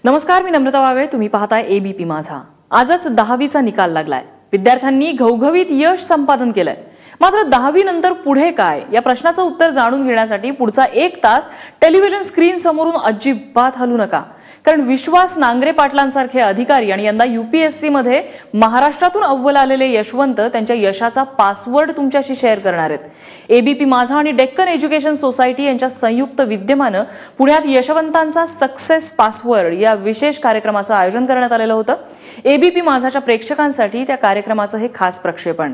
नमस्कार, मी नम्रता वागळे. तुम्ही पाहताय एबीपी माझा. आजच 10वीचा निकाल लागलाय. विद्यार्थ्यांनी घवघवीत यश संपादन केलंय. मात्र 10वी नंतर पुढे काय या प्रश्नाचं उत्तर जाणून घेण्यासाठी पुढचा 1 तास टेलिव्हिजन स्क्रीन समोरून अजिबात हलू नका. कारण विश्वास नांगरे पाटलांसारखे अधिकारी आणि यंदा UPSC मध्ये महाराष्ट्रातून अव्वल आलेले यशवंत त्यांच्या यशाचा पासवर्ड तुमच्याशी शेअर करणार आहेत. एबीपी माझा आणि डेक्कन एज्युकेशन सोसायटी यांच्या संयुक्त विद्यमानं पुण्यात यशवंतांचा सक्सेस पासवर्ड या विशेष कार्यक्रमाचं आयोजन करण्यात आलेलं होतं. एबीपी माझाच्या प्रेक्षकांसाठी त्या कार्यक्रमाचं हे खास प्रक्षेपण.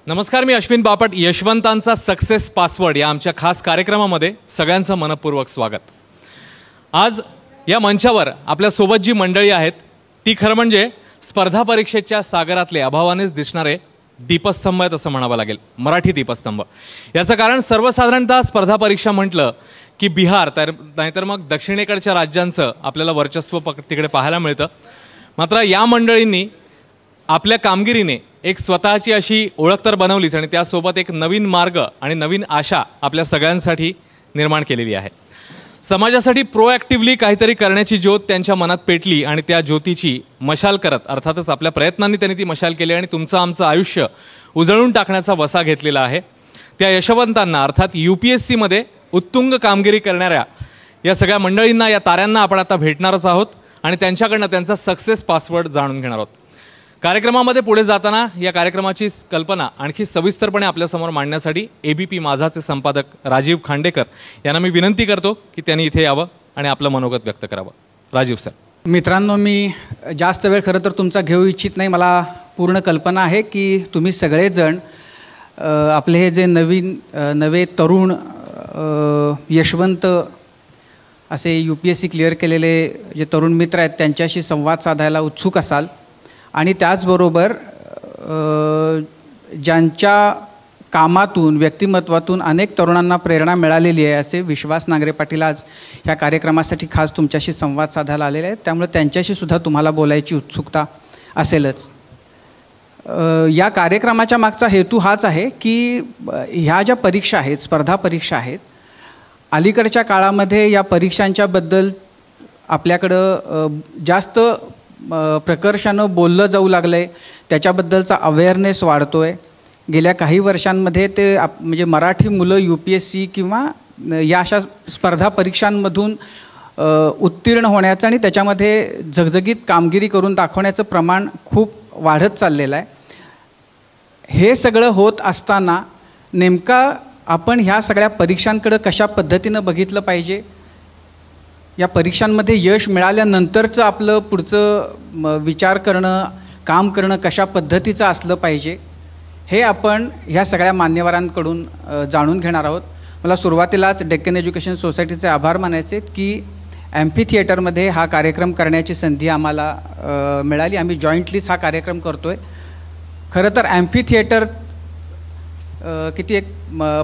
नमस्कार, मी अश्विन बापट. यशवंतांचा सक्सेस पासवर्ड या आमच्या खास कार्यक्रमामध्ये सगळ्यांचं मनपूर्वक स्वागत. आज या मंचावर आपल्या सोबत जी मंडळी आहेत ती खरं म्हणजे स्पर्धा परीक्षेच्या सागरातले अभावानेच दिसणारे दीपस्तंभ आहेत असं म्हणावं लागेल. मराठी दीपस्तंभ. याचं कारण सर्वसाधारणतः स्पर्धा परीक्षा म्हटलं की बिहार नाहीतर मग दक्षिणेकडच्या राज्यांचं आपल्याला वर्चस्व तिकडे पाहायला मिळतं. मात्र या मंडळींनी आपल्या कामगिरीने एक स्वतःची अशी ओळख तर बनवलीच आणि त्यासोबत एक नवीन मार्ग आणि नवीन आशा आपल्या सगळ्यांसाठी निर्माण केलेली आहे. समाजासाठी प्रोॲक्टिव्हली काहीतरी करण्याची ज्योत त्यांच्या मनात पेटली आणि त्या ज्योतीची मशाल करत अर्थातच आपल्या प्रयत्नांनी त्यांनी ती मशाल केली आणि तुमचं आमचं आयुष्य उजळून टाकण्याचा वसा घेतलेला आहे. त्या यशवंतांना अर्थात UPSC मध्ये उत्तुंग कामगिरी करणाऱ्या या सगळ्या मंडळींना, या ताऱ्यांना आपण आता भेटणारच आहोत आणि त्यांच्याकडनं त्यांचा सक्सेस पासवर्ड जाणून घेणार आहोत. कार्यक्रमामध्ये पुढे जाताना या कार्यक्रमाची कल्पना आणखी सविस्तरपणे आपल्यासमोर मांडण्यासाठी एबीपी माझाचे संपादक राजीव खांडेकर यांना मी विनंती करतो की त्यांनी इथे यावं आणि आपलं मनोगत व्यक्त करावं. राजीव सर. मित्रांनो, मी जास्त वेळ खरं तर तुमचा घेऊ इच्छित नाही. मला पूर्ण कल्पना आहे की तुम्ही सगळेजण आपले हे जे नवे तरुण यशवंत असे UPSC क्लिअर केलेले जे तरुण मित्र आहेत त्यांच्याशी संवाद साधायला उत्सुक असाल आणि त्याचबरोबर ज्यांच्या कामातून, व्यक्तिमत्वातून अनेक तरुणांना प्रेरणा मिळालेली आहे असे विश्वास नांगरे पाटील आज ह्या कार्यक्रमासाठी खास तुमच्याशी संवाद साधायला आलेले आहेत. त्यामुळे त्यांच्याशी सुद्धा तुम्हाला बोलायची उत्सुकता असेलच. या कार्यक्रमाच्या मागचा हेतू हाच आहे की ह्या ज्या परीक्षा आहेत, स्पर्धा परीक्षा आहेत, अलीकडच्या काळामध्ये या परीक्षांच्याबद्दल आपल्याकडं जास्त प्रकर्षानं बोललं जाऊ लागलं आहे. त्याच्याबद्दलचा अवेअरनेस वाढतो आहे. गेल्या काही वर्षांमध्ये ते म्हणजे मराठी मुलं UPSC किंवा या अशा स्पर्धा परीक्षांमधून उत्तीर्ण होण्याचं आणि त्याच्यामध्ये झगझगीत कामगिरी करून दाखवण्याचं प्रमाण खूप वाढत चाललेलं आहे. हे सगळं होत असताना नेमका आपण ह्या सगळ्या परीक्षांकडं कशा पद्धतीनं बघितलं पाहिजे, या परीक्षांमध्ये यश मिळाल्यानंतरचं आपलं पुढचं विचार करणं, काम करणं कशा पद्धतीचं असलं पाहिजे, हे आपण ह्या सगळ्या मान्यवरांकडून जाणून घेणार आहोत. मला सुरुवातीलाच डेक्कन एज्युकेशन सोसायटीचे आभार मानायचे आहेत की ॲम्फी थिएटरमध्ये हा कार्यक्रम करण्याची संधी आम्हाला मिळाली. आम्ही जॉईंटलीच हा कार्यक्रम करतो आहे. खरं तर ॲम्फी थिएटर किती एक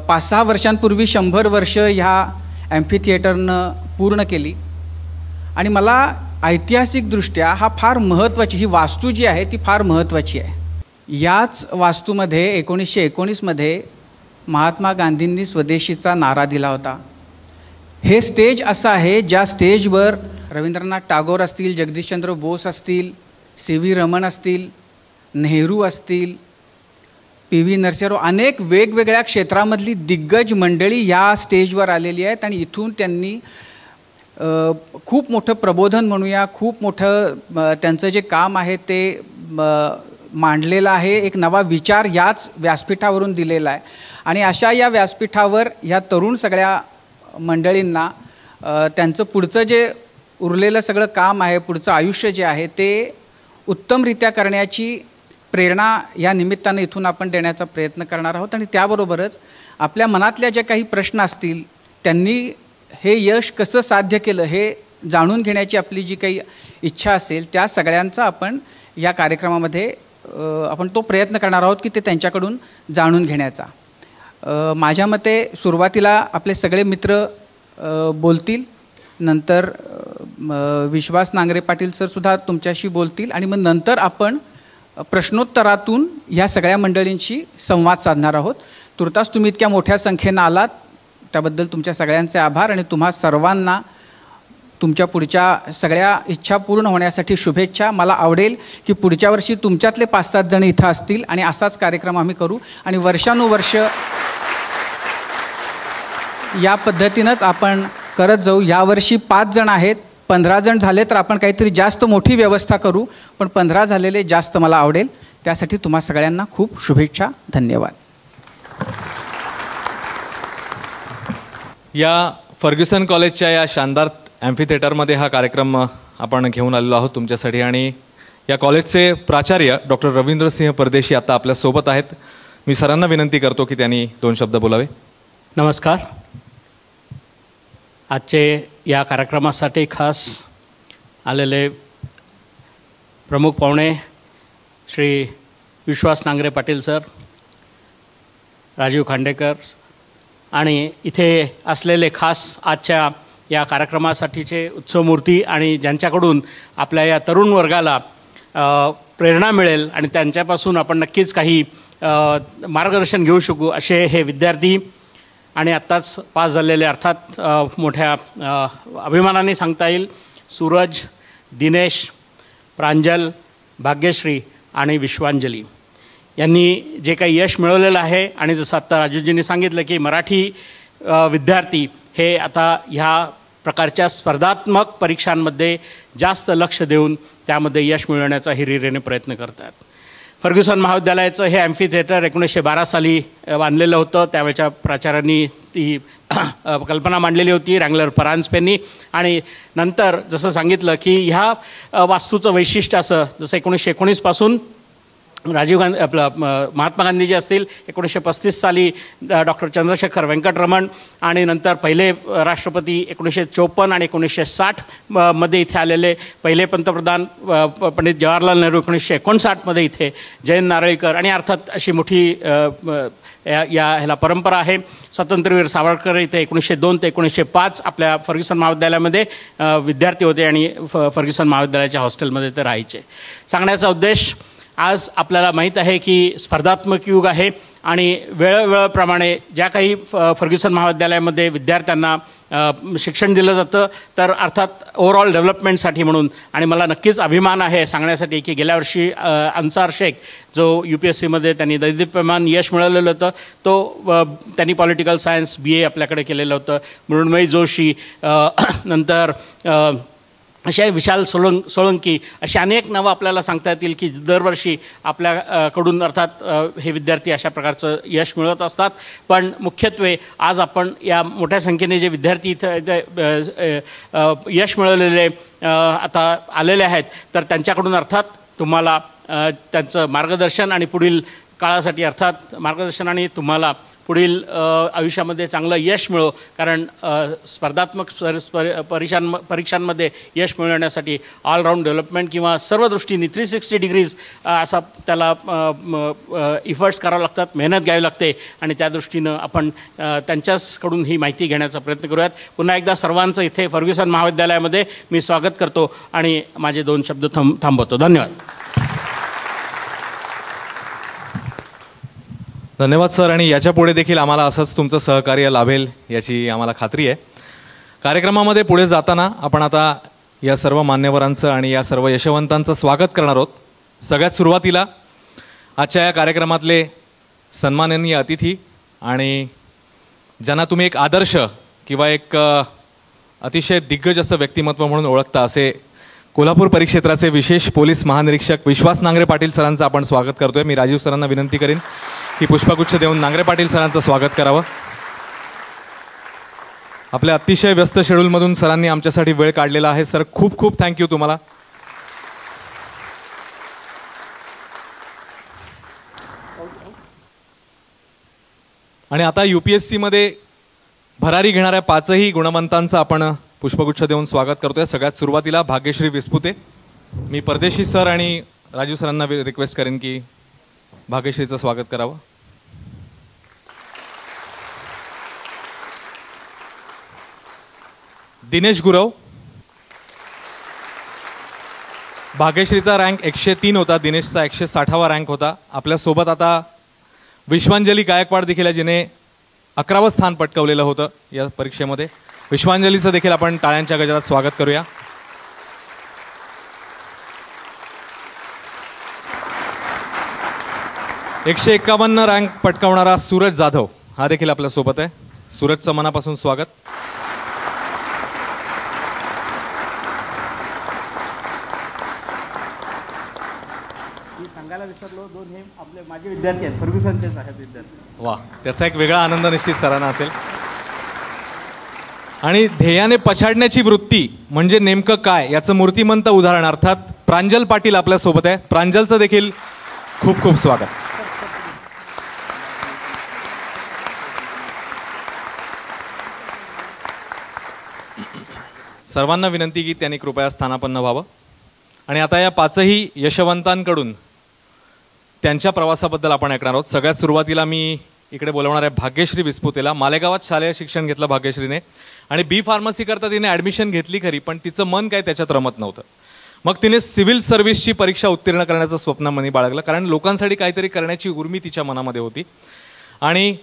5-6 वर्षांपूर्वी 100 वर्ष ह्या ॲम्फी थिएटरनं पूर्ण केली आणि मला ऐतिहासिकदृष्ट्या हा फार महत्त्वाची, ही वास्तू जी आहे ती फार महत्त्वाची आहे. याच वास्तूमध्ये 1919 मध्ये महात्मा गांधींनी स्वदेशीचा नारा दिला होता. हे स्टेज असं आहे ज्या स्टेजवर रवींद्रनाथ टागोर असतील, जगदीशचंद्र बोस असतील, CV रमण असतील, नेहरू असतील, PV नरसिंहराव, अनेक वेगवेगळ्या क्षेत्रामधली दिग्गज मंडळी या स्टेजवर आलेली आहेत आणि इथून त्यांनी खूप मोठं प्रबोधन म्हणूया, खूप मोठं त्यांचं जे काम आहे ते मांडलेलं आहे. एक नवा विचार याच व्यासपीठावरून दिलेला आहे आणि अशा या व्यासपीठावर ह्या तरुण सगळ्या मंडळींना त्यांचं पुढचं जे उरलेलं सगळं काम आहे, पुढचं आयुष्य जे आहे ते उत्तमरित्या करण्याची प्रेरणा या निमित्तानं इथून आपण देण्याचा प्रयत्न करणार आहोत. आणि त्याबरोबरच आपल्या मनातल्या ज्या काही प्रश्न असतील, त्यांनी हे यश कसं साध्य केलं हे जाणून घेण्याची आपली जी काही इच्छा असेल, त्या सगळ्यांचा आपण या कार्यक्रमामध्ये आपण तो प्रयत्न करणार आहोत की ते त्यांच्याकडून जाणून घेण्याचा. माझ्या मते सुरुवातीला आपले सगळे मित्र बोलतील, नंतर विश्वास नांगरे पाटील सरसुद्धा तुमच्याशी बोलतील आणि मग नंतर आपण प्रश्नोत्तरातून ह्या सगळ्या मंडळींशी संवाद साधणार आहोत. तुर्तास तुम्ही इतक्या मोठ्या संख्येनं आलात त्याबद्दल तुमच्या सगळ्यांचे आभार आणि तुम्हा सर्वांना तुमच्या पुढच्या सगळ्या इच्छा पूर्ण होण्यासाठी शुभेच्छा. मला आवडेल की पुढच्या वर्षी तुमच्यातले 5-7 जण इथं असतील आणि असाच कार्यक्रम आम्ही करू आणि वर्षानुवर्ष या पद्धतीनंच आपण करत जाऊ. यावर्षी 5 जण आहेत, 15 जण झाले तर आपण काहीतरी जास्त मोठी व्यवस्था करू, पण 15 झालेले जास्त मला आवडेल. त्यासाठी तुम्हा सगळ्यांना खूप शुभेच्छा. धन्यवाद. या फर्ग्युसन कॉलेजच्या या शानदार ॲम्फी थिएटरमध्ये हा कार्यक्रम आपण घेऊन आलेलो आहोत तुमच्यासाठी आणि या कॉलेजचे प्राचार्य डॉक्टर रवींद्रसिंह परदेशी आता आपल्यासोबत आहेत. मी सरांना विनंती करतो की त्यांनी 2 शब्द बोलावे. नमस्कार. आजचे या कार्यक्रमासाठी खास आलेले प्रमुख पाहुणे श्री विश्वास नांगरे पाटील सर, राजीव खांडेकर आणि इथे असलेले खास आजच्या या कार्यक्रमासाठीचे उत्सवमूर्ती आणि ज्यांच्याकडून आपल्या या तरुण वर्गाला प्रेरणा मिळेल आणि त्यांच्यापासून आपण नक्कीच काही मार्गदर्शन घेऊ शकू असे हे विद्यार्थी आणि आत्ताच पास झालेले, अर्थात मोठ्या अभिमानाने सांगता येईल, सूरज, दिनेश, प्रांजल, भाग्यश्री आणि विश्वांजली यांनी जे काही यश मिळवलेलं आहे आणि जसं आत्ता राजूजींनी सांगितलं की मराठी विद्यार्थी हे आता ह्या प्रकारच्या स्पर्धात्मक परीक्षांमध्ये जास्त लक्ष देऊन त्यामध्ये यश मिळवण्याचा हिरिरीने प्रयत्न करतात. फर्ग्युसन महाविद्यालयाचं हे ॲम्फी थिएटर 1912 साली बांधलेलं होतं. त्यावेळच्या प्राचार्यांनी ती कल्पना मांडलेली होती, रँगलर परांजपेंनी. आणि नंतर जसं सांगितलं की ह्या वास्तूचं वैशिष्ट्य असं, जसं 1919 पासून राजीव गांधी महात्मा गांधीजी असतील, 1935 साली डॉक्टर चंद्रशेखर वेंकटरमण आणि नंतर पहिले राष्ट्रपती 1954 आणि 1960 मध्ये इथे आलेले पहिले पंतप्रधान पंडित जवाहरलाल नेहरू 1959 इथे, जयंत नारळीकर आणि अर्थात अशी मोठी ह्याला परंपरा आहे. स्वातंत्र्यवीर सावरकर इथे 1902 ते 1905 आपल्या फर्ग्युसन महाविद्यालयामध्ये विद्यार्थी होते आणि फर्ग्युसन महाविद्यालयाच्या हॉस्टेलमध्ये ते राहायचे. सांगण्याचा उद्देश, आज आपल्याला माहीत आहे की स्पर्धात्मक युग आहे आणि वेळोवेळप्रमाणे ज्या काही फर्ग्युसन महाविद्यालयामध्ये विद्यार्थ्यांना शिक्षण दिलं जातं तर अर्थात ओव्हरऑल डेव्हलपमेंटसाठी म्हणून. आणि मला नक्कीच अभिमान आहे सांगण्यासाठी की गेल्या वर्षी अन्सार शेख जो UPSCमध्ये त्यांनी दैदिप्यमान यश मिळवलेलं होतं, तो त्यांनी पॉलिटिकल सायन्स BA आपल्याकडे केलेलं होतं. मृण्मयी जोशी, नंतर अशा विशाल सोळंकी, अशी अनेक नावं आपल्याला सांगता येतील की दरवर्षी आपल्याकडून अर्थात हे विद्यार्थी अशा प्रकारचं यश मिळवत असतात. पण मुख्यत्वे आज आपण या मोठ्या संख्येने जे विद्यार्थी इथं यश मिळवलेले आता आलेले आहेत तर त्यांच्याकडून अर्थात तुम्हाला त्यांचं मार्गदर्शन आणि पुढील काळासाठी अर्थात मार्गदर्शन आणि तुम्हाला पुढील आयुष्यामध्ये चांगलं यश मिळो. कारण स्पर्धात्मक परीक्षांमध्ये यश मिळवण्यासाठी ऑलराऊंड डेव्हलपमेंट किंवा सर्व दृष्टीने 360 डिग्रीज असा त्याला इफर्ट्स करावं लागतात, मेहनत घ्यावी लागते आणि त्या दृष्टीनं आपण त्यांच्याकडून ही माहिती घेण्याचा प्रयत्न करूयात. पुन्हा एकदा सर्वांचं इथे फर्ग्युसन महाविद्यालयामध्ये मी स्वागत करतो आणि माझे 2 शब्द थांबवतो. धन्यवाद. धन्यवाद सर. आणि याच्या पुढे देखील आम्हाला असंच तुमचं सहकार्य लाभेल याची आम्हाला खात्री आहे. कार्यक्रमामध्ये पुढे जाताना आपण आता या सर्व मान्यवरांचं आणि या सर्व यशवंतांचं स्वागत करणार आहोत. सगळ्यात सुरुवातीला आजच्या या कार्यक्रमातले सन्माननीय अतिथी आणि ज्यांना तुम्ही एक आदर्श किंवा एक अतिशय दिग्गज असं व्यक्तिमत्व म्हणून ओळखता असे कोल्हापूर परिक्षेत्राचे विशेष पोलीस महानिरीक्षक विश्वास नांगरे पाटील सरांचं आपण स्वागत करतोय. मी राजीव सरांना विनंती करीन की पुष्पगुच्छ देऊन नांगरे पाटील सरांचं स्वागत करावं. आपल्या अतिशय व्यस्त शेड्यूलमधून सरांनी आमच्यासाठी वेळ काढलेला आहे. सर, खूप खूप थँक्यू तुम्हाला. आणि आता UPSCमध्ये भरारी घेणाऱ्या 5ही गुणवंतांचं आपण पुष्पगुच्छ देऊन स्वागत करतोय. सगळ्यात सुरुवातीला भाग्यश्री विस्पुते. मी परदेशी सर आणि राजू सरांना रिक्वेस्ट करेन की भाग्यश्रीचं स्वागत करावं. दिनेश गुरव. भाग्यश्रीचा रँक 103 होता, दिनेशचा 160वा रँक होता. आपल्यासोबत आता विश्वांजली गायकवाड देखील आहे, जिने 11वं स्थान पटकावलेलं होतं या परीक्षेमध्ये. विश्वांजलीचं देखील आपण टाळ्यांच्या गजरात स्वागत करूया. एकशे 51 रँक पटकावणारा सूरज जाधव हा देखील आपल्या सोबत आहे. सूरजचं मनापासून स्वागत. मी सांगायला विसरलो, दोन हे आपले माझे विद्यार्थी आहेत, फर्ग्युसनचेच आहेत विद्यार्थी. वा, त्याचा एक वेगळा आनंद निश्चित सरांना असेल. आणि ध्येयाने पछाडण्याची वृत्ती म्हणजे नेमकं काय याचं मूर्तिमंत उदाहरण अर्थात प्रांजल पाटील आपल्या सोबत आहे. प्रांजलचं देखील खूप खूप स्वागत. सर्वांना विनंती की त्यांनी कृपया स्थानापन्न व्हावं. आणि आता या पाचही यशवंतांकडून त्यांच्या प्रवासाबद्दल आपण ऐकणार आहोत. सगळ्यात सुरुवातीला मी इकडे बोलवणार आहे भाग्यश्री विस्पुतेला. मालेगावात शालेय शिक्षण घेतलं भाग्यश्रीने आणि बी फार्मसी करता तिने ॲडमिशन घेतली खरी, पण तिचं मन काय त्याच्यात रमत नव्हतं. मग तिने सिव्हिल सर्व्हिसची परीक्षा उत्तीर्ण करण्याचं स्वप्न मनी बाळगलं, कारण लोकांसाठी काहीतरी करण्याची उर्मी तिच्या मनामध्ये होती आणि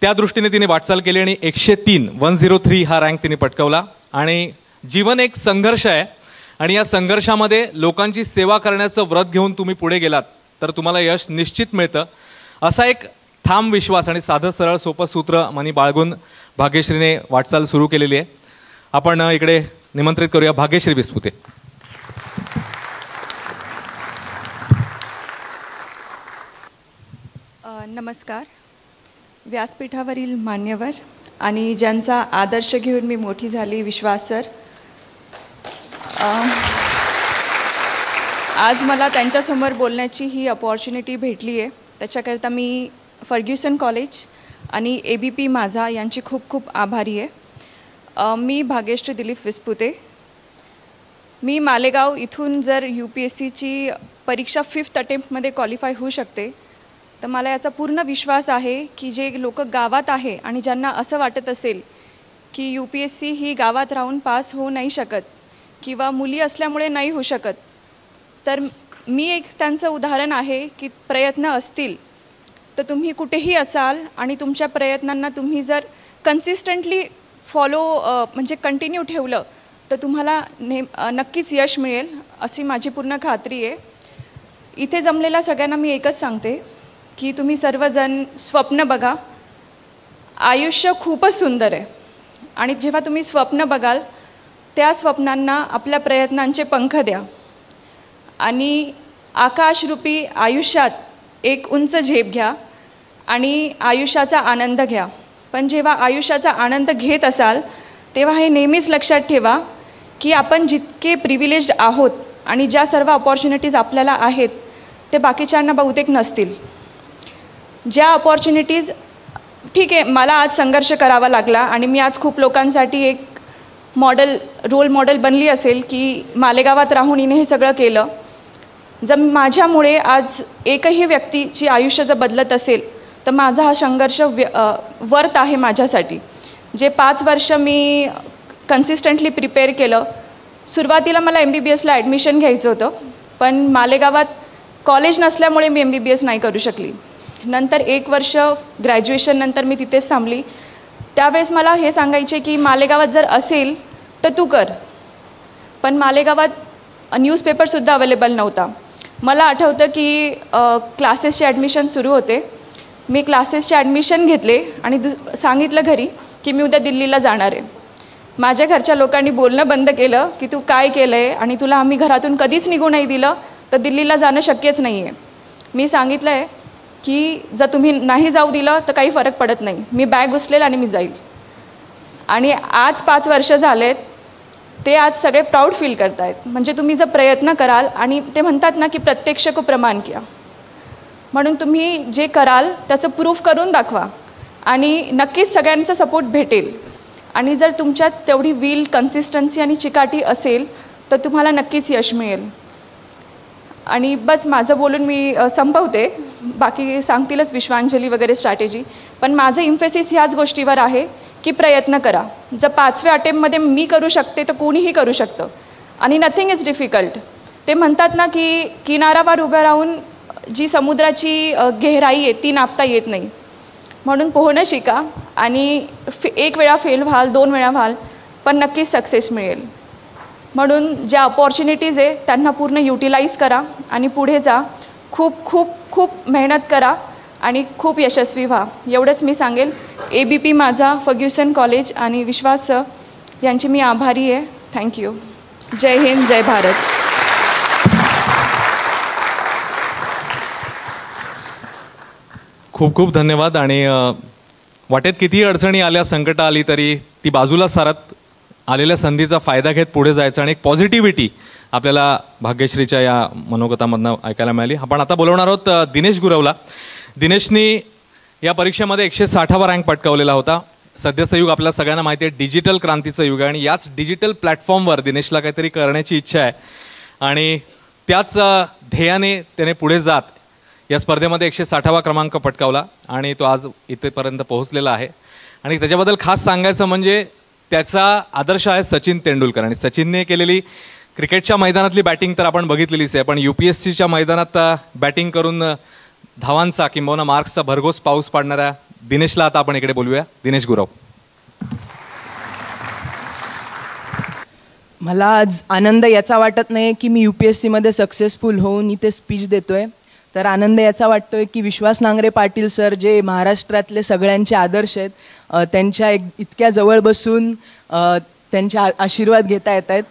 त्या दृष्टीने तिने वाटचाल केली आणि 103 हा रँक तिने पटकावला. आणि जीवन एक संघर्ष आहे आणि या संघर्षामध्ये लोकांची सेवा करण्याचं व्रत घेऊन तुम्ही पुढे गेलात तर तुम्हाला यश निश्चित मिळतं, असा एक ठाम विश्वास आणि साधं सरळ सोपं सूत्र मनी बाळगून भाग्यश्रीने वाटचाल सुरू केलेली आहे. आपण इकडे निमंत्रित करूया भाग्यश्री विस्पुते. नमस्कार. व्यासपीठावरील मान्यवर आणि ज्यांचा आदर्श घेऊन मी मोठी झाली, विश्वास सर, आज मला त्यांच्यासमोर बोलण्याची ही अपॉर्च्युनिटी भेटली आहे. त्याच्याकरता मी फर्ग्युसन कॉलेज आणि ABP माझा यांची खूप खूप आभारी आहे. मी भाग्यश्री दिलीप विस्पुते. मी मालेगाव इथून जर UPSCची परीक्षा 5th अटेम्प्टमध्ये क्वालिफाय होऊ शकते तर मला याचा पूर्ण विश्वास आहे की जे लोक गावात आहे आणि ज्यांना असं वाटत असेल की UPSC ही गावात राहून पास होऊ नाही शकत किंवा मुली असल्यामुळे नाही होऊ शकत, तर मी एक त्यांचं उदाहरण आहे की प्रयत्न असतील तर तुम्ही कुठेही असाल आणि तुमच्या प्रयत्नांना तुम्ही जर कन्सिस्टंटली म्हणजे कंटिन्यू ठेवलं तर तुम्हाला नक्कीच यश मिळेल अशी माझी पूर्ण खात्री आहे. इथे जमलेल्या सगळ्यांना मी एकच सांगते की तुम्ही सर्वजण स्वप्न बघा. आयुष्य खूपच सुंदर आहे आणि जेव्हा तुम्ही स्वप्न बघाल त्या स्वप्नांना आपल्या प्रयत्नांचे पंख द्या आणि आकाशरूपी आयुष्यात एक उंच झेप घ्या आणि आयुष्याचा आनंद घ्या. पण जेव्हा आयुष्याचा आनंद घेत असाल तेव्हा हे नेहमीच लक्षात ठेवा की आपण जितके प्रिव्हिलेज्ड आहोत आणि ज्या सर्व अपॉर्च्युनिटीज आपल्याला आहेत ते बाकीच्यांना बहुतेक नसतील. ज्या अपॉर्च्युनिटीज, ठीक आहे, मला आज संघर्ष करावा लागला आणि मी आज खूप लोकांसाठी एक रोल मॉडेल बनली असेल की मालेगावात राहून हिने हे सगळं केलं. जर माझ्यामुळे आज एकही व्यक्तीची आयुष्य जर बदलत असेल तर माझा हा संघर्ष वर्थ आहे माझ्यासाठी. जे 5 वर्ष मी कन्सिस्टंटली प्रिपेअर केलं. सुरुवातीला मला MBBSला ॲडमिशन घ्यायचं होतं, पण मालेगावात कॉलेज नसल्यामुळे मी MBBS नाही करू शकली. नंतर 1 वर्ष ग्रॅज्युएशननंतर मी तिथेच थांबली. त्यावेळेस मला हे सांगायचे की मालेगावात जर असेल तर तू कर, पण मालेगावात न्यूजपेपरसुद्धा अवेलेबल नव्हता. मला आठवतं की क्लासेसचे ॲडमिशन सुरू होते. मी क्लासेसचे ॲडमिशन घेतले आणि सांगितलं घरी की मी उद्या दिल्लीला जाणार आहे. माझ्या घरच्या लोकांनी बोलणं बंद केलं की तू काय केलं आहे आणि तुला आम्ही घरातून कधीच निघू नाही दिलं तर दिल्लीला जाणं शक्यच नाही आहे. मी सांगितलं आहे की जर तुम्ही नाही जाऊ दिलं तर काही फरक पडत नाही, मी बॅग उचलेल आणि मी जाईल. आणि आज 5 वर्ष झालेत, ते आज सगळे प्राऊड फील करत आहेत. म्हणजे तुम्ही जर प्रयत्न कराल आणि ते म्हणतात ना की प्रत्यक्ष को प्रमाण किया, म्हणून तुम्ही जे कराल त्याचं प्रूफ करून दाखवा आणि नक्कीच सगळ्यांचा सपोर्ट भेटेल. आणि जर तुमच्यात तेवढी विल, कन्सिस्टन्सी आणि चिकाटी असेल तर तुम्हाला नक्कीच यश मिळेल. आणि बस माझं बोलून मी संपवते, बाकी सांगतीलच विश्वांजली वगैरे स्ट्रॅटेजी. पण माझं इम्फेसिस ह्याच गोष्टीवर आहे की प्रयत्न करा. जर 5व्या अटेम्प्टमध्ये मी करू शकते तर कोणीही करू शकतं आणि नथिंग इज डिफिकल्ट. ते म्हणतात ना की किनाऱ्यावर उभं राहून जी समुद्राची गहराई आहे ती नापता येत नाही. म्हणून पोहणं शिका आणि 1 वेळा फेल व्हाल, 2 वेळा व्हाल, पण नक्कीच सक्सेस मिळेल. म्हणून ज्या अपॉर्च्युनिटीज आहे त्यांना पूर्ण युटिलाइज करा आणि पुढे जा. खूप खूप खूप मेहनत करा आणि खूप यशस्वी व्हा, एवढंच मी सांगेल. ABP माझा, फर्ग्युसन कॉलेज आणि विश्वास सर यांची मी आभारी आहे. थँक्यू. जय हिंद, जय भारत. खूप खूप धन्यवाद. आणि वाटेत कितीही अडचणी आल्या, संकट आली तरी ती बाजूला सारत आलेल्या संधीचा फायदा घेत पुढे जायचं आणि एक पॉझिटिव्हिटी आपल्याला भाग्यश्रीच्या या मनोगतामधनं ऐकायला मिळाली. आपण आता बोलवणार आहोत दिनेश गुरवला. दिनेशनी या परीक्षेमध्ये 160वा रँक पटकावलेला होता. सध्याचं युग आपल्याला सगळ्यांना माहिती आहे, डिजिटल क्रांतीचं युग आहे आणि याच डिजिटल प्लॅटफॉर्मवर दिनेशला काहीतरी करण्याची इच्छा आहे आणि त्याच ध्येयाने त्याने पुढे जात या स्पर्धेमध्ये 160वा क्रमांक पटकावला आणि तो आज इथेपर्यंत पोहोचलेला आहे. आणि त्याच्याबद्दल खास सांगायचं म्हणजे त्याचा आदर्श आहे सचिन तेंडुलकर. आणि सचिनने केलेली क्रिकेटच्या मैदानातली बॅटिंग तर आपण बघितलेलीच आहे, पण UPSCच्या मैदानात बॅटिंग करून धावांचा किंबहुना मार्क्सचा भरघोस पाऊस पाडणाऱ्या दिनेशला आता आपण इकडे बोलूया. दिनेश गुरव. मला आज आनंद याचा वाटत नाही की मी UPSCमध्ये सक्सेसफुल होऊन इथे स्पीच देतोय, तर आनंद याचा वाटतोय की विश्वास नांगरे पाटील सर जे महाराष्ट्रातले सगळ्यांचे आदर्श आहेत, त्यांच्या इतक्या जवळ बसून त्यांचे आशीर्वाद घेता येत आहेत.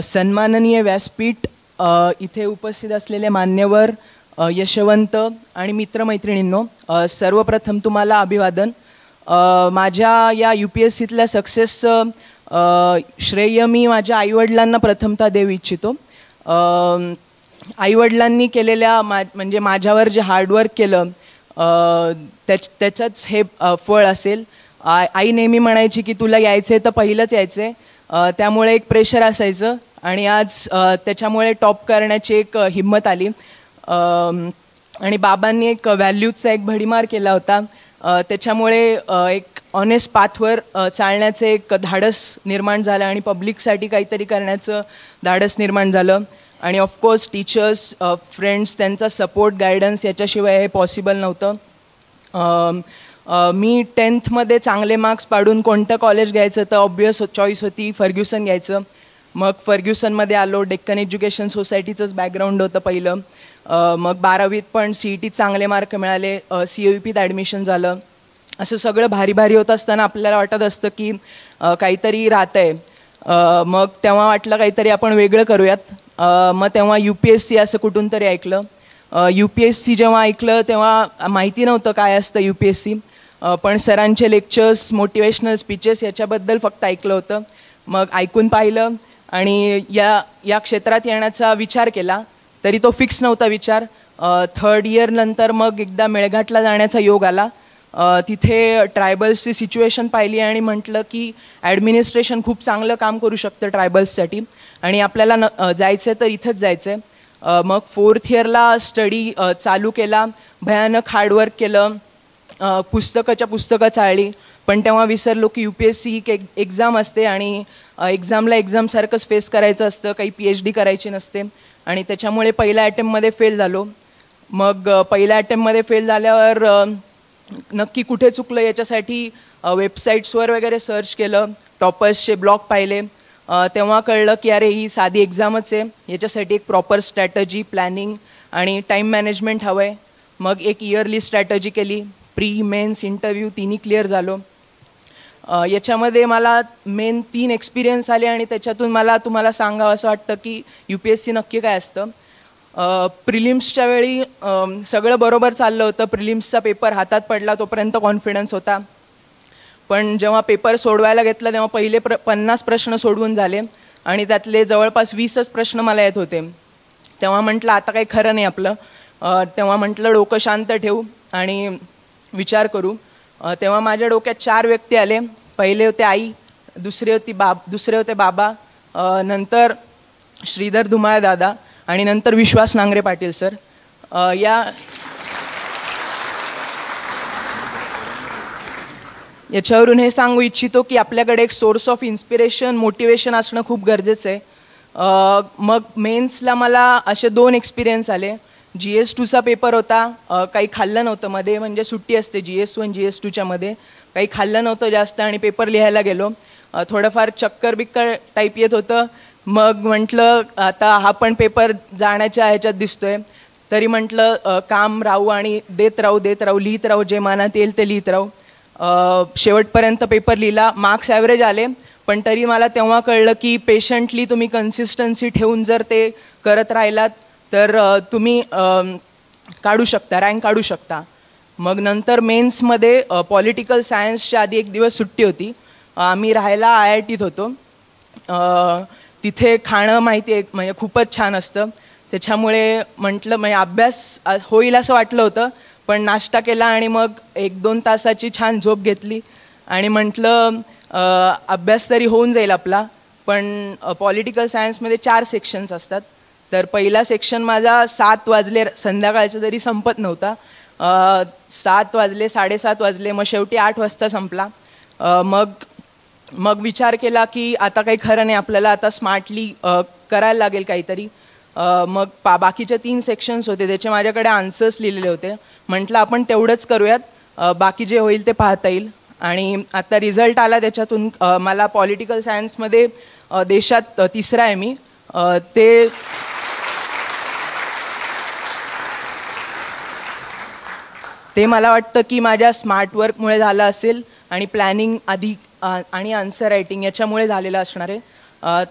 सन्माननीय व्यासपीठ, इथे उपस्थित असलेले मान्यवर, यशवंत आणि मित्रमैत्रिणींनो, सर्वप्रथम तुम्हाला अभिवादन. माझ्या या UPSCतल्या सक्सेसचं श्रेय मी माझ्या आईवडिलांना प्रथमतः देऊ इच्छितो. आईवडिलांनी केलेल्या म्हणजे माझ्यावर जे हार्डवर्क केलं त्याचंच हे फळ असेल. आई नेहमी म्हणायची की तुला यायचं आहे तर पहिलंच यायचं आहे, त्यामुळे एक प्रेशर असायचं आणि आज त्याच्यामुळे टॉप करण्याची एक हिंमत आली. आणि बाबांनी एक व्हॅल्यूजचा एक भडीमार केला होता, त्याच्यामुळे एक ऑनेस्ट पाथवर चालण्याचं एक धाडस निर्माण झालं आणि पब्लिकसाठी काहीतरी करण्याचं धाडस निर्माण झालं. आणि ऑफकोर्स टीचर्स, फ्रेंड्स, त्यांचा सपोर्ट, गायडन्स याच्याशिवाय हे पॉसिबल नव्हतं. मी 10thमध्ये चांगले मार्क्स पाडून कोणतं कॉलेज घ्यायचं तर ऑब्वियस चॉईस होती फर्ग्युसन घ्यायचं. मग फर्ग्युसनमध्ये आलो. डेक्कन एज्युकेशन सोसायटीचंच बॅकग्राऊंड होतं पहिलं. मग 12वीत पण CET चांगले मार्क मिळाले, CUEPत ॲडमिशन झालं. असं सगळं भारी भारी होत असताना आपल्याला वाटत असतं की काहीतरी राहतं आहे. मग तेव्हा वाटलं काहीतरी आपण वेगळं करूयात. मग तेव्हा UPSC असं कुठून तरी ऐकलं. UPSC जेव्हा ऐकलं तेव्हा माहिती नव्हतं काय असतं UPSC, पण सरांचे लेक्चर्स, मोटिवेशनल स्पीचेस याच्याबद्दल फक्त ऐकलं होतं. मग ऐकून पाहिलं आणि या क्षेत्रात येण्याचा विचार केला, तरी तो फिक्स नव्हता विचार. 3rd इयर नंतर मग एकदा मेळघाटला जाण्याचा योग आला. तिथे ट्रायबल्सची सिच्युएशन पाहिली आणि म्हटलं की ॲडमिनिस्ट्रेशन खूप चांगलं काम करू शकतं ट्रायबल्ससाठी आणि आपल्याला जायचं तर इथंच जायचं. मग 4th इयरला स्टडी चालू केला. भयानक हार्डवर्क केलं, पुस्तकं चाळली, पण तेव्हा विसरलो की UPSC ही एक एक्झाम असते आणि एक्झामला एक्झामसारखंच फेस करायचं असतं, काही PhD करायची नसते. आणि त्याच्यामुळे पहिल्या अटेम्प्टमध्ये फेल झालो. मग पहिल्या अटेम्प्टमध्ये फेल झाल्यावर नक्की कुठे चुकलं याच्यासाठी वेबसाईट्सवर वगैरे सर्च केलं, टॉपर्सचे ब्लॉग पाहिले. तेव्हा कळलं की अरे ही साधी एक्झामच आहे, याच्यासाठी एक प्रॉपर स्ट्रॅटजी, प्लॅनिंग आणि टाईम मॅनेजमेंट हवं आहे. मग एक इयरली स्ट्रॅटजी केली, प्री, मेन्स, इंटरव्ह्यू तिन्ही क्लिअर झालो. याच्यामध्ये मला मेन 3 एक्सपिरियन्स आले आणि त्याच्यातून मला तुम्हाला सांगावं असं वाटतं की UPSC नक्की काय असतं. प्रिलिम्सच्या वेळी सगळं बरोबर चाललं होतं. प्रिलिम्सचा पेपर हातात पडला तोपर्यंत कॉन्फिडन्स होता, पण जेव्हा पेपर सोडवायला घेतला तेव्हा पहिले 50 प्रश्न सोडवून झाले आणि त्यातले जवळपास 20च प्रश्न मला येत होते. तेव्हा म्हटलं आता काही खरं नाही आपलं. तेव्हा म्हटलं डोकं शांत ठेवू आणि विचार करू. तेव्हा माझ्या डोक्यात 4 व्यक्ती आले. पहिले होते आई, दुसरे होते बाबा, नंतर श्रीधर धुमाळ दादा आणि नंतर विश्वास नांगरे पाटील सर. याच्यावरून हे सांगू इच्छितो की आपल्याकडे एक सोर्स ऑफ इन्स्पिरेशन, मोटिवेशन असणं खूप गरजेचं आहे. मग मेन्सला मला असे 2 एक्सपिरियन्स आले. GS2चा पेपर होता. काही खाल्लं नव्हतं मध्ये, म्हणजे सुट्टी असते GS1 GS2च्या मध्ये, काही खाल्लं नव्हतं जास्त आणि पेपर लिहायला गेलो. थोडंफार चक्कर बिक्कर टाईप येत होतं. मग म्हटलं आता हा पण पेपर जाण्याच्या ह्याच्यात दिसतोय, तरी म्हटलं काम राहू आणि देत राहू लिहित राहू, जे मनात येईल ते लिहित राहू. शेवटपर्यंत पेपर लिहिला. मार्क्स ॲव्हरेज आले, पण तरी मला तेव्हा कळलं की पेशंटली तुम्ही कन्सिस्टन्सी ठेवून जर ते करत राहिलात तर तुम्ही काढू शकता, रँक काढू शकता. मग नंतर मेन्समध्ये पॉलिटिकल सायन्सच्या आधी एक दिवस सुट्टी होती. आम्ही राहायला IITत होतो. तिथे खाणं माहिती आहे म्हणजे खूपच छान असतं. त्याच्यामुळे म्हटलं म्हणजे अभ्यास होईल असं वाटलं होतं, पण नाश्ता केला आणि मग 1-2 तासाची छान झोप घेतली आणि म्हटलं अभ्यास तरी होऊन जाईल आपला. पण पॉलिटिकल सायन्समध्ये 4 सेक्शन्स असतात. तर पहिला सेक्शन माझा 7 वाजले, संध्याकाळचं तरी संपत नव्हता. 7 वाजले, 7:30 वाजले, मग शेवटी 8 वाजता संपला. मग विचार केला की आता काही खरं नाही, आपल्याला आता स्मार्टली करायला लागेल काहीतरी. मग बाकीचे 3 सेक्शन्स होते, त्याचे माझ्याकडे आन्सर्स लिहिलेले होते. म्हटलं आपण तेवढंच करूयात, बाकी जे होईल ते पाहता येईल. आणि आता रिझल्ट आला त्याच्यातून मला पॉलिटिकल सायन्समध्ये देशात 3रा आहे मी. ते मला वाटतं की माझ्या स्मार्ट वर्कमुळे झालं असेल आणि प्लॅनिंग आधी आणि आन्सर रायटिंग याच्यामुळे झालेलं असणार आहे.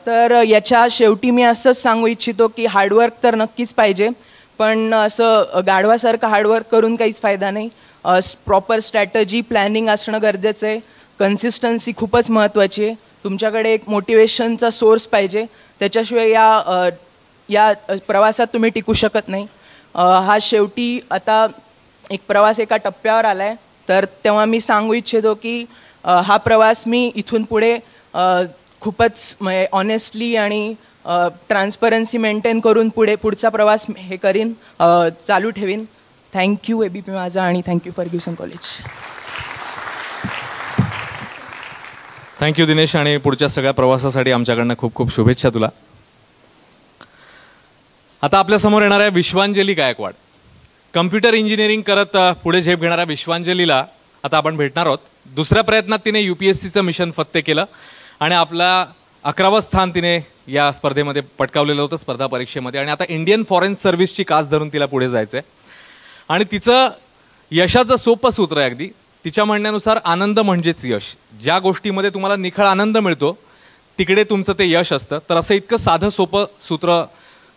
तर याच्या शेवटी मी असंच सांगू इच्छितो की हार्डवर्क तर नक्कीच पाहिजे, पण असं गाढवासारखं हार्डवर्क करून काहीच फायदा नाही. प्रॉपर स्ट्रॅटजी, प्लॅनिंग असणं गरजेचं आहे. कन्सिस्टन्सी खूपच महत्त्वाची आहे. तुमच्याकडे एक मोटिवेशनचा सोर्स पाहिजे, त्याच्याशिवाय या प्रवासात तुम्ही टिकू शकत नाही. हा शेवटी आता एक प्रवास एका टप्प्यावर आला आहे, तर तेव्हा मी सांगू इच्छितो की हा प्रवास मी इथून पुढे खूपच ऑनेस्टली आणि ट्रान्सपरन्सी मेंटेन करून पुढचा प्रवास हे करीन, चालू ठेवीन. थँक्यू ABP माझा आणि thank you Fergusson college. Thank you Dinesh, आणि पुढच्या सगळ्या प्रवासासाठी आमच्याकडनं खूप खूप शुभेच्छा तुला. आता आपल्यासमोर येणाऱ्या विश्वांजली गायकवाड. कम्प्युटर इंजिनिअरिंग करत पुढे झेप घेणाऱ्या विश्वांजलीला आता आपण भेटणार आहोत. 2ऱ्या प्रयत्नात तिने UPSCचं मिशन फत्ते केलं आणि आपला 11वं स्थान तिने या स्पर्धेमध्ये पटकावलेलं होतं, स्पर्धा परीक्षेमध्ये. आणि आता इंडियन फॉरेन सर्व्हिसची कास धरून तिला पुढे जायचं आहे. आणि तिचं यशाचं सोपं सूत्र आहे अगदी. तिच्या म्हणण्यानुसार आनंद म्हणजेच यश. ज्या गोष्टीमध्ये तुम्हाला निखळ आनंद मिळतो तिकडे तुमचं ते यश असतं. तर असं इतकं साधं सोपं सूत्र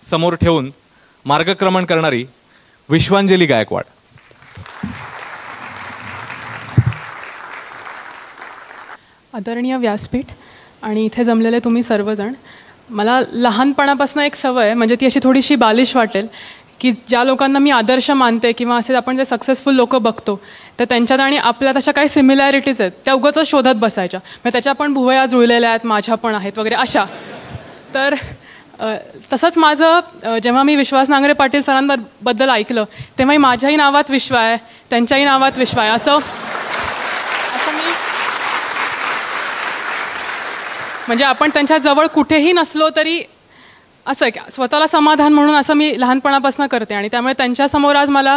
समोर ठेवून मार्गक्रमण करणारी विश्वांजली गायकवाड. आदरणीय व्यासपीठ आणि इथे जमलेले तुम्ही सर्वजण, मला लहानपणापासून एक सवय आहे, म्हणजे ती अशी थोडीशी बालिश वाटेल, की ज्या लोकांना मी आदर्श मानते किंवा असे आपण जे सक्सेसफुल लोक बघतो तर त्यांच्यात आणि आपल्यात अशा काही सिमिलॅरिटीज आहेत त्या उगाच शोधत बसायच्या. म्हणजे त्याच्या पण भुवया जुळलेल्या आहेत, माझ्या पण आहेत वगैरे अशा. तर तसंच माझं जेव्हा मी विश्वास नांगरे पाटील सरांबद्दल ऐकलं तेव्हाही माझ्याही नावात विश्व आहे, त्यांच्याही नावात विश्व आहे असं मी, म्हणजे आपण त्यांच्या जवळ कुठेही नसलो तरी असं स्वतःला समाधान म्हणून असं मी लहानपणापासून करते. आणि त्यामुळे त्यांच्यासमोर आज मला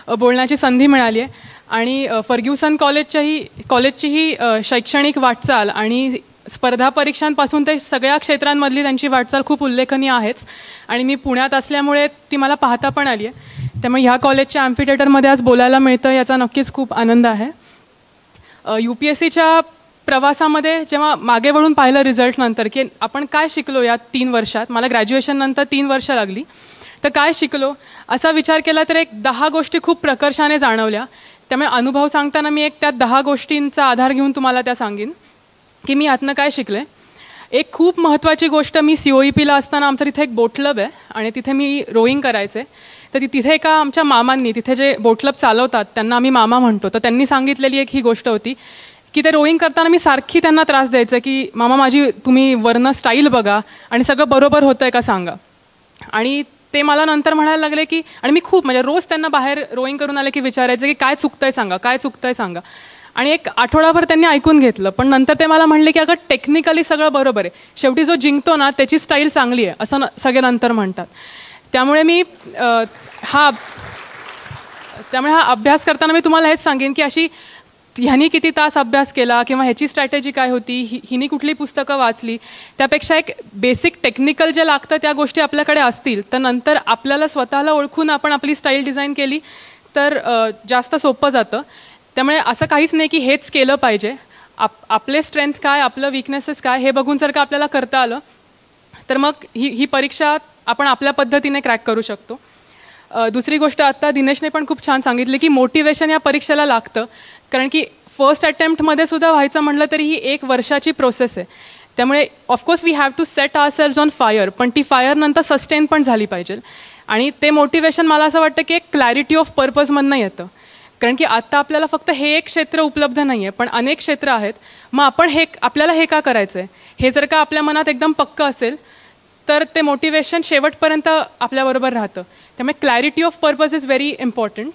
बोलण्याची संधी मिळाली आहे. आणि फर्ग्युसन कॉलेजचीही शैक्षणिक वाटचाल आणि स्पर्धा परीक्षांपासून ते सगळ्या क्षेत्रांमधली त्यांची वाटचाल खूप उल्लेखनीय आहेच. आणि मी पुण्यात असल्यामुळे ती मला पाहता पण आली आहे. त्यामुळे ह्या कॉलेजच्या ॲम्फिथिएटरमध्ये आज बोलायला मिळतं याचा नक्कीच खूप आनंद आहे. UPSCच्या प्रवासामध्ये जेव्हा मागे वळून पाहिलं रिझल्ट नंतर की आपण काय शिकलो या 3 वर्षात, मला ग्रॅज्युएशन नंतर 3 वर्ष लागली, तर काय शिकलो असा विचार केला तर एक 10 गोष्टी खूप प्रकर्षाने जाणवल्या. त्यामुळे अनुभव सांगताना मी एक त्या 10 गोष्टींचा आधार घेऊन तुम्हाला त्या सांगेन की मी यातनं काय शिकले. एक खूप महत्त्वाची गोष्ट, मी COEPला असताना आमचं तिथे एक बोट क्लब आहे आणि तिथे मी रोईंग करायचे. तर तिथे एका आमच्या मामांनी, तिथे जे बोट क्लब चालवतात त्यांना आम्ही मामा म्हणतो, तर त्यांनी सांगितलेली एक ही गोष्ट होती की ते रोईंग करताना मी सारखी त्यांना त्रास द्यायचं की मामा माझी तुम्ही वरनं स्टाईल बघा आणि सगळं बरोबर होतं आहे का सांगा. आणि ते मला नंतर म्हणायला लागले की, आणि मी खूप म्हणजे रोज त्यांना बाहेर रोईंग करून आले की विचारायचं की काय चुकतंय सांगा, काय चुकतंय सांगा. आणि एक आठवडाभर त्यांनी ऐकून घेतलं, पण नंतर ते मला म्हणले की अगं टेक्निकली सगळं बरोबर आहे, शेवटी जो जिंकतो ना त्याची स्टाईल चांगली आहे असं सगळे नंतर म्हणतात. त्यामुळे हा अभ्यास करताना मी तुम्हाला हेच सांगेन की अशी ह्यानी किती तास अभ्यास केला किंवा ह्याची स्ट्रॅटेजी काय होती, हिनी कुठली पुस्तकं वाचली, त्यापेक्षा एक बेसिक टेक्निकल जे लागतं त्या गोष्टी आपल्याकडे असतील तर नंतर आपल्याला स्वतःला ओळखून आपण आपली स्टाईल डिझाईन केली तर जास्त सोपं जातं. त्यामुळे असं काहीच नाही की हेच केलं पाहिजे. आपले स्ट्रेंथ काय, आपलं विकनेसेस काय हे बघून जर का आपल्याला करता आलं तर मग ही परीक्षा आपण आपल्या पद्धतीने क्रॅक करू शकतो. दुसरी गोष्ट आत्ता दिनेशने पण खूप छान सांगितली की मोटिवेशन या परीक्षेला लागतं, कारण की फर्स्ट अटेम्प्टमध्ये सुद्धा व्हायचं म्हटलं तरी ही 1 वर्षाची प्रोसेस आहे. त्यामुळे of course we have to set ourselves on fire, पण ती फायर नंतर सस्टेन पण झाली पाहिजे. आणि ते मोटिवेशन मला असं वाटतं की एक क्लॅरिटी ऑफ पर्पजमधनं येतं, कारण की आत्ता आपल्याला फक्त हे एक क्षेत्र उपलब्ध नाही आहे पण अनेक क्षेत्र आहेत. मग आपल्याला हे का करायचं आहे हे जर का आपल्या मनात एकदम पक्कं असेल तर ते मोटिवेशन शेवटपर्यंत आपल्याबरोबर राहतं. त्यामुळे clarity of purpose is very important.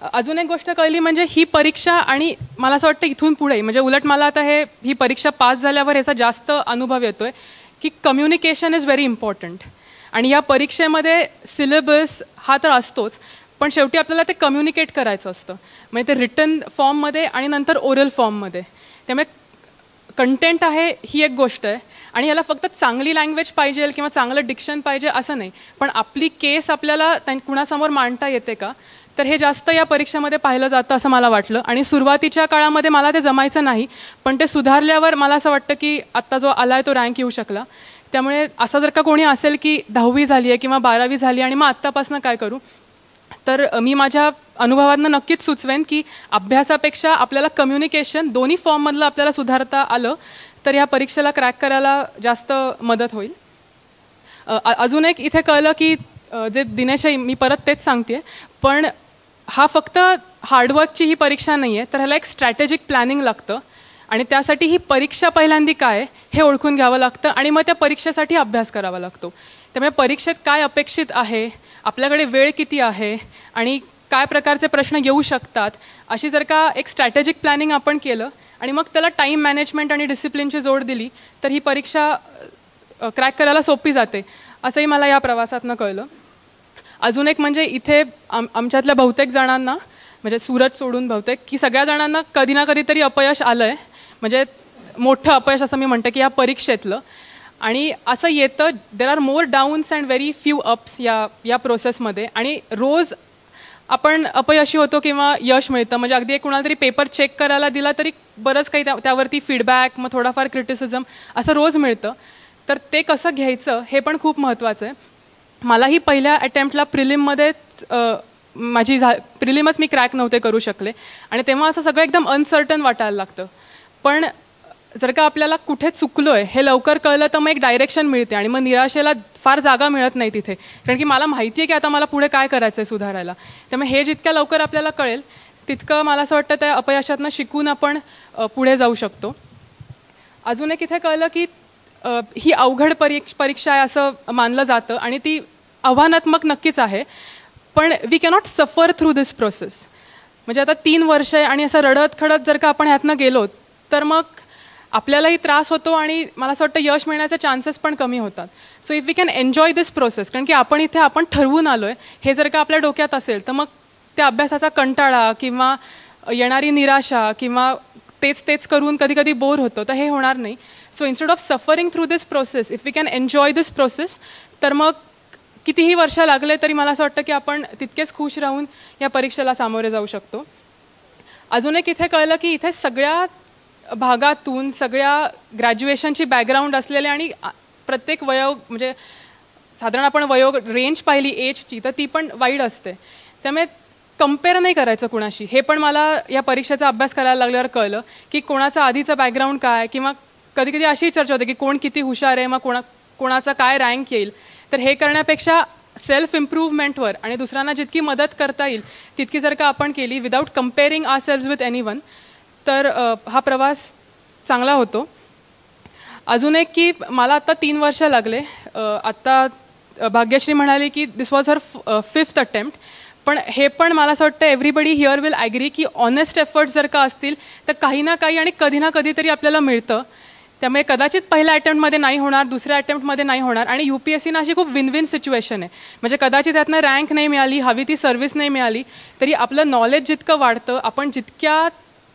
अजून एक गोष्ट कळली म्हणजे ही परीक्षा आणि मला असं वाटतं इथून पुढे म्हणजे उलट मला आता ही परीक्षा पास झाल्यावर याचा जास्त अनुभव येतो आहे की कम्युनिकेशन इज व्हेरी इम्पॉर्टंट. आणि या परीक्षेमध्ये सिलेबस हा तर असतोच, पण शेवटी आपल्याला ते कम्युनिकेट करायचं असतं, म्हणजे ते रिटन फॉर्ममध्ये आणि नंतर ओरल फॉर्ममध्ये. त्यामुळे कंटेंट आहे ही एक गोष्ट आहे आणि याला फक्त चांगली लँग्वेज पाहिजे किंवा चांगलं डिक्शन पाहिजे असं नाही, पण आपली केस आपल्याला कुणासमोर मांडता येते का, तर हे जास्त या परीक्षेमध्ये पाहिलं जातं असं मला वाटलं. आणि सुरुवातीच्या काळामध्ये मला ते जमायचं नाही, पण ते सुधारल्यावर मला असं वाटतं की आत्ता जो आला आहे तो रँक येऊ शकला. त्यामुळे असं जर का कोणी असेल की 10वी झाली आहे किंवा 12वी झाली आणि मग आत्तापासून काय करू, तर मी माझ्या अनुभवातनं नक्कीच सुचवेन की अभ्यासापेक्षा आपल्याला कम्युनिकेशन दोन्ही फॉर्ममधलं आपल्याला सुधारता आलं तर ह्या परीक्षेला क्रॅक करायला जास्त मदत होईल. अजून एक इथे कळलं की जे दिनेश आहे मी परत तेच सांगते, पण हा फक्त हार्डवर्कची ही परीक्षा नाही आहे, तर ह्याला एक स्ट्रॅटेजिक प्लॅनिंग लागतं आणि त्यासाठी ही परीक्षा पहिल्यांदा काय हे ओळखून घ्यावं लागतं आणि मग त्या परीक्षेसाठी अभ्यास करावा लागतो. त्यामुळे परीक्षेत काय अपेक्षित आहे, आपल्याकडे वेळ किती आहे आणि काय प्रकारचे प्रश्न येऊ शकतात, अशी जर का एक स्ट्रॅटेजिक प्लॅनिंग आपण केलं आणि मग त्याला टाईम मॅनेजमेंट आणि डिसिप्लिनची जोड दिली तर ही परीक्षा क्रॅक करायला सोपी जाते, असंही मला या प्रवासातनं कळलं. अजून एक म्हणजे इथे आमच्यातल्या बहुतेक जणांना म्हणजे सूरज सोडून बहुतेक की सगळ्या जणांना कधी ना कधीतरी अपयश आलं आहे, म्हणजे मोठं अपयश असं मी म्हणते की या परीक्षेतलं. आणि असं येतं, there are more downs and very few ups या प्रोसेसमध्ये. आणि रोज आपण अपयशी होतो किंवा यश मिळतं, म्हणजे अगदी कुणाला तरी पेपर चेक करायला दिला तरी बरंच काही त्यावरती फीडबॅक मग थोडाफार क्रिटिसिझम असं रोज मिळतं. तर ते कसं घ्यायचं हे पण खूप महत्त्वाचं आहे. मलाही पहिल्या अटेम्प्टला प्रिलिममध्येच प्रिलिमच मी क्रॅक नव्हते करू शकले आणि तेव्हा असं सगळं एकदम अनसर्टन वाटायला लागतं. पण जर का आपल्याला कुठे चुकलो आहे हे लवकर कळलं तर मग एक डायरेक्शन मिळते आणि मग निराशेला फार जागा मिळत नाही तिथे, कारण की मला माहिती आहे की आता मला पुढे काय करायचं आहे सुधारायला. त्यामुळे हे जितक्या लवकर आपल्याला कळेल तितकं मला असं वाटतं त्या अपयशातनं शिकून आपण पुढे जाऊ शकतो. अजून एक इथे कळलं की ही अवघड परीक्षा आहे असं मानलं जातं आणि ती आव्हानात्मक नक्कीच आहे, पण वी कॅनॉट सफर थ्रू दिस प्रोसेस. म्हणजे आता 3 वर्ष आहे आणि असं रडत खडत जर का आपण ह्यातनं गेलो तर मग आपल्यालाही त्रास होतो आणि मला असं वाटतं यश मिळण्याचे चान्सेस पण कमी होतात. So if we can enjoy this process, कारण की आपण इथे आपण ठरवून आलो आहे हे जर का आपल्या डोक्यात असेल तर मग त्या अभ्यासाचा कंटाळा किंवा येणारी निराशा किंवा तेच करून कधी कधी बोर होतं तर हे होणार नाही. So instead of suffering through this process, if we can enjoy this process, तर मग कितीही वर्ष लागले तरी मला असं वाटतं की आपण तितकेच खुश राहून या परीक्षेला सामोरे जाऊ शकतो. अजून एक इथे कळलं की इथे सगळ्या भागातून सगळ्या ग्रॅज्युएशनची बॅकग्राऊंड असलेले आणि प्रत्येक म्हणजे साधारण आपण रेंज पाहिली एजची तर ती पण वाईड असते. त्यामुळे कम्पेअर नाही करायचं कुणाशी, हे पण मला या परीक्षेचा अभ्यास करायला लागल्यावर कळलं की कोणाचं आधीचं बॅकग्राऊंड काय, किंवा कधी कधी अशी चर्चा होते की कोण किती हुशार आहे, मग कोणाचा काय रँक येईल. तर हे करण्यापेक्षा सेल्फ इम्प्रूव्हमेंटवर आणि दुसऱ्यांना जितकी मदत करता येईल तितकी जर का आपण केली without comparing ourselves with anyone तर हा प्रवास चांगला होतो. अजून एक की मला आत्ता 3 वर्ष लागले. आत्ता भाग्यश्री म्हणाली की दिस वॉज हर 5th अटेम्प्ट, पण हे पण मला असं वाटतं एव्हरीबडी हिअर विल ॲग्री की ऑनेस्ट एफर्ट्स जर का असतील तर काही ना काही आणि कधी ना कधीतरी आपल्याला मिळतं. त्यामुळे कदाचित पहिल्या अटेम्प्टमध्ये नाही होणार, दुसऱ्या अटेम्प्टमध्ये नाही होणार. आणि UPSC ना अशी खूप विन विन सिच्युएशन आहे. म्हणजे कदाचित त्यातनं रँक नाही मिळाली, हवी ती सर्व्हिस नाही मिळाली, तरी आपलं नॉलेज जितकं वाढतं, आपण जितक्या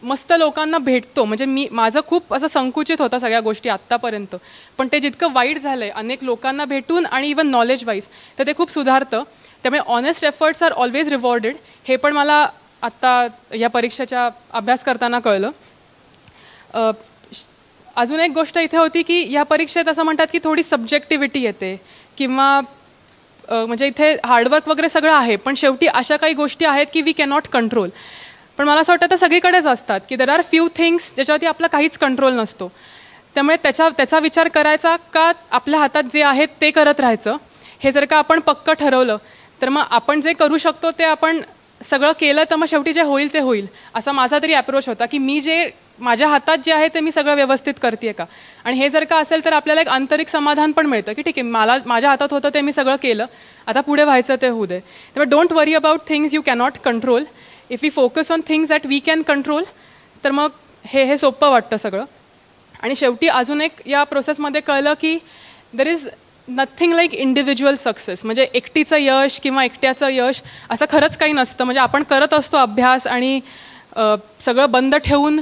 मस्त लोकांना भेटतो. म्हणजे माझं खूप असं संकुचित होतं सगळ्या गोष्टी आत्तापर्यंत, पण ते जितकं वाईट झालं आहे अनेक लोकांना भेटून आणि इवन नॉलेज वाईज, तर ते खूप सुधारतं. त्यामुळे honest efforts are always rewarded. हे पण मला आत्ता या परीक्षेच्या अभ्यास करताना कळलं. अजून एक गोष्ट इथे होती की या परीक्षेत असं म्हणतात की थोडी सब्जेक्टिव्हिटी येते किंवा म्हणजे इथे हार्डवर्क वगैरे सगळं आहे, पण शेवटी अशा काही गोष्टी आहेत की वी कॅनॉट कंट्रोल. पण मला असं वाटतं तर सगळीकडेच असतात की देर आर फ्यू थिंग्स ज्याच्यावरती आपला काहीच कंट्रोल नसतो. त्यामुळे त्याचा विचार करायचा का आपल्या हातात जे आहेत ते करत राहायचं. हे जर का आपण पक्क ठरवलं तर मग आपण जे करू शकतो ते आपण सगळं केलं तर मग शेवटी जे होईल ते होईल, असा माझा तरी अप्रोच होता की मी जे माझ्या हातात जे आहे ते मी सगळं व्यवस्थित करते का. आणि हे जर का असेल तर आपल्याला एक आंतरिक समाधान पण मिळतं की ठीक आहे, माझ्या हातात होतं ते मी सगळं केलं, आता पुढे व्हायचं ते होऊ दे. त्यामुळे don't worry about things you cannot control. If we focus on things that we can control तर मग हे सोपं वाटतं सगळं. आणि शेवटी अजून एक या प्रोसेसमध्ये कळलं की देर is nothing like individual success. म्हणजे एकटीचं यश किंवा एकट्याचं यश असं खरंच काही नसतं. म्हणजे आपण करत असतो अभ्यास आणि सगळं बंद ठेवून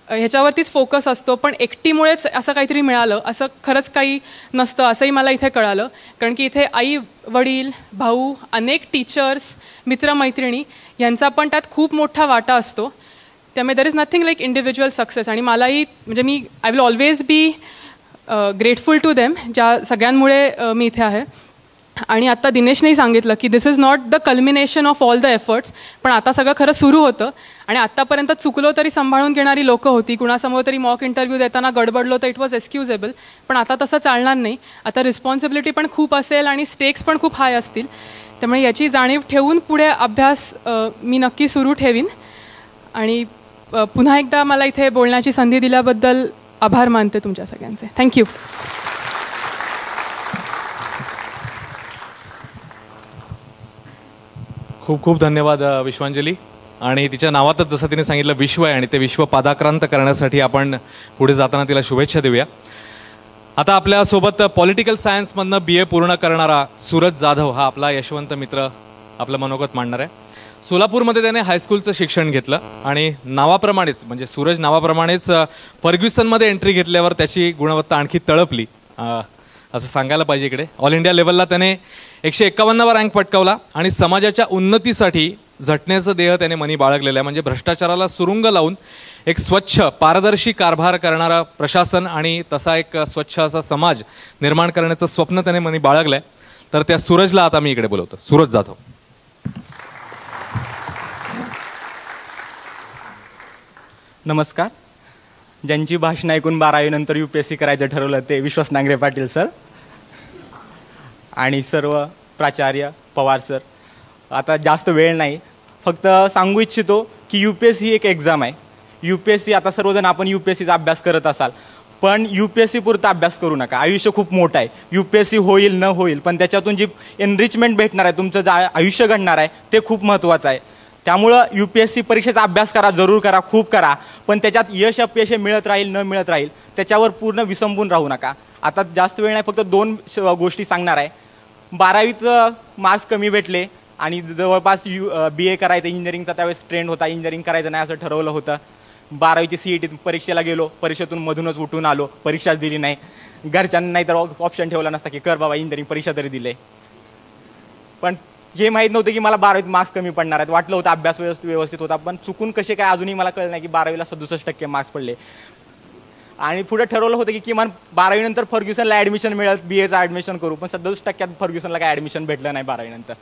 ह्याच्यावरतीच फोकस असतो, पण एकटीमुळेच असं काहीतरी मिळालं असं खरंच काही नसतं, असंही मला इथे कळालं. कारण की इथे आई वडील, भाऊ, अनेक टीचर्स, मित्रमैत्रिणी यांचा पण त्यात खूप मोठा वाटा असतो. त्यामुळे there is nothing like individual success. आणि मलाही म्हणजे I will always be grateful to them, ज्या सगळ्यांमुळे मी इथे आहे. आणि आत्ता दिनेशनेही सांगितलं की this is not the culmination of all the efforts, पण आता सगळं खरं सुरू होतं. आणि आत्तापर्यंत चुकलो तरी सांभाळून घेणारी लोकं होती, कुणासमोर तरी मॉक इंटरव्ह्यू देताना गडबडलो तर इट वॉज एक्सक्युजेबल, पण आता तसं चालणार नाही. आता रिस्पॉन्सिबिलिटी पण खूप असेल आणि स्टेक्स पण खूप हाय असतील. त्यामुळे याची जाणीव ठेवून पुढे अभ्यास मी नक्की सुरू ठेवीन. आणि पुन्हा एकदा मला इथे बोलण्याची संधी दिल्याबद्दल आभार मानते तुमच्या सगळ्यांचे. थँक्यू. खूप खूप धन्यवाद विश्वांजली. आणि तिच्या नावातच जसं तिने सांगितलं विश्व आहे आणि ते विश्व पादाक्रांत करण्यासाठी आपण पुढे जाताना तिला शुभेच्छा देऊया. आता आपल्यासोबत पॉलिटिकल सायन्समधनं BA पूर्ण करणारा सूरज जाधव हा आपला यशवंत मित्र आपलं मनोगत मांडणार आहे. सोलापूरमध्ये त्याने हायस्कूलचं शिक्षण घेतलं आणि नावाप्रमाणेच म्हणजे सूरज नावाप्रमाणेच फर्ग्युसनमध्ये एंट्री घेतल्यावर त्याची गुणवत्ता आणखी तळपली असं सांगायला पाहिजे. इकडे ऑल इंडिया लेवलला त्याने 151वा रँक पटकावला आणि समाजाच्या उन्नतीसाठी झटण्याचं देह त्याने मनी बाळगलेलं आहे. म्हणजे भ्रष्टाचाराला सुरुंग लावून एक स्वच्छ पारदर्शी कारभार करणारा प्रशासन आणि तसा एक स्वच्छ असा समाज निर्माण करण्याचं स्वप्न त्याने मनी बाळगलं आहे. तर त्या सूरजला आता मी इकडे बोलवतो. सूरज जाधव. नमस्कार. ज्यांची भाषण ऐकून 12वी नंतर UPSC करायचं ठरवलं ते विश्वास नांगरे पाटील सर आणि सर्व प्राचार्य पवार सर. आता जास्त वेळ नाही, फक्त सांगू इच्छितो की UPSC ही एक एक्झाम आहे. UPSC आता सर्वजण आपण UPSCचा अभ्यास करत असाल, पण UPSC पुरता अभ्यास करू नका. आयुष्य खूप मोठं आहे. UPSC होईल न होईल, पण त्याच्यातून जी एनरिचमेंट भेटणार आहे, तुमचं जे आयुष्य घडणार आहे ते खूप महत्त्वाचं आहे. त्यामुळं UPSC परीक्षेचा अभ्यास करा, जरूर करा, खूप करा, पण त्याच्यात यश अपयश मिळत राहील न मिळत राहील त्याच्यावर पूर्ण विसंबून राहू नका. आता जास्त वेळ नाही, फक्त 2 गोष्टी सांगणार आहे. 12वीचं मार्क्स कमी भेटले आणि जवळपास BA करायचं, इंजिनिअरिंगचा त्यावेळेस ट्रेंड होता, इंजिनिअरिंग करायचं नाही असं ठरवलं होतं. 12वीची CET परीक्षेला गेलो, परीक्षेतून मधूनच उठून आलो, परीक्षाच दिली नाही. घरच्यांना नाही तर ऑप्शन ठेवला नसता की कर बाबा इंजिनिअरिंग परीक्षा तरी दिले. पण हे माहीत नव्हतं की मला 12वीत मार्क्स कमी पडणार आहेत. वाटलं होतं अभ्यास व्यवस्थित होता, पण चुकून कसे काय अजूनही मला कळलं नाही की 12वीला 67% मार्क्स पडले. आणि पुढे ठरवलं होतं की किमान 12वी नंतर फर्ग्युसनला ॲडमिशन मिळेल, BAचं ॲडमिशन करू, पण 67% फर्ग्युसनला काय ॲडमिशन भेटलं नाही 12वी नंतर.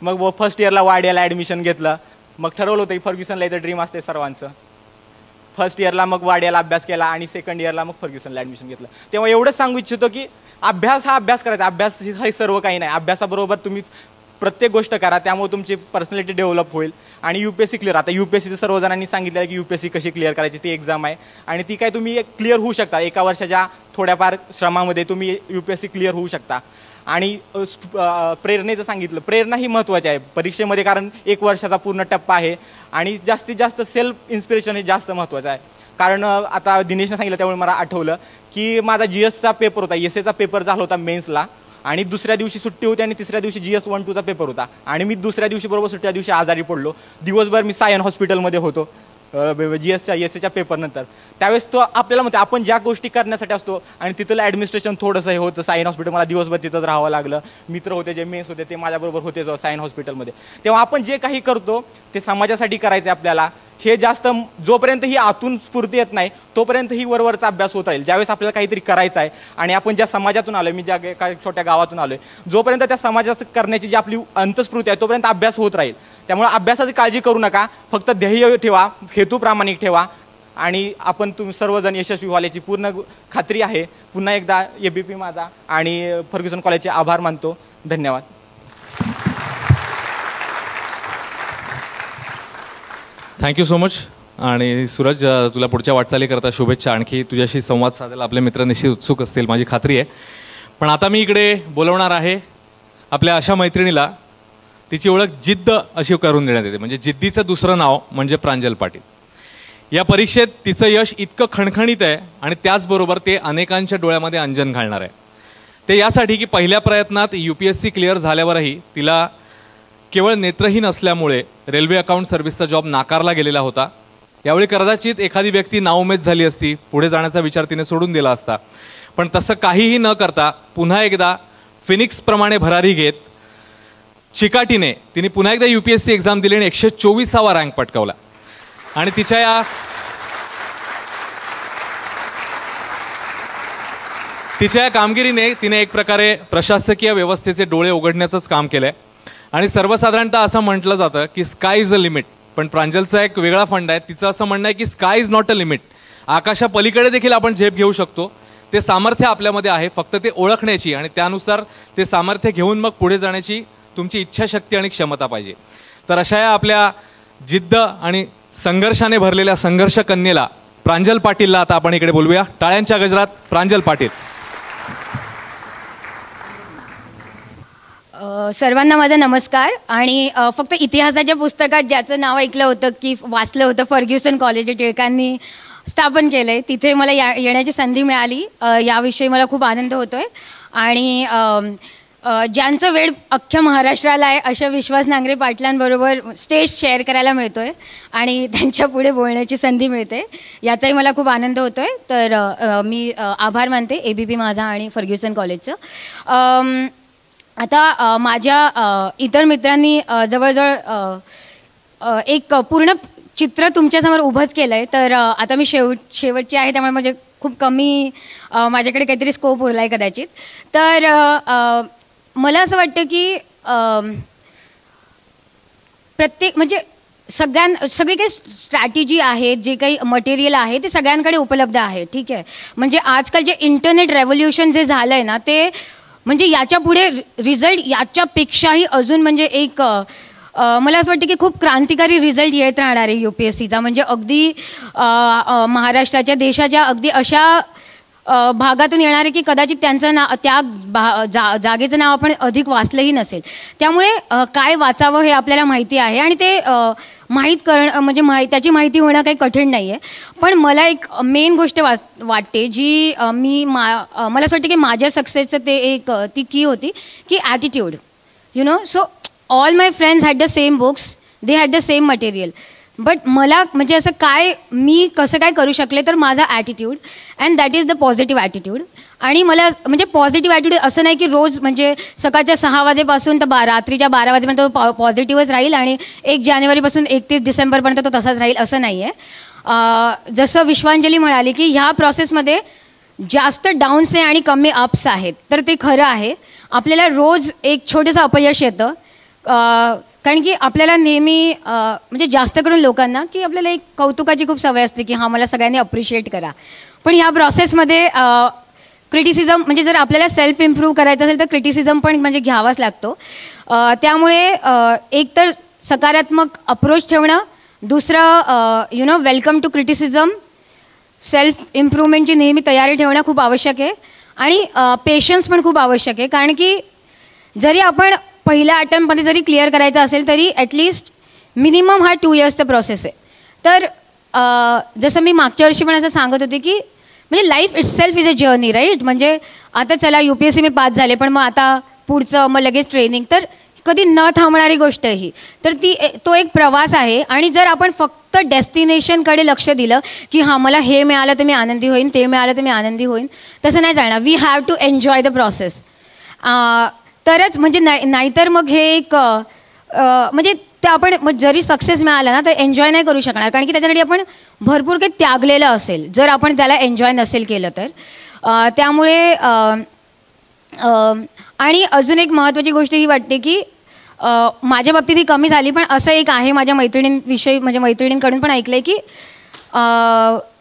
मग फर्स्ट इयरला वाडियाला ॲडमिशन घेतलं. मग ठरवलं होतं की फर्ग्युसनला याचं ड्रीम असते सर्वांचं. फर्स्ट इयरला मग वाडियाला अभ्यास केला आणि सेकंड इयरला मग फर्ग्युसनला ॲडमिशन घेतलं. तेव्हा एवढंच सांगू इच्छितो की अभ्यास हा अभ्यास करायचा, अभ्यास हे सर्व काही नाही. अभ्यासाबरोबर तुम्ही प्रत्येक गोष्ट करा, त्यामुळे तुमची पर्सनॅलिटी डेव्हलप होईल. आणि UPSC क्लिअर, आता UPSCचं सर्वजणांनी सांगितलं की UPSC कशी क्लिअर करायची, ती एक्झाम आहे आणि ती काय तुम्ही क्लिअर होऊ शकता. एका वर्षाच्या थोड्याफार श्रमामध्ये तुम्ही UPSC क्लिअर होऊ शकता. आणि प्रेरणेचं सांगितलं, प्रेरणा ही महत्त्वाची आहे परीक्षेमध्ये, कारण 1 वर्षाचा पूर्ण टप्पा आहे आणि जास्तीत जास्त सेल्फ इन्स्पिरेशन हे जास्त महत्त्वाचं आहे. कारण आता दिनेशने सांगितलं त्यामुळे मला आठवलं की माझा GSचा पेपर होता, SA पेपर झाला होता मेन्सला, आणि दुसऱ्या दिवशी सुट्टी होती आणि तिसऱ्या दिवशी GS 1-2चा पेपर होता आणि मी दुसऱ्या दिवशी बरोबर सुट्ट्या दिवशी आजारी पडलो. दिवसभर मी सायन हॉस्पिटलमध्ये होतो GSच्या SA पेपरनंतर. त्यावेळेस तो आपल्याला म्हणते आपण ज्या गोष्टी करण्यासाठी असतो आणि तिथलं ॲडमिनिस्ट्रेशन थोडंसं हे होतं. सायन हॉस्पिटल मला दिवसभर तिथंच राहावं लागलं. मित्र होते जे मेन्स होते ते माझ्याबरोबर होते सायन हॉस्पिटलमध्ये. तेव्हा आपण जे काही करतो ते समाजासाठी करायचं आपल्याला. हे जास्त जोपर्यंत ही आतून स्फूर्ती येत नाही तोपर्यंत ही वरवरचा अभ्यास होत राहील. ज्यावेळेस आपल्याला काहीतरी करायचं आहे आणि आपण ज्या समाजातून आलो, मी ज्या काही छोट्या गावातून आलो आहे, जोपर्यंत त्या समाजाचं करण्याची जी आपली अंतस्फूर्ती आहे तोपर्यंत अभ्यास होत राहील. त्यामुळे अभ्यासाची काळजी करू नका, फक्त ध्येय ठेवा, हेतू प्रामाणिक ठेवा आणि आपण तुम्ही सर्वजण यशस्वी व्हायची पूर्ण खात्री आहे. पुन्हा एकदा ABP माझा आणि फर्ग्युसन कॉलेजचे आभार मानतो. धन्यवाद. Thank you so much. आणि सूरज, तुला पुढच्या वाटचालीकरता शुभेच्छा. आणखी तुझ्याशी संवाद साधायला आपले मित्र निश्चित उत्सुक असतील माझी खात्री आहे. पण आता मी इकडे बोलवणार आहे आपल्या अशा मैत्रिणीला, तिची ओळख जिद्द अशी करून देण्यात येते. म्हणजे जिद्दीचं दुसरं नाव म्हणजे प्रांजल पाटील. या परीक्षेत तिचं यश इतकं खणखणीत आहे आणि त्याचबरोबर ते अनेकांच्या डोळ्यामध्ये अंजन घालणार आहे. ते यासाठी की पहिल्या प्रयत्नात UPSC क्लिअर झाल्यावरही तिला केवळ नेत्रहीन असल्यामुळे रेल्वे अकाउंट सर्व्हिसचा जॉब नाकारला गेलेला होता. यावेळी कदाचित एखादी व्यक्ती नाउमेद झाली असती, पुढे जाण्याचा विचार तिने सोडून दिला असता. पण तसं काहीही न करता पुन्हा एकदा फिनिक्सप्रमाणे भरारी घेत चिकाटीने तिने पुन्हा एकदा UPSC एक्झाम दिली आणि 124वा रँक पटकावला. आणि तिच्या या कामगिरीने तिने एक प्रकारे प्रशासकीय व्यवस्थेचे डोळे उघडण्याचंच काम केलंय. आणि सर्वसाधारणतः असं म्हटलं जातं की स्काय इज अ लिमिट, पण प्रांजलचा एक वेगळा फंड आहे. तिचं असं म्हणणं आहे की sky is not a limit. आकाशा पलीकडे देखील आपण झेप घेऊ शकतो. ते सामर्थ्य आपल्यामध्ये आहे, फक्त ते ओळखण्याची आणि त्यानुसार ते सामर्थ्य घेऊन मग पुढे जाण्याची तुमची इच्छाशक्ती आणि क्षमता पाहिजे. तर अशा या आपल्या जिद्द आणि संघर्षाने भरलेल्या संघर्ष कन्येला प्रांजल पाटीलला आता आपण इकडे बोलूया. टाळ्यांच्या गजरात प्रांजल पाटील. सर्वांना माझा नमस्कार. आणि फक्त इतिहासाच्या पुस्तकात ज्याचं नाव ऐकलं होतं की वाचलं होतं, फर्ग्युसन कॉलेज टिळकांनी स्थापन केलं आहे, तिथे मला येण्याची संधी मिळाली. याविषयी मला खूप आनंद होतोय. आणि ज्यांचं वेळ अख्ख्या महाराष्ट्राला आहे अशा विश्वास नांगरे पाटलांबरोबर स्टेज शेअर करायला मिळतोय आणि त्यांच्या पुढे बोलण्याची संधी मिळते, याचाही मला खूप आनंद होतोय. तर मी आभार मानते ABP माझा आणि फर्ग्युसन कॉलेजचं. आता माझ्या इतर मित्रांनी जवळजवळ एक पूर्ण चित्र तुमच्यासमोर उभंच केलं आहे. तर आता मी शेवटची आहे, त्यामुळे म्हणजे खूप कमी माझ्याकडे काहीतरी स्कोप उरला आहे कदाचित. तर मला असं वाटतं की म्हणजे सगळी काही स्ट्रॅटेजी आहे, जे काही मटेरियल आहे ते सगळ्यांकडे उपलब्ध आहे. ठीक आहे, म्हणजे आजकाल जे इंटरनेट रेव्होल्युशन जे झालं आहे ना, ते म्हणजे याच्या पुढे रिझल्ट याच्यापेक्षाही अजून म्हणजे एक मला असं वाटतं की खूप क्रांतिकारी रिझल्ट येत राहणार आहे UPSCचा. म्हणजे अगदी महाराष्ट्राच्या देशाच्या अगदी अशा भागातून येणार आहे की कदाचित त्यांचं नाव त्या जागेचं नाव आपण अधिक वाचलंही नसेल. त्यामुळे काय वाचावं हे आपल्याला माहिती आहे आणि ते माहीत करणं म्हणजे त्याची माहिती होणं काही कठीण नाही आहे. पण मला एक मेन गोष्ट वाटते जी मला असं वाटतं की माझ्या सक्सेसचं ते एक ती की होती की attitude. So all my friends had the same books, they had the same material, but मला म्हणजे असं मी कसं काय करू शकले तर माझा attitude, and that is the positive attitude. आणि मला म्हणजे पॉझिटिव्ह ॲटिट्यूड असं नाही की रोज म्हणजे सकाळच्या 6 वाजेपासून तर रात्रीच्या 12 वाजेपर्यंत तो पॉझिटिव्हच राहील आणि 1 जानेवारीपासून 31 डिसेंबरपर्यंत तो तसाच राहील असं नाही आहे. जसं विश्वांजली म्हणाली की ह्या प्रोसेसमध्ये जास्त डाऊन्स आहे आणि कमी अप्स आहेत, तर ते खरं आहे. आपल्याला रोज एक छोटंसं अपयश येतं, कारण की आपल्याला नेहमी म्हणजे जास्त करून लोकांना की आपल्याला एक कौतुकाची खूप सवय असते की हां मला सगळ्यांनी अप्रिशिएट करा. पण ह्या प्रोसेसमध्ये क्रिटिसिझम म्हणजे जर आपल्याला सेल्फ इम्प्रूव्ह करायचं असेल तर क्रिटिसिझम पण म्हणजे घ्यावाच लागतो. त्यामुळे एक तर सकारात्मक अप्रोच ठेवणं, दुसरं वेलकम टू क्रिटिसिझम, सेल्फ इम्प्रूव्हमेंटची नेहमी तयारी ठेवणं खूप आवश्यक आहे. आणि पेशन्स पण खूप आवश्यक आहे, कारण की जरी आपण पहिल्या अटेम्प्टमध्ये जरी क्लिअर करायचं असेल तरी ॲटलिस्ट मिनिमम हा 2 इयर्सचा प्रोसेस आहे. तर जसं मी मागच्या वर्षी पण असं सांगत होते की म्हणजे life itself is a journey right. म्हणजे आता चला UPSC मी पास झाले, पण मग आता पुढचं मग लगेच ट्रेनिंग, तर कधी न थांबणारी गोष्ट ही. तर तो एक प्रवास आहे. आणि जर आपण फक्त डेस्टिनेशनकडे लक्ष दिलं की हां मला हे मिळालं तर मी आनंदी होईन, ते मिळालं तर मी आनंदी होईन, तसं नाही चालणार. We have to enjoy the process. तरच म्हणजे नाहीतर मग हे एक म्हणजे ते आपण जरी सक्सेस मिळाला ना तर एन्जॉय नाही करू शकणार, कारण की त्याच्यासाठी आपण भरपूर काही त्यागलेलं असेल जर आपण त्याला एन्जॉय नसेल केलं तर. त्यामुळे आणि अजून एक महत्त्वाची गोष्ट ही वाटते की माझ्या बाबतीत ही कमी झाली, पण असं एक आहे माझ्या मैत्रिणींविषयी, म्हणजे मैत्रिणींकडून पण ऐकलं आहे की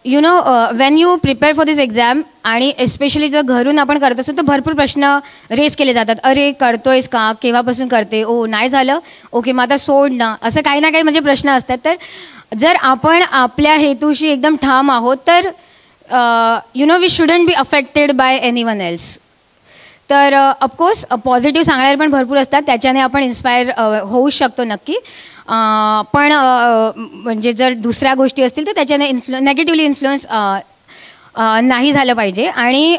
you know when you prepare for this exam, आणि एस्पेशली जर घरून आपण करत असतो तर भरपूर प्रश्न रेस केले जातात. अरे करतोयस का, केव्हापासून करते, ओ नाही झालं, ओके मग आता सोड ना, असं काही ना काही म्हणजे प्रश्न असतात. तर जर आपण आपल्या हेतूशी एकदम ठाम आहोत तर you know we shouldn't be affected by anyone else. तर ऑफकोर्स पॉझिटिव्ह सांगणारे पण भरपूर असतात, त्याच्याने आपण इन्स्पायर होऊ शकतो नक्की. पण म्हणजे जर दुसऱ्या गोष्टी असतील तर त्याच्याने नेगेटिव्हली इन्फ्लुअन्स नाही झालं पाहिजे. आणि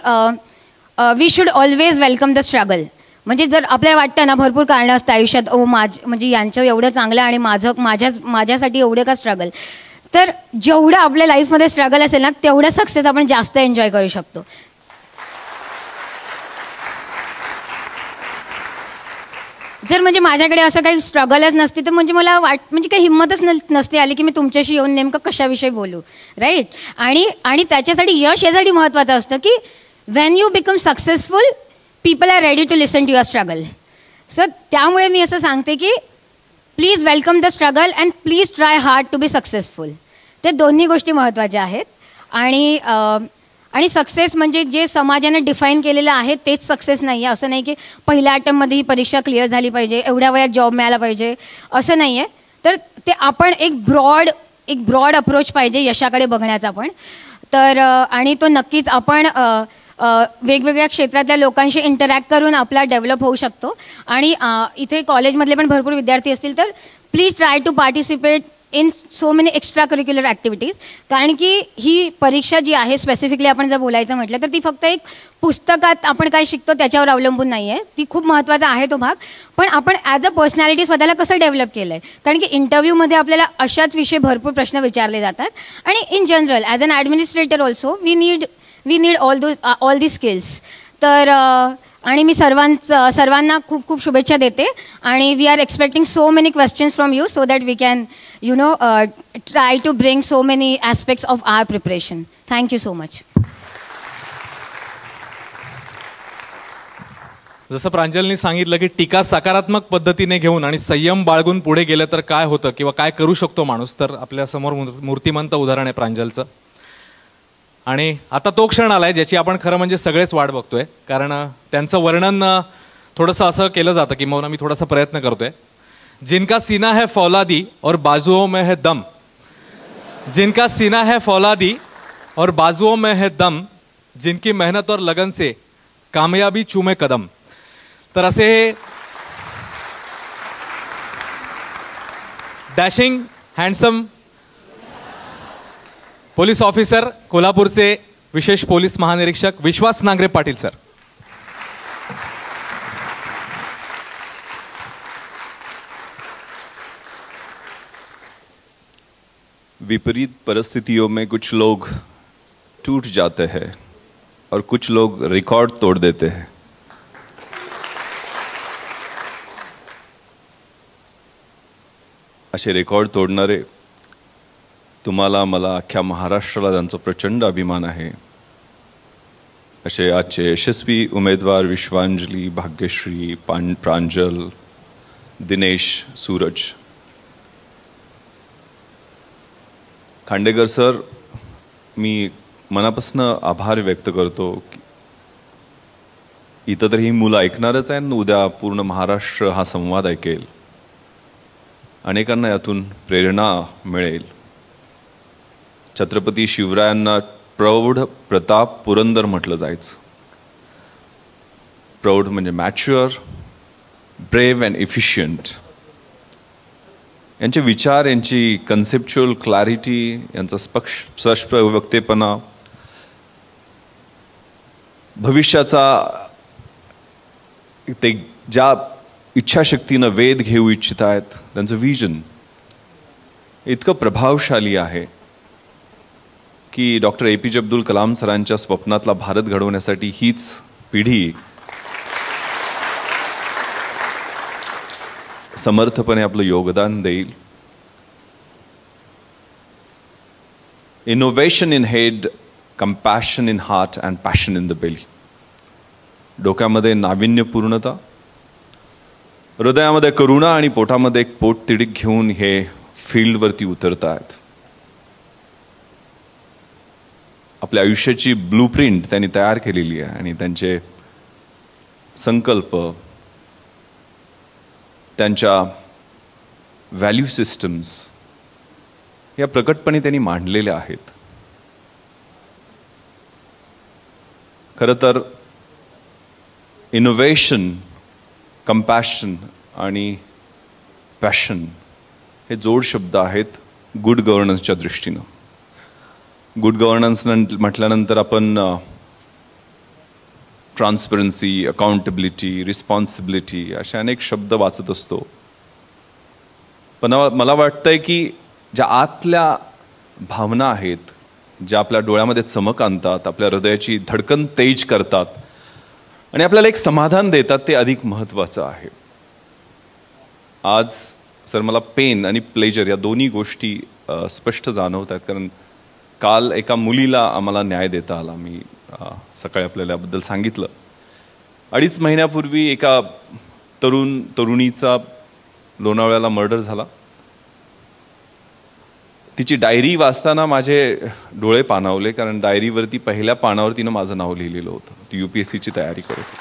we should always welcome the struggle. म्हणजे जर आपल्याला वाटतं ना भरपूर कारणं असतं आयुष्यात, ओ म्हणजे यांचं एवढं चांगलं आणि माझ्यासाठी एवढं का स्ट्रगल, तर जेवढं आपल्या लाईफमध्ये स्ट्रगल असेल ना तेवढं सक्सेस आपण जास्त एन्जॉय करू शकतो. जर म्हणजे माझ्याकडे असं काही स्ट्रगलच नसते तर म्हणजे मला म्हणजे काही हिंमतच नसते आली की मी तुमच्याशी येऊन नेमकं कशाविषयी बोलू, राईट. आणि त्याच्यासाठी यश यासाठी महत्त्वाचं असतं की when you become successful people are ready to listen to your struggle. So त्यामुळे मी असं सांगते की please welcome the struggle and please try hard to be successful. ते दोन्ही गोष्टी महत्त्वाच्या आहेत. आणि सक्सेस म्हणजे जे समाजाने डिफाईन केलेलं आहे तेच सक्सेस नाही आहे. असं नाही की पहिल्या अटेम्प्टमध्ये ही परीक्षा क्लिअर झाली पाहिजे, एवढ्या वयात जॉब मिळाला पाहिजे, असं नाही आहे. तर ते आपण एक ब्रॉड अप्रोच पाहिजे यशाकडे बघण्याचा पण. तर आणि तो नक्कीच आपण वेगवेगळ्या क्षेत्रातल्या लोकांशी इंटरॅक्ट करून आपला डेव्हलप होऊ शकतो. आणि इथे कॉलेजमधले पण भरपूर विद्यार्थी असतील तर please try to participate in so many extracurricular activities. कारण की ही परीक्षा जी आहे स्पेसिफिकली आपण जर बोलायचं म्हटलं तर ती फक्त एक पुस्तकात आपण काय शिकतो त्याच्यावर अवलंबून नाही आहे. ती खूप महत्त्वाचा आहे तो भाग, पण आपण ॲज अ पर्सनॅलिटी स्वतःला कसं डेव्हलप केलं आहे. कारण की इंटरव्ह्यूमध्ये आपल्याला अशाच विषयी भरपूर प्रश्न विचारले जातात. आणि in general as an administrator also we need all the skills. तर आणि मी सर्वांना खूप खूप शुभेच्छा देते. आणि we are expecting so many questions from you so that we can you know try to bring so many aspects of our preparation. Thank you so much. जसं प्रांजलनी सांगितलं की टीका सकारात्मक पद्धतीने घेऊन आणि संयम बाळगून पुढे गेलं तर काय होतं किंवा काय करू शकतो माणूस, तर आपल्यासमोर मूर्तिमंत उदाहरण आहे प्रांजलचं. आणि आता तो क्षण आलाय ज्याची आपण खरं म्हणजे सगळेच वाट बघतोय. कारण त्यांचं वर्णन थोडंसं असं केलं जातं की मग मी थोडासा प्रयत्न करतोय. जिनका सीना है फौलादी और बाजुओं में है दम, जिनका सीना है फौलादी और बाजुओं में है दम, जिनकी मेहनत और लगन से कामयाबी चूमे कदम. तर असे डॅशिंग हँडसम पोलीस ऑफिसर कोल्हापूरचे विशेष पोलीस महानिरीक्षक विश्वास नांगरे पाटील सर. विपरीत परिस्थितियों में कुछ लोग टूट जाते हैं और कुछ लोग रिकॉर्ड तोड़ देते हैं. असे रेकॉर्ड तोडणारे तुम्हाला मला अख्ख्या महाराष्ट्राला त्यांचा प्रचंड अभिमान आहे. असे आजचे यशस्वी उमेदवार विश्वांजली, भाग्यश्री, प्रांजल, दिनेश, सूरज. खांडेकर सर, मी मनापासून आभार व्यक्त करतो. इथं तर ही मुलं ऐकणारच आहे, उद्या पूर्ण महाराष्ट्र हा संवाद ऐकेल. अनेकांना यातून प्रेरणा मिळेल. छत्रपती शिवरायांना प्रौढ प्रताप पुरंदर म्हटलं जायचं. प्रौढ म्हणजे मॅच्युअर, ब्रेव्ह अँड इफिशियंट. यांचे विचार, यांची कन्सेप्च्युअल क्लॅरिटी, यांचा स्पष्ट वक्तेपणा, भविष्याचा ते ज्या इच्छाशक्तीनं वेध घेऊ इच्छित आहेत, त्यांचं विजन इतकं प्रभावशाली आहे की डॉक्टर APJ अब्दुल कलाम सरांच्या स्वप्नातला भारत घडवण्यासाठी हीच पिढी समर्थपणे आपलं योगदान देईल. Innovation in head, compassion in heart and passion in the belly. डोक्यामध्ये नाविन्यपूर्णता, हृदयामध्ये करुणा आणि पोटामध्ये एक पोटतिडीक घेऊन हे फील्डवरती उतरतायत. आपल्या आयुष्याची ब्लूप्रिंट त्यांनी तयार केलेली आहे आणि त्यांचे संकल्प, त्यांच्या व्हॅल्यू सिस्टम्स या प्रकटपणे त्यांनी मांडलेल्या आहेत. खरं तर इनोव्हेशन, कंपॅशन आणि पॅशन हे जोड शब्द आहेत गुड गव्हर्नन्सच्या दृष्टीनं. गुड गव्हर्नन्स म्हटल्यानंतर आपण ट्रान्सपरन्सी, अकाउंटेबिलिटी, रिस्पॉन्सिबिलिटी असे अनेक शब्द वाचत असतो. पण मला वाटतंय की ज्या आतल्या भावना आहेत, ज्या आपल्या डोळ्यामध्ये चमक आणतात, आपल्या हृदयाची धडकन तेज करतात आणि आपल्याला एक समाधान देतात, ते अधिक महत्त्वाचं आहे. आज सर मला पेन आणि प्लेजर या दोन्ही गोष्टी स्पष्ट जाणवत आहेत. कारण काल एका मुलीला आम्हाला न्याय देता आला. मी सकाळी आपल्याला याबद्दल सांगितलं. 2.5 महिन्यापूर्वी एका तरुणीचा लोणावळ्याला मर्डर झाला. तिची डायरी वाचताना माझे डोळे पाणावले, कारण डायरीवरती पहिल्या पानावर तिनं माझं नाव लिहिलेलं होतं. ती UPSCची तयारी करत होती.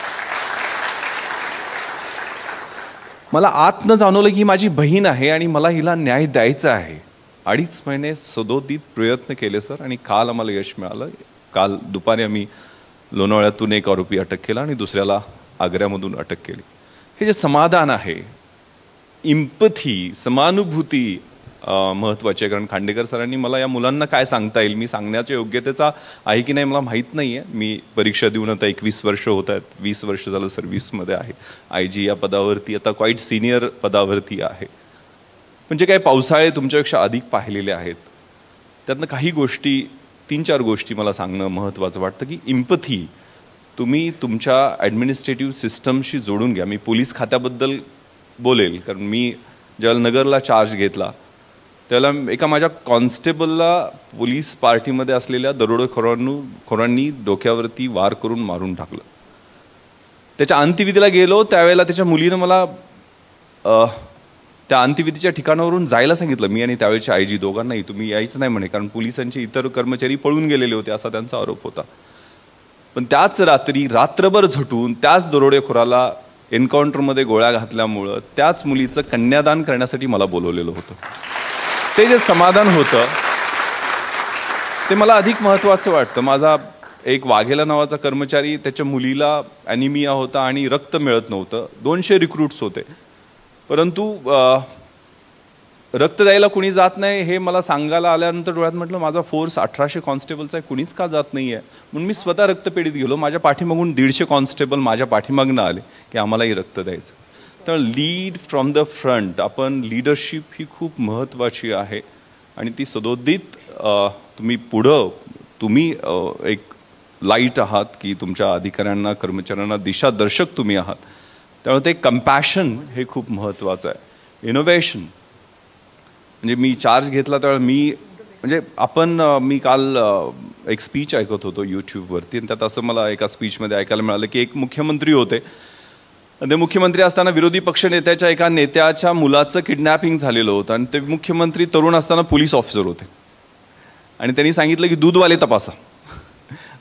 मला आतनं जाणवलं की माझी बहीण आहे आणि मला हिला न्याय द्यायचा आहे. 2.5 महिने सदोदित प्रयत्न केले सर, आणि काल आम्हाला यश मिळालं. काल दुपारी आम्ही लोणावळ्यातून एक आरोपी अटक केला आणि दुसऱ्याला आग्र्यामधून अटक केली. हे जे समाधान आहे, इम्पथी, समानुभूती महत्त्वाची आहे. कारण खांडेकर सरांनी मला या मुलांना काय सांगता येईल, मी सांगण्याच्या योग्यतेचा आहे की नाही मला माहीत नाही आहे. मी परीक्षा देऊन आता 21 वर्ष होत आहेत. 20 वर्ष झालं सर्व्हिसमध्ये आहे. IG या पदावरती, आता क्वाईट सिनियर पदावरती आहे. म्हणजे काय पावसाळे तुमच्यापेक्षा अधिक पाहिलेले आहेत. त्यातनं काही गोष्टी, 3-4 गोष्टी मला सांगणं महत्त्वाचं वाटतं. की इम्पथी तुम्ही तुमच्या ॲडमिनिस्ट्रेटिव्ह सिस्टमशी जोडून घ्या. मी पोलीस खात्याबद्दल बोलेल, कारण मी ज्यावेळेला नगरला चार्ज घेतला त्यावेळेला एका माझ्या कॉन्स्टेबलला पोलीस पार्टीमध्ये असलेल्या दरोडेखोरांनी डोक्यावरती वार करून मारून टाकलं. त्याच्या अंत्यविधीला गेलो त्यावेळेला त्याच्या मुलीनं मला त्या अंत्यविधीच्या ठिकाणावरून जायला सांगितलं. मी आणि त्यावेळेच्या IG दोघांनाही तुम्ही यायचं नाही म्हणे, कारण पोलिसांचे इतर कर्मचारी पळून गेलेले होते असा त्यांचा आरोप होता. पण त्याच रात्री रात्रभर झटून त्याच दरोडेखोराला एन्काउंटरमध्ये गोळ्या घातल्यामुळं त्याच मुलीचं कन्यादान करण्यासाठी मला बोलवलेलं होतं. ते जे समाधान होतं ते मला अधिक महत्त्वाचं वाटतं. माझा एक वाघेला नावाचा कर्मचारी, त्याच्या मुलीला ॲनिमिया होता आणि रक्त मिळत नव्हतं. 200 रिक्रूट्स होते, परंतु रक्त द्यायला कुणी जात नाही हे मला सांगायला आल्यानंतर डोळ्यात म्हटलं माझा फोर्स 1800 कॉन्स्टेबलचा आहे, कुणीच का जात नाही आहे. म्हणून मी स्वतः रक्तपेढीत गेलो. माझ्या पाठीमागून 150 कॉन्स्टेबल माझ्या पाठीमागनं आले की आम्हालाही रक्त द्यायचं. तर लीड फ्रॉम द फ्रंट, आपण लीडरशिप ही खूप महत्त्वाची आहे आणि ती सदोदित तुम्ही एक लाईट आहात की तुमच्या अधिकाऱ्यांना, कर्मचाऱ्यांना दिशादर्शक तुम्ही आहात. त्यामुळे ते कंपॅशन हे खूप महत्त्वाचं आहे. इनोव्हेशन म्हणजे मी चार्ज घेतला त्यावेळेला मी काल एक स्पीच ऐकत होतो यूट्यूबवरती, आणि त्यात असं मला एका स्पीचमध्ये ऐकायला मिळालं की एक मुख्यमंत्री होते. ते मुख्यमंत्री असताना विरोधी पक्षनेत्याच्या एका नेत्याच्या मुलाचं किडनॅपिंग झालेलं होतं आणि ते मुख्यमंत्री तरुण असताना पोलीस ऑफिसर होते. आणि त्यांनी सांगितलं की दूधवाले तपासा.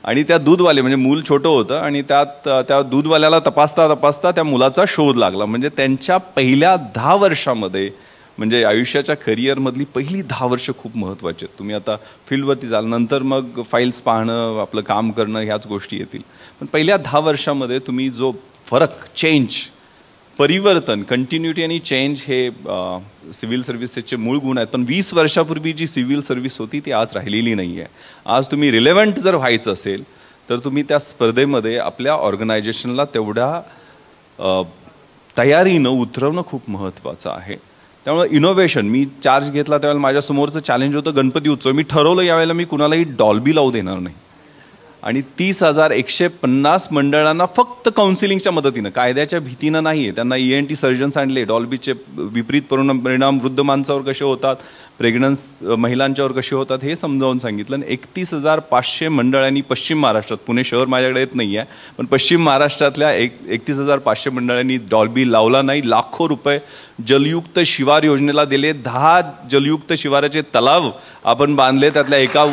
आणि त्या दूधवाले म्हणजे मूल छोटं होतं आणि त्या दूधवाल्याला तपासता त्या मुलाचा शोध लागला. म्हणजे त्यांच्या पहिल्या 10 वर्षामध्ये, म्हणजे आयुष्याच्या करिअरमधली पहिली 10 वर्ष खूप महत्त्वाची आहेत. तुम्ही आता फील्डवरती जाल, नंतर मग फाईल्स पाहणं, आपलं काम करणं ह्याच गोष्टी येतील. पण पहिल्या 10 वर्षामध्ये तुम्ही जो फरक, चेंज परिवर्तन, कंटिन्युटी आणि चेंज हे सिव्हिल सर्व्हिसेसचे मूळ गुण आहेत. पण 20 वर्षापूर्वी जी सिव्हिल सर्व्हिस होती ती आज राहिलेली नाही आहे. आज तुम्ही रिलेव्हंट जर व्हायचं असेल तर तुम्ही त्या स्पर्धेमध्ये आपल्या ऑर्गनायझेशनला तेवढ्या तयारीनं उतरवणं खूप महत्त्वाचं आहे. त्यामुळे इनोव्हेशन, मी चार्ज घेतला त्यावेळेला माझ्यासमोरचं चॅलेंज होतं गणपती उत्सव. मी ठरवलं यावेळेला मी कुणालाही डॉल्बी लावू देणार नाही आणि 30,150 मंडळांना फक्त काउन्सिलिंगच्या मदतीनं, कायद्याच्या भीतीनं नाही आहे. त्यांना ENT सर्जन्स आणले, डॉल्बीचे विपरीत परिणाम वृद्ध माणसावर कसे होतात, प्रेग्नन्स महिलांच्यावर कसे होतात हे समजावून सांगितलं. 31,500 मंडळांनी पश्चिम महाराष्ट्रात, पुणे शहर माझ्याकडे येत नाही आहे, पण पश्चिम महाराष्ट्रातल्या 31,500 मंडळांनी डॉल्बी लावला नाही. लाखो रुपये जलयुक्त शिवार योजनेला दिले. 10 जलयुक्त शिवाराचे तलाव आपण बांधले, त्यातल्या एका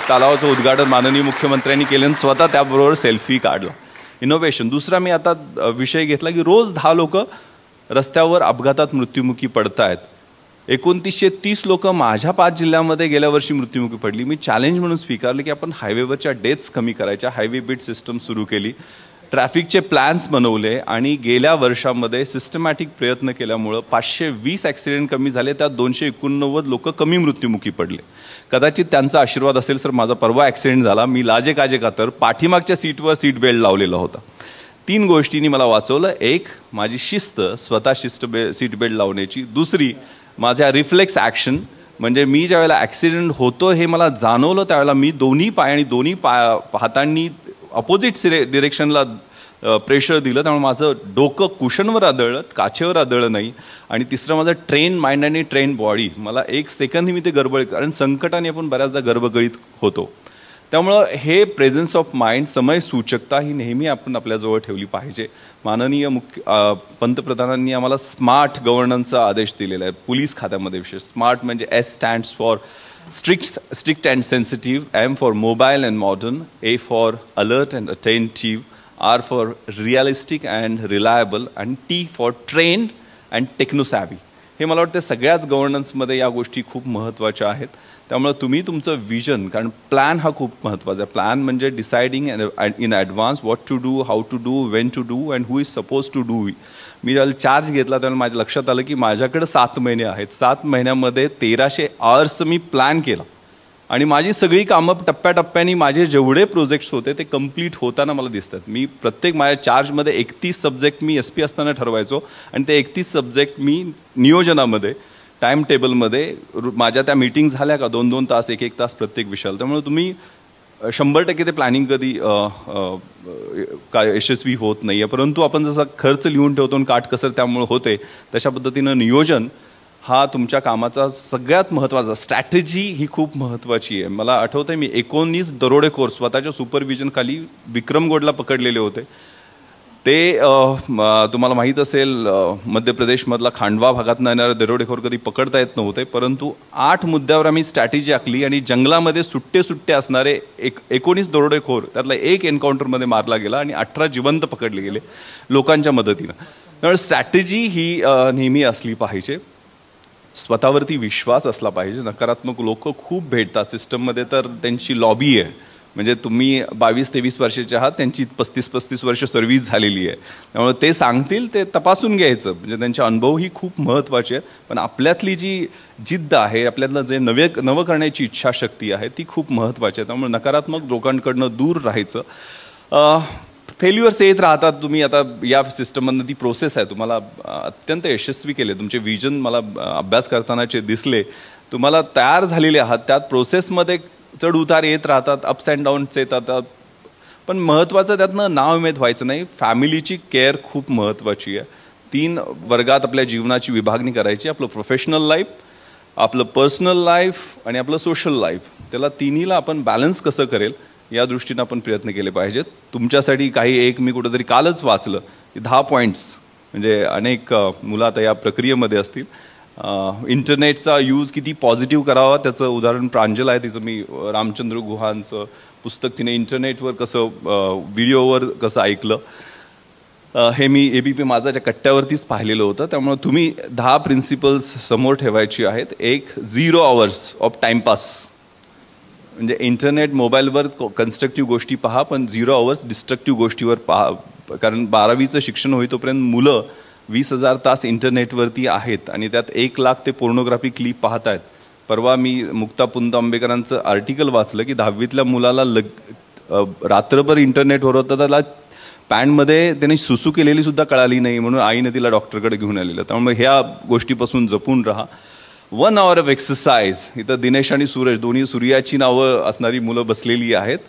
तलावाचं उद्घाटन माननीय मुख्यमंत्र्यांनी केलं आणि स्वतः त्याबरोबर सेल्फी काढला. इनोव्हेशन. दुसरा मी आता विषय घेतला की रोज 10 लोक रस्त्यावर अपघातात मृत्युमुखी पडतायत. 2930 लोक माझ्या 5 जिल्ह्यामध्ये गेल्या वर्षी मृत्युमुखी पडली. मी चॅलेंज म्हणून स्वीकारले की आपण हायवेवरच्या डेथ्स कमी करायच्या. हायवे बीट सिस्टम सुरू केली, ट्रॅफिकचे प्लॅन्स बनवले आणि गेल्या वर्षामध्ये सिस्टमॅटिक प्रयत्न केल्यामुळं 520 ॲक्सिडेंट कमी झाले. त्यात 289 लोक कमी मृत्युमुखी पडले. कदाचित त्यांचा आशीर्वाद असेल. सर, माझा परवा ॲक्सिडेंट झाला, मी लाजे काजे कातर पाठीमागच्या सीटवर सीट बेल्ट लावलेला होता. 3 गोष्टींनी मला वाचवलं. एक, माझी शिस्त, स्वतः सीट बेल्ट लावण्याची. दुसरी, माझ्या रिफ्लेक्स ॲक्शन, म्हणजे मी ज्यावेळेला ॲक्सिडेंट होतो हे मला जाणवलं त्यावेळेला मी दोन्ही पाय आणि दोन्ही हातांनी अपोजिट डिरेक्शनला प्रेशर दिलं. त्यामुळे माझं डोकं कुशनवर आदळलं, काचेवर आदळलं नाही. आणि तिसरं, माझं ट्रेन माइंड आणि ट्रेन बॉडी. मला 1 सेकंदही मी ते गडबड, कारण संकटाने आपण बऱ्याचदा गर्भगळीत होतो. त्यामुळं हे प्रेझेन्स ऑफ माइंड, समय सूचकता ही नेहमी आपण आपल्याजवळ ठेवली पाहिजे. माननीय पंतप्रधानांनी आम्हाला स्मार्ट गव्हर्नन्सचा आदेश दिलेला आहे. पोलीस खात्यामध्ये विशेष स्मार्ट म्हणजे S stands for strict and sensitive, M for mobile and modern, A for alert and attentive, R for realistic and reliable, and T for trained and techno-savvy. हे मला वाटतं सगळ्याच गव्हर्नन्समध्ये या गोष्टी खूप महत्त्वाच्या आहेत. त्यामुळे तुम्ही तुमचं विजन, कारण प्लॅन हा खूप महत्त्वाचा आहे. प्लॅन म्हणजे deciding in advance what to do, how to do, when to do and who is suppose to do. मी ज्यावेळेला चार्ज घेतला त्यावेळेला माझ्या लक्षात आलं की माझ्याकडे 7 महिने आहेत. 7 महिन्यामध्ये 1300 आवर्स मी प्लॅन केला आणि माझी सगळी कामं टप्प्याटप्प्याने माझे जेवढे प्रोजेक्ट्स होते ते कंप्लीट होताना मला दिसतात. मी प्रत्येक माझ्या चार्जमध्ये 31 सब्जेक्ट मी SP असताना ठरवायचो आणि ते 31 सब्जेक्ट मी नियोजनामध्ये, टाइम टेबलमध्ये, माझ्या त्या मीटिंग झाल्या का 2-2 तास, 1-1 तास प्रत्येक विषयाला. त्यामुळे तुम्ही 100% ते प्लॅनिंग कधी काय यशस्वी होत नाही आहे. परंतु आपण जसा खर्च लिहून ठेवतो आणि काटकसर त्यामुळे होते, तशा पद्धतीनं नियोजन हा तुमच्या कामाचा सगळ्यात महत्त्वाचा. स्ट्रॅटेजी ही खूप महत्त्वाची आहे. मला आठवतंय मी 19 दरोडेखोर स्वतःच्या सुपरविजनखाली विक्रमगडला पकडलेले होते. ते तुम्हाला माहीत असेल, मध्य प्रदेशमधला खांडवा भागातून येणारे दरोडेखोर कधी पकडता येत नव्हते. परंतु 8 मुद्द्यावर आम्ही स्ट्रॅटेजी आखली आणि जंगलामध्ये सुट्टे असणारे 19 दरोडेखोर, त्यातला 1 एन्काउंटरमध्ये मारला गेला आणि 18 जिवंत पकडले गेले लोकांच्या मदतीनं. त्यामुळे स्ट्रॅटेजी ही नेहमी असली पाहिजे. स्वतःवरती विश्वास असला पाहिजे. नकारात्मक लोक खूप भेटतात सिस्टममध्ये, तर त्यांची लॉबी आहे. म्हणजे तुम्ही 22-23 वर्षाचे आहात, त्यांची 35-35 वर्ष सर्व्हिस झालेली आहे. त्यामुळे ते सांगतील ते तपासून घ्यायचं. म्हणजे त्यांचे अनुभव ही खूप महत्त्वाचे आहेत. पण आपल्यातली जी जिद्द आहे, आपल्यातलं जे नवं करण्याची इच्छाशक्ती आहे ती खूप महत्त्वाची आहे. त्यामुळे नकारात्मक लोकांकडनं दूर राहायचं. फेल्युअर्स येत राहतात. तुम्ही आता या सिस्टममधनं ती प्रोसेस आहे, तुम्हाला अत्यंत यशस्वी केले. तुमचे विजन मला अभ्यास करतानाचे दिसले. तुम्हाला तयार झालेले आहात. त्यात प्रोसेसमध्ये चढ उतार येत राहतात, अप्स अँड डाऊन्स येतात. पण महत्त्वाचं त्यातनं नाउमेद व्हायचं नाही. फॅमिलीची केअर खूप महत्त्वाची आहे. 3 वर्गात आपल्या जीवनाची विभागणी करायची. आपलं प्रोफेशनल लाईफ, आपलं पर्सनल लाईफ आणि आपलं सोशल लाईफ. त्याला तिन्हीला आपण बॅलन्स कसं करेल या दृष्टीनं आपण प्रयत्न केले पाहिजेत. तुमच्यासाठी काही मी कुठंतरी कालच वाचलं की 10 पॉईंट्स, म्हणजे अनेक मुलं आता या प्रक्रियेमध्ये असतील. इंटरनेटचा यूज किती पॉझिटिव्ह करावा त्याचं उदाहरण प्रांजल आहे. तिचं मी रामचंद्र गुहांचं पुस्तक, तिने इंटरनेटवर कसं, व्हिडिओवर कसं ऐकलं, हे मी ABP माझाच्या कट्ट्यावरतीच पाहिलेलं होतं. त्यामुळे तुम्ही 10 प्रिन्सिपल्स समोर ठेवायची आहेत. 1, 0 आवर्स ऑफ टाइमपास. म्हणजे इंटरनेट, मोबाईलवर कन्स्ट्रक्टिव्ह गोष्टी पहा, पण 0 आवर्स डिस्ट्रक्टिव्ह गोष्टीवर पहा. कारण 12वीचं शिक्षण होईतोपर्यंत मुलं 20,000 तास इंटरनेटवरती आहेत आणि त्यात 1,00,000 ते पोर्नोग्राफी क्लिप पाहत आहेत. परवा मी मुक्ता पुंत आंबेकरांचं आर्टिकल वाचलं की 10वीतल्या मुलाला रात्रभर इंटरनेटवर होतं, त्याला पॅन्टमध्ये त्याने सुसू केलेली सुद्धा कळाली नाही म्हणून आईने तिला डॉक्टरकडे घेऊन आलेलं. त्यामुळे ह्या गोष्टीपासून जपून राहा. 1 hour ऑफ एक्सरसाइज. इथं दिनेश आणि सूरज दोन्ही सूर्याची नावं असणारी मुलं बसलेली आहेत.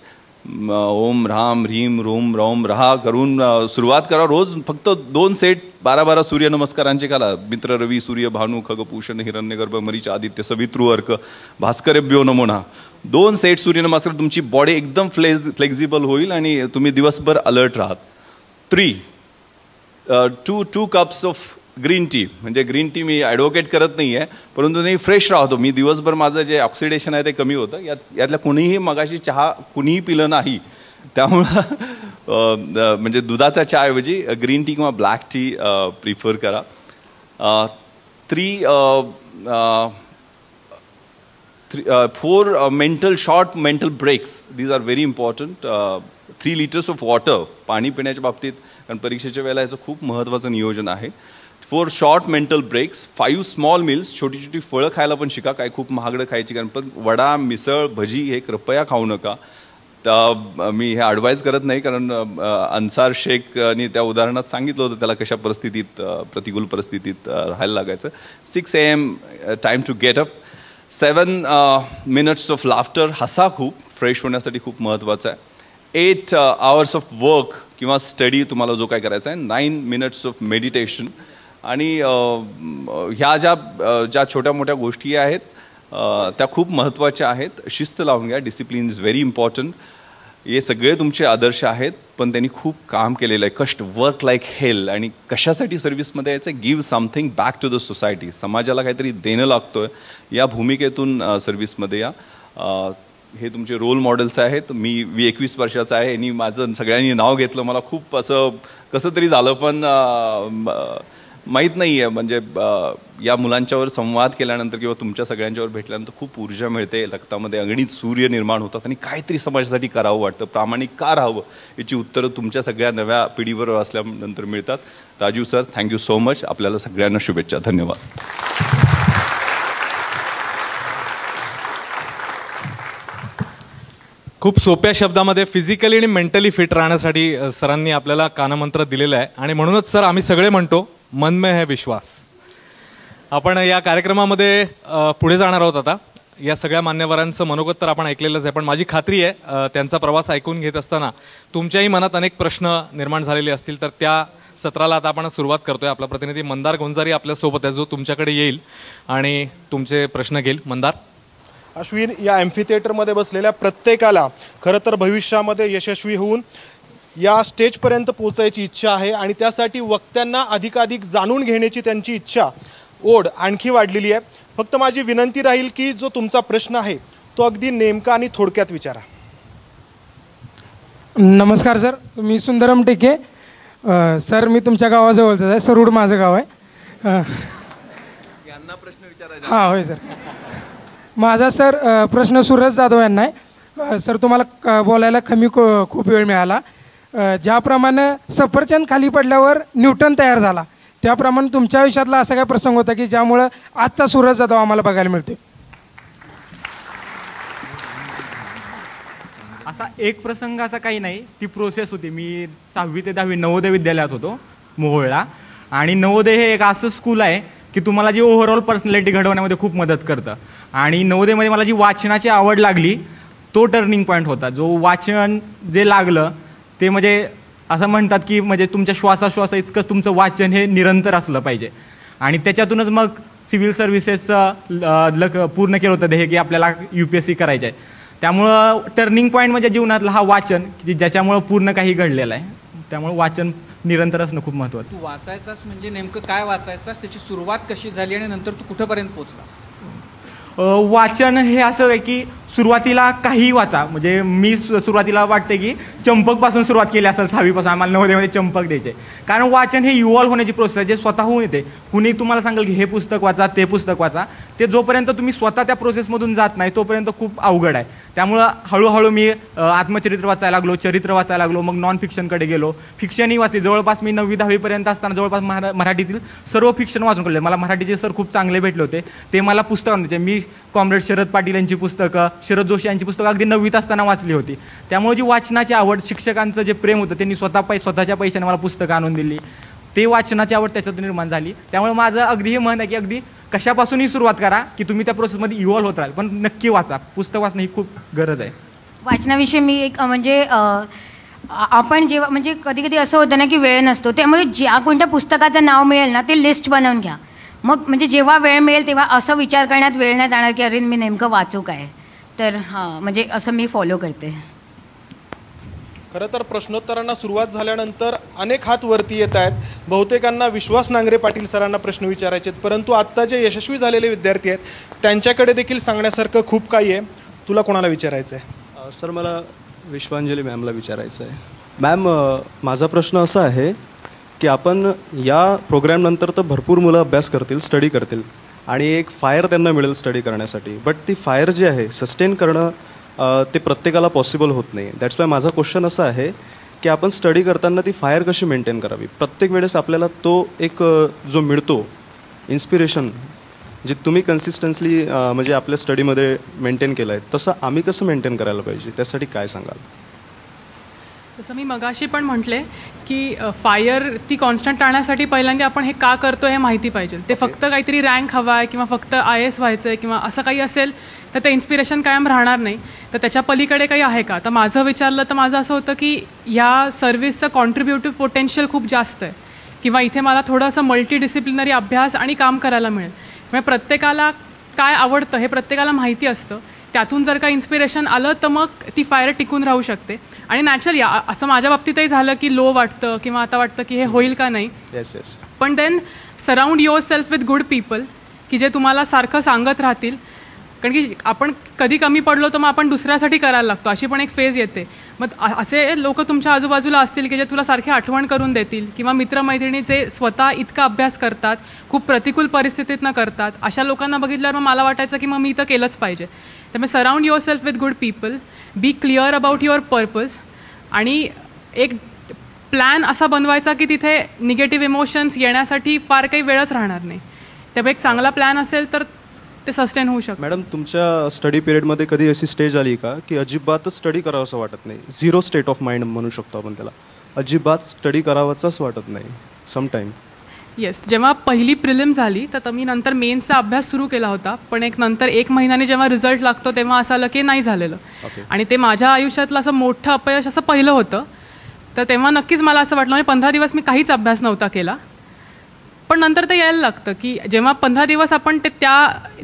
ओम राम ह्रीम रोम रौम रहा करून सुरुवात करा. रोज फक्त 2 सेट 12-12 सूर्यनमस्कारांचे करा. मित्र रवी सूर्य भानू खगभूषण हिरण्यगर्भ मरीच आदित्य सवितृ अर्क भास्करेभ्यो नमो नमः. 2 सेट सूर्यनमस्कार. तुमची बॉडी एकदम फ्लेक्झिबल होईल आणि तुम्ही दिवसभर अलर्ट राहात. 2 cups ऑफ ग्रीन टी. म्हणजे ग्रीन टी मी ॲडव्होकेट करत नाही आहे, परंतु मी फ्रेश राहतो. मी दिवसभर माझं जे ऑक्सिडेशन आहे ते कमी होतं. यातल्या कुणीही मगाशी चहा कुणीही पिलं नाही, त्यामुळं म्हणजे दुधाचा चहाऐवजी ग्रीन टी किंवा ब्लॅक टी प्रिफर करा. 4 short mental breaks. These are very important. 3 liters of water. पाणी पिण्याच्या बाबतीत, कारण परीक्षेच्या वेळेला याचं खूप महत्त्वाचं नियोजन आहे. 4 short mental breaks. 5 small meals. छोटी छोटी फळं खायला पण शिका. काय खूप महागडं खायची, कारण पण वडा मिसळ भजी हे कृपया खाऊ नका. तर मी हे ॲडवाईज करत नाही, कारण अन्सार शेखनी त्या उदाहरणात सांगितलं होतं त्याला कशा परिस्थितीत, प्रतिकूल परिस्थितीत राहायला लागायचं. 6 AM time to get up. 7 minutes of laughter. हसा खूप. फ्रेश होण्यासाठी खूप महत्त्वाचं आहे. 8 hours ऑफ वर्क किंवा स्टडी तुम्हाला जो काय करायचा आहे. 9 minutes ऑफ मेडिटेशन. आणि ह्या ज्या छोट्या मोठ्या गोष्टी आहेत त्या खूप महत्त्वाच्या आहेत. शिस्त लावून घ्या. Discipline is very important. हे सगळे तुमचे आदर्श आहेत, पण त्यांनी खूप काम केलेलं आहे. कष्ट. Work like hell. आणि कशासाठी सर्व्हिसमध्ये यायचं? Give something back to the society. समाजाला काहीतरी देणं लागतोय, या भूमिकेतून सर्व्हिसमध्ये या. हे तुमचे रोल मॉडेल्स आहेत. मी 21 वर्षाचा आहे आणि माझं सगळ्यांनी नाव घेतलं. मला खूप असं कसं तरी झालं, पण माहीत नाही आहे. म्हणजे या मुलांच्यावर संवाद केल्यानंतर किंवा तुमच्या सगळ्यांच्यावर भेटल्यानंतर खूप ऊर्जा मिळते. रक्तामध्ये अगणित सूर्य निर्माण होतात आणि काहीतरी समाजासाठी करावं वाटतं. प्रामाणिक का राहावं याची उत्तरं तुमच्या सगळ्या नव्या पिढीवर असल्यानंतर मिळतात. Rajiv sir, thank you so much. आपल्याला सगळ्यांना शुभेच्छा. धन्यवाद. खूप सोप्या शब्दामध्ये फिजिकली आणि मेंटली फिट राहण्यासाठी सरांनी आपल्याला कानमंत्र दिलेला आहे. आणि म्हणूनच सर आम्ही सगळे म्हणतो मन में है विश्वास. आपण या कार्यक्रमामध्ये पुढे जाणार आहोत. आता या सगळ्या मान्यवरांचं मनोगत तर आपण ऐकलेलंच आहे, पण माझी खात्री आहे त्यांचा प्रवास ऐकून घेत असताना तुमच्याही मनात अनेक प्रश्न निर्माण झालेले असतील. तर त्या सत्राला आता आपण सुरुवात करतोय. आपला प्रतिनिधी मंदार गोंजारी आपल्यासोबत आहे, जो तुमच्याकडे येईल आणि तुमचे प्रश्न घेईल. मंदार. अश्विन, या एम्फी थिएटरमध्ये बसलेल्या प्रत्येकाला खरं तर भविष्यामध्ये यशस्वी होऊन या स्टेजपर्यंत पोहोचायची इच्छा आहे आणि त्यासाठी वक्त्यांना अधिकाधिक जाणून घेण्याची त्यांची इच्छा, ओढ आणखी वाढलेली आहे. फक्त माझी विनंती राहील की जो तुमचा प्रश्न आहे तो अगदी नेमका आणि थोडक्यात विचारा. नमस्कार सर, मी सुंदरम टेके. सर मी तुमच्या गावाजवळच आहे, सरूड माझं गाव आहे. यांना प्रश्न विचारायचा. हां होय सर. माझा सर प्रश्न सूरज जाधव यांना आहे. सर तुम्हाला बोलायला खूप वेळ मिळाला. ज्याप्रमाणे सफरचंद खाली पडल्यावर न्यूटन तयार झाला, त्याप्रमाणे तुमच्या आयुष्यातला असा काय प्रसंग होता की ज्यामुळं आजचा सूरज जाधव आम्हाला बघायला मिळते? असा एक प्रसंग असा काही नाही, ती प्रोसेस होती. मी 6वी ते 10वी नवोदय विद्यालयात होतो मोहोळला. आणि नवोदय हे एक असं स्कूल आहे की तुम्हाला जी ओव्हरऑल पर्सनॅलिटी घडवण्यामध्ये खूप मदत करतं. आणि नवोदयमध्ये मला जी वाचनाची आवड लागली तो टर्निंग पॉईंट होता. जो वाचन जे लागलं ते म्हणजे असं म्हणतात की म्हणजे तुमच्या श्वासाश्वासा इतकंच तुमचं वाचन हे निरंतर असलं पाहिजे. आणि त्याच्यातूनच मग सिव्हिल सर्व्हिसेसचं पूर्ण केलं होतं हे की आपल्याला UPSC करायचं आहे. त्यामुळं टर्निंग पॉईंट म्हणजे जीवनातलं हा वाचन की ज्याच्यामुळं पूर्ण काही घडलेलं आहे. त्यामुळे वाचन निरंतर असणं खूप महत्त्वाचं. तू वाचायचास म्हणजे नेमकं काय वाचायचास, त्याची सुरुवात कशी झाली आणि नंतर तू कुठंपर्यंत पोहोचलास? वाचन हे असं आहे की सुरुवातीला काहीही वाचा, म्हणजे मी सुरुवातीला वाटते की चंपकपासून सुरुवात केली असेल 6वीपासून, आम्हाला 9वीमध्ये चंपक द्यायचे. कारण वाचन हे इव्हॉल्व होण्याची प्रोसेस आहे, जे स्वतःहून येते. कुणी तुम्हाला सांगेल की हे पुस्तक वाचा, ते पुस्तक वाचा, ते जोपर्यंत तुम्ही स्वतः त्या प्रोसेसमधून जात नाही तोपर्यंत खूप अवघड आहे. त्यामुळं हळूहळू मी आत्मचरित्र वाचायला लागलो, चरित्र वाचायला लागलो, मग नॉन फिक्शनकडे गेलो. फिक्शनही वाचली. जवळपास मी 9वी 10वीपर्यंत असताना जवळपास मराठीतील सर्व फिक्शन वाचून काढले. मला मराठीचे सर खूप चांगले भेटले होते, ते मला पुस्तकं द्यायचे. मी कॉम्रेड शरद पाटील यांची पुस्तकं, शरद जोशी यांची पुस्तकं अगदी 9वीत असताना वाचली होती. त्यामुळे जी वाचनाची आवड, शिक्षकांचं जे प्रेम होतं, त्यांनी स्वतःच्या पैशाने मला पुस्तकं आणून दिली, ते वाचनाची आवड त्याच्यातून निर्माण झाली. त्यामुळे माझं अगदी हे म्हण आहे की अगदी कशापासूनही सुरुवात करा की तुम्ही त्या प्रोसेसमध्ये इव्हॉल्व होत राहाल, पण नक्की वाचा. पुस्तक वाचणं ही खूप गरज आहे. वाचनाविषयी मी एक म्हणजे आपण जेव्हा म्हणजे कधी कधी असं होतं ना की वेळ नसतो, त्यामुळे ज्या कोणत्या पुस्तकाचं नाव मिळेल ना ते लिस्ट बनवून घ्या. मग म्हणजे जेव्हा वेळ मिळेल तेव्हा असं विचार करण्यात वेळ नाही जाणार की अरे मी नेमकं वाचू काय. तर हां, म्हणजे असं मी फॉलो करते. खरं तर प्रश्नोत्तरांना सुरुवात झाल्यानंतर अनेक हात वरती येत आहेत. बहुतेकांना विश्वास नांगरे पाटील सरांना प्रश्न विचारायचे आहेत, परंतु आत्ता जे यशस्वी झालेले विद्यार्थी आहेत त्यांच्याकडे देखील सांगण्यासारखं खूप काही आहे. तुला कोणाला विचारायचं आहे? सर, मला विश्वांजली मॅमला विचारायचं आहे. मॅम, माझा प्रश्न असा आहे की आपण या प्रोग्रॅमनंतर तर भरपूर मुलं अभ्यास करतील, स्टडी करतील आणि एक फायर त्यांना मिळेल स्टडी करण्यासाठी, बट ती फायर जी आहे सस्टेन करणं ते प्रत्येकाला पॉसिबल होत नाही. दॅट्स वाय माझा क्वेश्चन असा आहे की आपण स्टडी करताना ती फायर कशी मेंटेन करावी. प्रत्येक वेळेस आपल्याला तो एक जो मिळतो इन्स्पिरेशन, जे तुम्ही कन्सिस्टन्सली म्हणजे आपल्या स्टडीमध्ये मेंटेन केलं आहे, तसं आम्ही कसं मेंटेन करायला पाहिजे, त्यासाठी काय सांगाल? जसं मी मगाशी पण म्हटले की फायर ती कॉन्स्टंट टाळण्यासाठी पहिल्यांदा आपण हे का करतो हे माहिती पाहिजे. ते फक्त काहीतरी रँक हवा आहे किंवा फक्त IAS व्हायचं आहे किंवा असं काही असेल तर ते इन्स्पिरेशन कायम राहणार नाही. तर त्याच्या पलीकडे काही आहे का. तर माझं विचारलं तर माझं असं होतं की ह्या सर्व्हिसचं कॉन्ट्रीब्युटिव्ह पोटेन्शियल खूप जास्त आहे किंवा इथे मला थोडंसं मल्टीडिसिप्लिनरी अभ्यास आणि काम करायला मिळेल. म्हणजे प्रत्येकाला काय आवडतं हे प्रत्येकाला माहिती असतं. त्यातून जर का इन्स्पिरेशन आलं तर मग ती फायर टिकून राहू शकते. आणि नॅचरली असं माझ्या बाबतीतही झालं की लो वाटतं किंवा आता वाटतं की हे होईल का नाही. येस. पण then surround yourself with good people की जे तुम्हाला सारखं सांगत राहतील. कारण की आपण कधी कमी पडलो तर मग आपण दुसऱ्यासाठी करायला लागतो, अशी पण एक फेज येते. मग असे लोक तुमच्या आजूबाजूला असतील की जे तुला सारखे आठवण करून देतील किंवा मित्रमैत्रिणी जे स्वतः इतका अभ्यास करतात, खूप प्रतिकूल परिस्थितीतनं करतात, अशा लोकांना बघितल्यावर मग मला वाटायचं की मग मी तर केलंच पाहिजे. त्यामुळे surround yourself with good people, be clear about your purpose आणि एक प्लॅन असा बनवायचा की तिथे निगेटिव्ह इमोशन्स येण्यासाठी फार काही वेळच राहणार नाही. त्यामुळे एक चांगला प्लॅन असेल तर ते सस्टेन होऊ शकतं. मॅडम, तुमच्या स्टडी पिरियडमध्ये कधी अशी स्टेज आली का की अजिबातच स्टडी करावं असं वाटत नाही? झिरो स्टेट ऑफ माइंड म्हणू शकतो आपण त्याला. अजिबात स्टडी करावाचाच वाटत नाही समटाईम. येस, जेव्हा पहिली प्रिलिम झाली तर मी नंतर मेन्सचा अभ्यास सुरू केला होता, पण नंतर 1 महिन्याने जेव्हा रिझल्ट लागतो तेव्हा असं आलं की नाही झालेलं. आणि ते माझ्या आयुष्यातलं असं मोठं अपयश असं पहिलं होतं. तर तेव्हा नक्कीच मला असं वाटलं, म्हणजे 15 दिवस मी काहीच अभ्यास नव्हता केला. पण नंतर ते यायला लागतं की जेव्हा 15 दिवस आपण ते त्या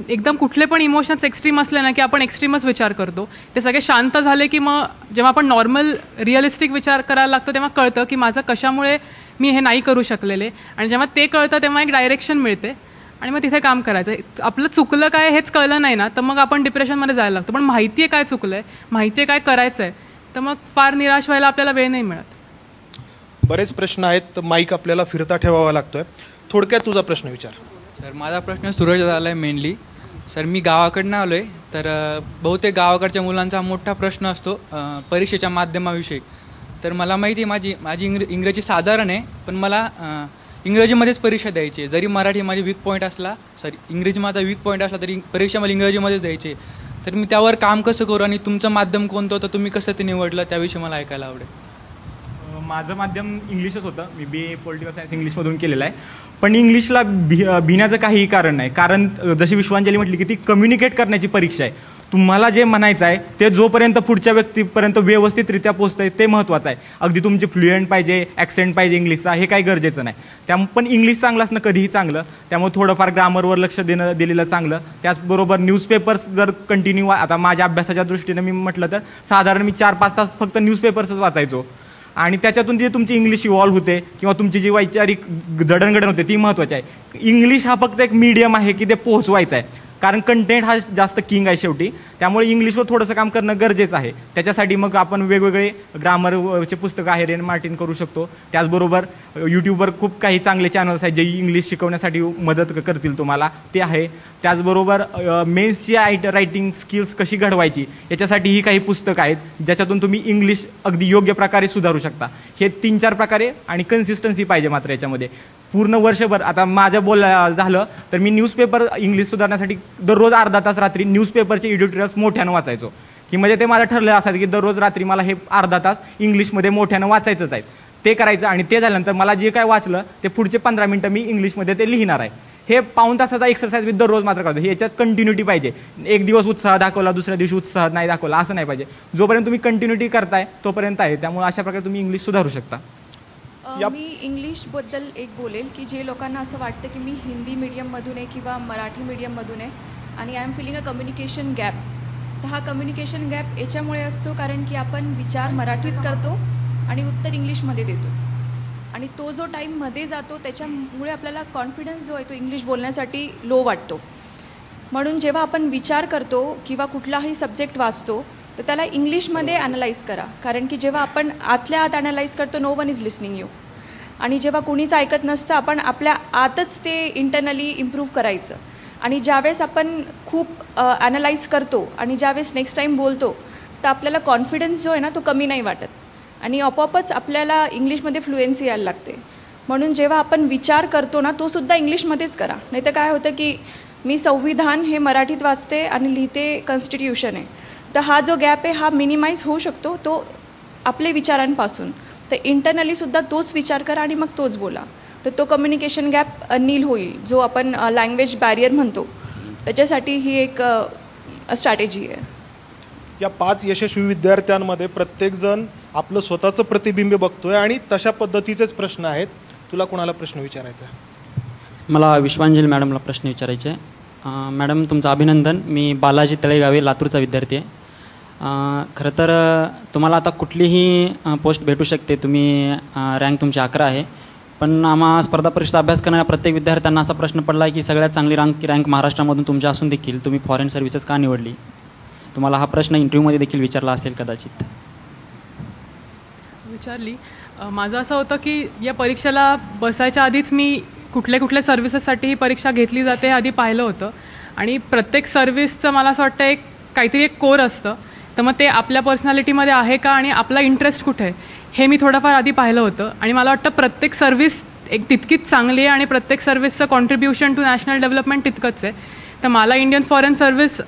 एकदम कुठले पण इमोशन्स एक्स्ट्रीम असले ना की आपण एक्स्ट्रीमच विचार करतो. ते सगळे शांत झाले की मग जेव्हा आपण नॉर्मल रिअलिस्टिक विचार करायला लागतो तेव्हा कळतं की माझं कशामुळे मी हे नाही करू शकलेले. आणि जेव्हा ते कळतं तेव्हा एक डायरेक्शन मिळते आणि मग तिथे काम करायचं. आपलं चुकलं काय हेच कळलं नाही ना तर मग आपण डिप्रेशनमध्ये जायला लागतो. पण माहिती आहे काय चुकलं आहे, माहिती आहे काय करायचं आहे, तर मग फार निराश व्हायला आपल्याला वेळ नाही मिळत. बरेच प्रश्न आहेत, तर माईक आपल्याला फिरता ठेवावा लागतोय. थोडक्यात तुझा प्रश्न विचार. सर, माझा प्रश्न सूरज झाला आहे मेनली. सर, मी गावाकडनं आलो आहे, तर बहुतेक गावाकडच्या मुलांचा मोठा प्रश्न असतो परीक्षेच्या माध्यमाविषयी. तर मला माहिती आहे माझी इंग्रजी साधारण आहे, पण मला इंग्रजीमध्येच परीक्षा द्यायची आहे. जरी मराठी माझी वीक पॉईंट असला, इंग्रजी माझा वीक पॉईंट असला तरी परीक्षा मला इंग्रजीमध्येच द्यायची आहे. तर मी त्यावर काम कसं करू आणि तुमचं माध्यम कोणतं होतं, तुम्ही कसं ते निवडलं, त्याविषयी मला ऐकायला आवडेल. माझं माध्यम इंग्लिशच होतं. मी BA पॉलिटिकल सायन्स इंग्लिशमधून केलेलं आहे. पण इंग्लिशला भिण्याचं काहीही कारण नाही. कारण जशी विश्वांजली म्हटली की ती कम्युनिकेट करण्याची परीक्षा आहे. तुम्हाला जे म्हणायचं आहे ते जोपर्यंत पुढच्या व्यक्तीपर्यंत व्यवस्थितरित्या पोहोचतं आहे ते महत्त्वाचं आहे. अगदी तुमचे फ्लुएंट पाहिजे, ॲक्सेंट पाहिजे इंग्लिशचा, हे काही गरजेचं नाही. त्यामुळे पण इंग्लिश चांगलं असणं कधीही चांगलं. त्यामुळे थोडंफार ग्रामरवर लक्ष दिलेलं चांगलं. त्याचबरोबर न्यूजपेपर्स जर कंटिन्यू, आता माझ्या अभ्यासाच्या दृष्टीने मी म्हटलं तर साधारण मी 4-5 तास फक्त न्यूजपेपर्सच वाचायचो. आणि त्याच्यातून जी तुमची इंग्लिश इव्हॉल्व होते किंवा तुमची जी वैचारिक जडणघडण होते ती महत्त्वाची आहे. इंग्लिश हा फक्त एक मीडियम आहे की ते पोहोचवायचं आहे. कारण कंटेंट हा जास्त किंग आहे शेवटी. त्यामुळे इंग्लिशवर थोडंसं काम करणं गरजेचं आहे. त्याच्यासाठी मग आपण वेगवेगळे ग्रामरचे पुस्तकं आहे रेन मार्टिन करू शकतो. त्याचबरोबर यूट्यूबवर खूप काही चांगले चॅनल्स आहेत जे इंग्लिश शिकवण्यासाठी मदत करतील तुम्हाला, ते आहे. त्याचबरोबर मेन्सची रायटिंग स्किल्स कशी घडवायची याच्यासाठीही काही पुस्तकं आहेत ज्याच्यातून तुम्ही इंग्लिश अगदी योग्य प्रकारे सुधारू शकता. हे 3-4 प्रकारे आणि कन्सिस्टन्सी पाहिजे मात्र याच्यामध्ये. पूर्ण वर्षभर आता माझं झालं तर मी न्यूजपेपर इंग्लिश सुधारण्यासाठी दररोज अर्धा तास रात्री न्यूजपेपरचे एडिटोरियल्स मोठ्यानं वाचायचो, की म्हणजे ते माझं ठरलं असायचं की दररोज रात्री मला हे अर्धा तास इंग्लिशमध्ये मोठ्यानं वाचायचंच आहे. ते करायचं आणि ते झाल्यानंतर मला जे काय वाचलं ते पुढचे 15 मिनटं मी इंग्लिशमध्ये ते लिहिणार आहे. हे पाऊण तासाचा एक्सरसाइज मी दररोज मात्र करतो. ह्याच्यात कंटिन्युटी पाहिजे. एक दिवस उत्साह दाखवला, दुसऱ्या दिवशी उत्साह नाही दाखवला असं नाही पाहिजे. जोपर्यंत तुम्ही कंटिन्युटी करताय तोपर्यंत आहे. त्यामुळे अशा प्रकारे तुम्ही इंग्लिश सुधारू शकता. मी इंग्लिशबद्दल एक बोलेल की जे लोकांना असं वाटतं की मी हिंदी मीडियममधून आहे किंवा मराठी मीडियममधून आहे आणि I am feeling a communication gap. तर हा कम्युनिकेशन गॅप याच्यामुळे असतो कारण की आपण विचार मराठीत करतो आणि उत्तर इंग्लिशमध्ये देतो आणि तो जो टाईम मध्ये जातो त्याच्यामुळे आपल्याला कॉन्फिडन्स जो आहे तो इंग्लिश बोलण्यासाठी लो वाटतो. म्हणून जेव्हा आपण विचार करतो किंवा कुठलाही सब्जेक्ट वाचतो तर त्याला इंग्लिशमध्ये ॲनालाइज करा. कारण की जेव्हा आपण आतल्या आत ॲनालाइज करतो no one is listening you. आणि जेव्हा कुणीच ऐकत नसतं आपण आपल्या आतच ते इंटरनली इम्प्रूव्ह करायचं. आणि ज्यावेळेस आपण खूप ॲनालाइज करतो आणि ज्यावेळेस नेक्स्ट टाईम बोलतो तर आपल्याला कॉन्फिडन्स जो आहे ना तो कमी नाही वाटत आणि आपोआपच आपल्याला इंग्लिशमध्ये फ्लुएन्सी यायला लागते. म्हणून जेव्हा आपण विचार करतो ना तो सुद्धा इंग्लिशमध्येच करा. नाही तर काय होतं की मी संविधान हे मराठीत वाचते आणि लिहिते कॉन्स्टिट्यूशन आहे. तर हा जो गॅप आहे हा मिनिमाइज होऊ शकतो तो आपले विचारांपासून. तर इंटरनलीसुद्धा तोच विचार करा आणि मग तोच बोला. तर तो कम्युनिकेशन गॅप नील होईल जो आपण लँग्वेज बॅरियर म्हणतो. त्याच्यासाठी ही एक स्ट्रॅटेजी आहे. या 5 यशस्वी विद्यार्थ्यांमध्ये प्रत्येकजण आपलं स्वतःचं प्रतिबिंब बघतोय आणि तशा पद्धतीचेच प्रश्न आहेत. तुला कोणाला प्रश्न विचारायचा आहे? मला विश्वांजली मॅडमला प्रश्न विचारायचे आहे. मॅडम तुमचं अभिनंदन. मी बालाजी तळेगावे लातूरचा विद्यार्थी आहे. खरं तर तुम्हाला आता कुठलीही पोस्ट भेटू शकते. तुम्ही रँक तुमची 11 आहे. पण आम्हा स्पर्धा परीक्षा अभ्यास करणाऱ्या प्रत्येक विद्यार्थ्यांना असा प्रश्न पडला आहे की सगळ्यात चांगली रँक महाराष्ट्रामधून तुमच्या असून देखील तुम्ही फॉरेन सर्व्हिसेस का निवडली. तुम्हाला हा प्रश्न इंटरव्ह्यूमध्ये देखील विचारला असेल कदाचित. विचारली. माझं असं होतं की या परीक्षेला बसायच्या आधीच मी कुठल्या सर्व्हिसेससाठी ही परीक्षा घेतली जाते हे आधी पाहिलं होतं आणि प्रत्येक सर्व्हिसचं मला असं वाटतं काहीतरी एक कोर असतं. तर मग ते आपल्या पर्सनॅलिटीमध्ये आहे का आणि आपला इंटरेस्ट कुठे आहे हे मी थोडंफार आधी पाहिलं होतं. आणि मला वाटतं प्रत्येक सर्व्हिस एक तितकीच चांगली आहे आणि प्रत्येक सर्व्हिसचं कॉन्ट्रीब्युशन टू नॅशनल डेव्हलपमेंट तितकंच आहे. तर मला इंडियन फॉरेन सर्व्हिस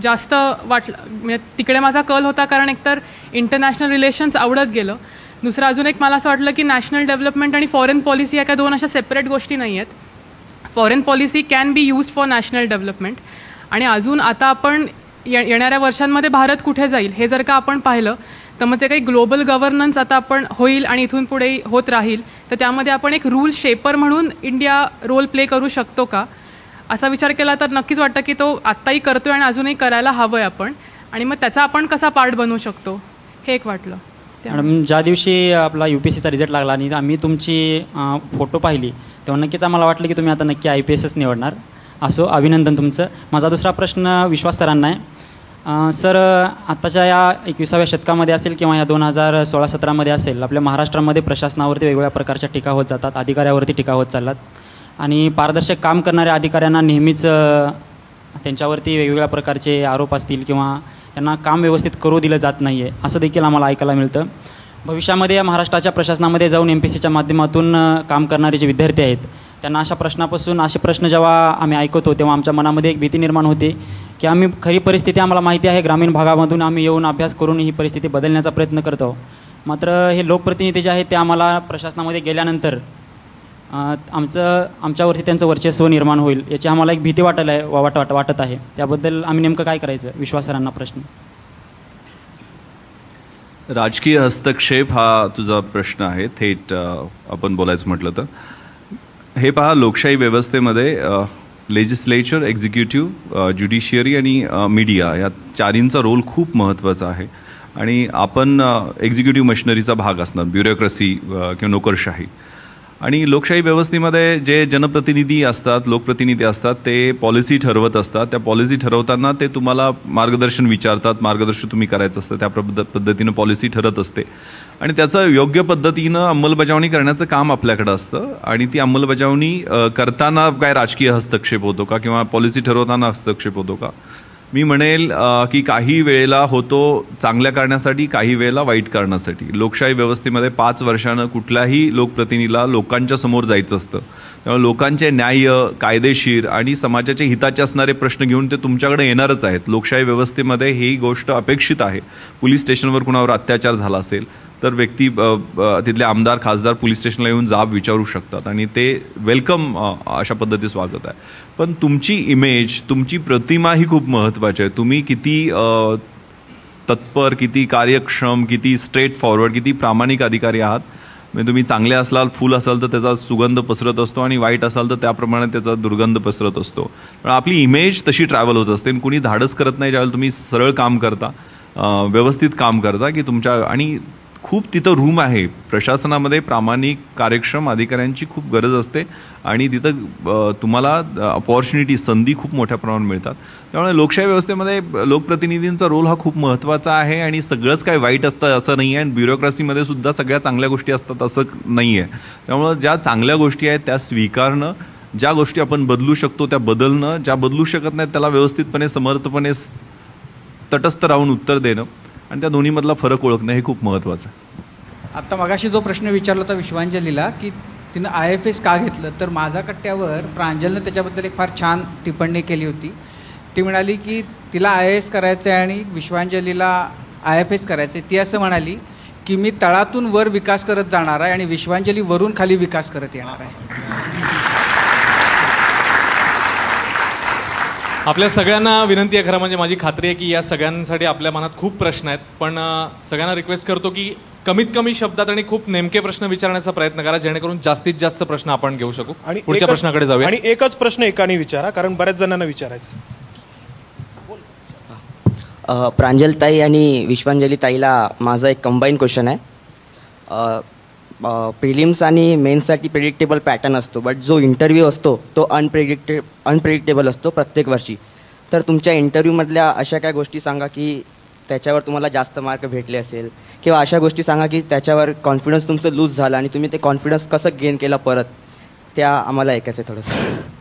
जास्त वाटलं. म्हणजे तिकडे माझा कल होता कारण एकतर इंटरनॅशनल रिलेशन्स आवडत गेलं. दुसरं अजून एक मला असं वाटलं की नॅशनल डेव्हलपमेंट आणि फॉरेन पॉलिसी या काय 2 अशा सेपरेट गोष्टी नाही आहेत. Foreign policy can be use for national development. आणि अजून आता आपण येणाऱ्या वर्षांमध्ये भारत कुठे जाईल हे जर का आपण पाहिलं तर मग जे काही ग्लोबल गव्हर्नन्स आता आपण होईल आणि इथून पुढे होत राहील तर त्यामध्ये आपण एक रूल शेपर म्हणून इंडिया रोल प्ले करू शकतो का असा विचार केला तर नक्कीच वाटतं की तो आत्ताही करतोय आणि अजूनही करायला हवं आहे आपण. आणि मग त्याचा आपण कसा पार्ट बनवू शकतो हे एक वाटलं. मॅडम ज्या दिवशी आपला UPSCचा रिझल्ट लागला आणि आम्ही तुमची फोटो पाहिली तेव्हा नक्कीच आम्हाला वाटलं की तुम्ही आता नक्की IPSच निवडणार. असो अभिनंदन तुमचं. माझा दुसरा प्रश्न विश्वास सरांना आहे. सर आत्ताच्या या 21व्या शतकामध्ये असेल किंवा या 2016-17मध्ये असेल आपल्या महाराष्ट्रामध्ये प्रशासनावरती वेगवेगळ्या प्रकारच्या टीका होत जातात. अधिकाऱ्यावरती टीका होत चालतात आणि पारदर्शक काम करणाऱ्या अधिकाऱ्यांना नेहमीच त्यांच्यावरती वेगवेगळ्या प्रकारचे आरोप असतील किंवा त्यांना काम व्यवस्थित करू दिलं जात नाही आहे असं देखील आम्हाला ऐकायला मिळतं. भविष्यामध्ये या महाराष्ट्राच्या प्रशासनामध्ये जाऊन MPSCच्या माध्यमातून काम करणारे जे विद्यार्थी आहेत त्यांना अशा प्रश्नापासून असे प्रश्न जेव्हा आम्ही ऐकतो तेव्हा आमच्या मनामध्ये एक भीती निर्माण होते की आम्ही खरी परिस्थिती आम्हाला माहिती आहे. ग्रामीण भागामधून आम्ही येऊन अभ्यास करून ही परिस्थिती बदलण्याचा प्रयत्न करतो. मात्र हे लोकप्रतिनिधी जे आहेत ते आम्हाला प्रशासनामध्ये गेल्यानंतर आमच्यावरती त्यांचं वर्चस्व निर्माण होईल याची आम्हाला एक भीती वाटत आहे. त्याबद्दल आम्ही नेमकं काय करायचं. विश्वास सरांना प्रश्न. राजकीय हस्तक्षेप हा तुझा प्रश्न आहे. थेट आपण बोलायचं म्हटलं तर हे पहा लोकशाही व्यवस्थेमध्ये लेजिस्लेचर, एक्झिक्युटिव्ह, ज्युडिशियरी आणि मीडिया या चारींचा रोल खूप महत्त्वाचा आहे. आणि आपण एक्झिक्युटिव्ह मशिनरीचा भाग असणार, ब्युरोक्रसी किंवा नोकरशाही. आणि लोकशाही व्यवस्थेमध्ये जे जनप्रतिनिधी असतात, लोकप्रतिनिधी असतात, ते पॉलिसी ठरवत असतात. त्या पॉलिसी ठरवताना ते तुम्हाला मार्गदर्शन विचारतात, मार्गदर्शन तुम्ही करायचं असतं, त्या पद्धतीनं पॉलिसी ठरत असते आणि त्याचं योग्य पद्धतीनं अंमलबजावणी करण्याचं काम आपल्याकडं असतं. आणि ती अंमलबजावणी करताना काय राजकीय हस्तक्षेप होतो का किंवा पॉलिसी ठरवताना हस्तक्षेप होतो का? मी म्हणेल की काही वेळेला होतो चांगल्या कारणासाठी, काही वेळेला वाईट कारणासाठी. लोकशाही व्यवस्थेमध्ये 5 वर्षानं कुठल्याही लोकप्रतिनिधीला लोकांच्या समोर जायचं असतं. त्यामुळे लोकांचे न्याय्य, कायदेशीर आणि समाजाच्या हिताचे असणारे प्रश्न घेऊन ते तुमच्याकडे येणारच आहेत. लोकशाही व्यवस्थेमध्ये ही गोष्ट अपेक्षित आहे. पोलीस स्टेशनवर कुणावर अत्याचार झाला असेल तर व्यक्ती तिथले आमदार, खासदार पोलीस स्टेशनला येऊन जाब विचारू शकतात आणि ते वेलकम अशा पद्धतीचं स्वागत आहे. पण तुमची इमेज, तुमची प्रतिमा ही खूप महत्त्वाची आहे. तुम्ही किती तत्पर, किती कार्यक्षम, किती स्ट्रेट फॉरवर्ड, किती प्रामाणिक अधिकारी आहात. म्हणजे तुम्ही चांगले असाल, फुल असाल तर त्याचा सुगंध पसरत असतो आणि वाईट असाल तर त्याप्रमाणे त्याचा दुर्गंध पसरत असतो. पण आपली इमेज तशी ट्रॅव्हल होत असते आणि कुणी धाडस करत नाही ज्यावेळेला तुम्ही सरळ काम करता, व्यवस्थित काम करता की तुमच्या. आणि खूप तिथं रूम आहे प्रशासनामध्ये. प्रामाणिक, कार्यक्षम अधिकाऱ्यांची खूप गरज असते आणि तिथं तुम्हाला अपॉर्च्युनिटी, संधी खूप मोठ्या प्रमाणात मिळतात. त्यामुळे लोकशाही व्यवस्थेमध्ये लोकप्रतिनिधींचा रोल हा खूप महत्त्वाचा आहे आणि सगळंच काय वाईट असतं असं नाही आहे आणि ब्युरोक्रॅसीमध्ये सुद्धा सगळ्या चांगल्या गोष्टी असतात असं नाही आहे. त्यामुळं ज्या चांगल्या गोष्टी आहेत त्या स्वीकारणं, ज्या गोष्टी आपण बदलू शकतो त्या बदलणं, ज्या बदलू शकत नाहीत त्याला व्यवस्थितपणे, समर्थपणे, तटस्थ राहून उत्तर देणं आणि त्या दोन्हीमधला फरक ओळखणं हे खूप महत्त्वाचं आहे. आत्ता मगाशी जो प्रश्न विचारला होता विश्वांजलीला की तिनं IFS का घेतलं, तर माझा कट्ट्यावर प्रांजलनं त्याच्याबद्दल एक फार छान टिप्पणी केली होती. ती म्हणाली की तिला IAS करायचं आहे आणि विश्वांजलीला IFS करायचं आहे. ती असं म्हणाली की मी तळातून वर विकास करत जाणार आहे आणि विश्वांजली वरून खाली विकास करत येणार आहे. आपल्या सगळ्यांना विनंती आहे, खरं म्हणजे माझी खात्री आहे की या सगळ्यांसाठी आपल्या मनात खूप प्रश्न आहेत. पण सगळ्यांना रिक्वेस्ट करतो की कमीत कमी शब्दात आणि खूप नेमके प्रश्न विचारण्याचा प्रयत्न करा जेणेकरून जास्तीत जास्त प्रश्न आपण घेऊ शकू. आणि पुढच्या प्रश्नाकडे जाऊया. आणि एकच प्रश्न एकाने विचारा, कारण बऱ्याच जणांना विचारायचं. प्रांजलताई आणि विश्वांजली ताईला माझा एक कंबाईन क्वेश्चन आहे. प्रिलिम्स आणि मेन्ससाठी प्रेडिक्टेबल पॅटर्न असतो, बट जो इंटरव्ह्यू असतो तो अनप्रेडिक्टेबल असतो प्रत्येक वर्षी. तर तुमच्या इंटरव्ह्यूमधल्या अशा काय गोष्टी सांगा की त्याच्यावर तुम्हाला जास्त मार्क भेटले असेल, किंवा अशा गोष्टी सांगा की त्याच्यावर कॉन्फिडन्स तुमचं लूज झालं आणि तुम्ही ते कॉन्फिडन्स कसं गेन केला परत, त्या आम्हाला ऐकायचं आहे थोडंसं.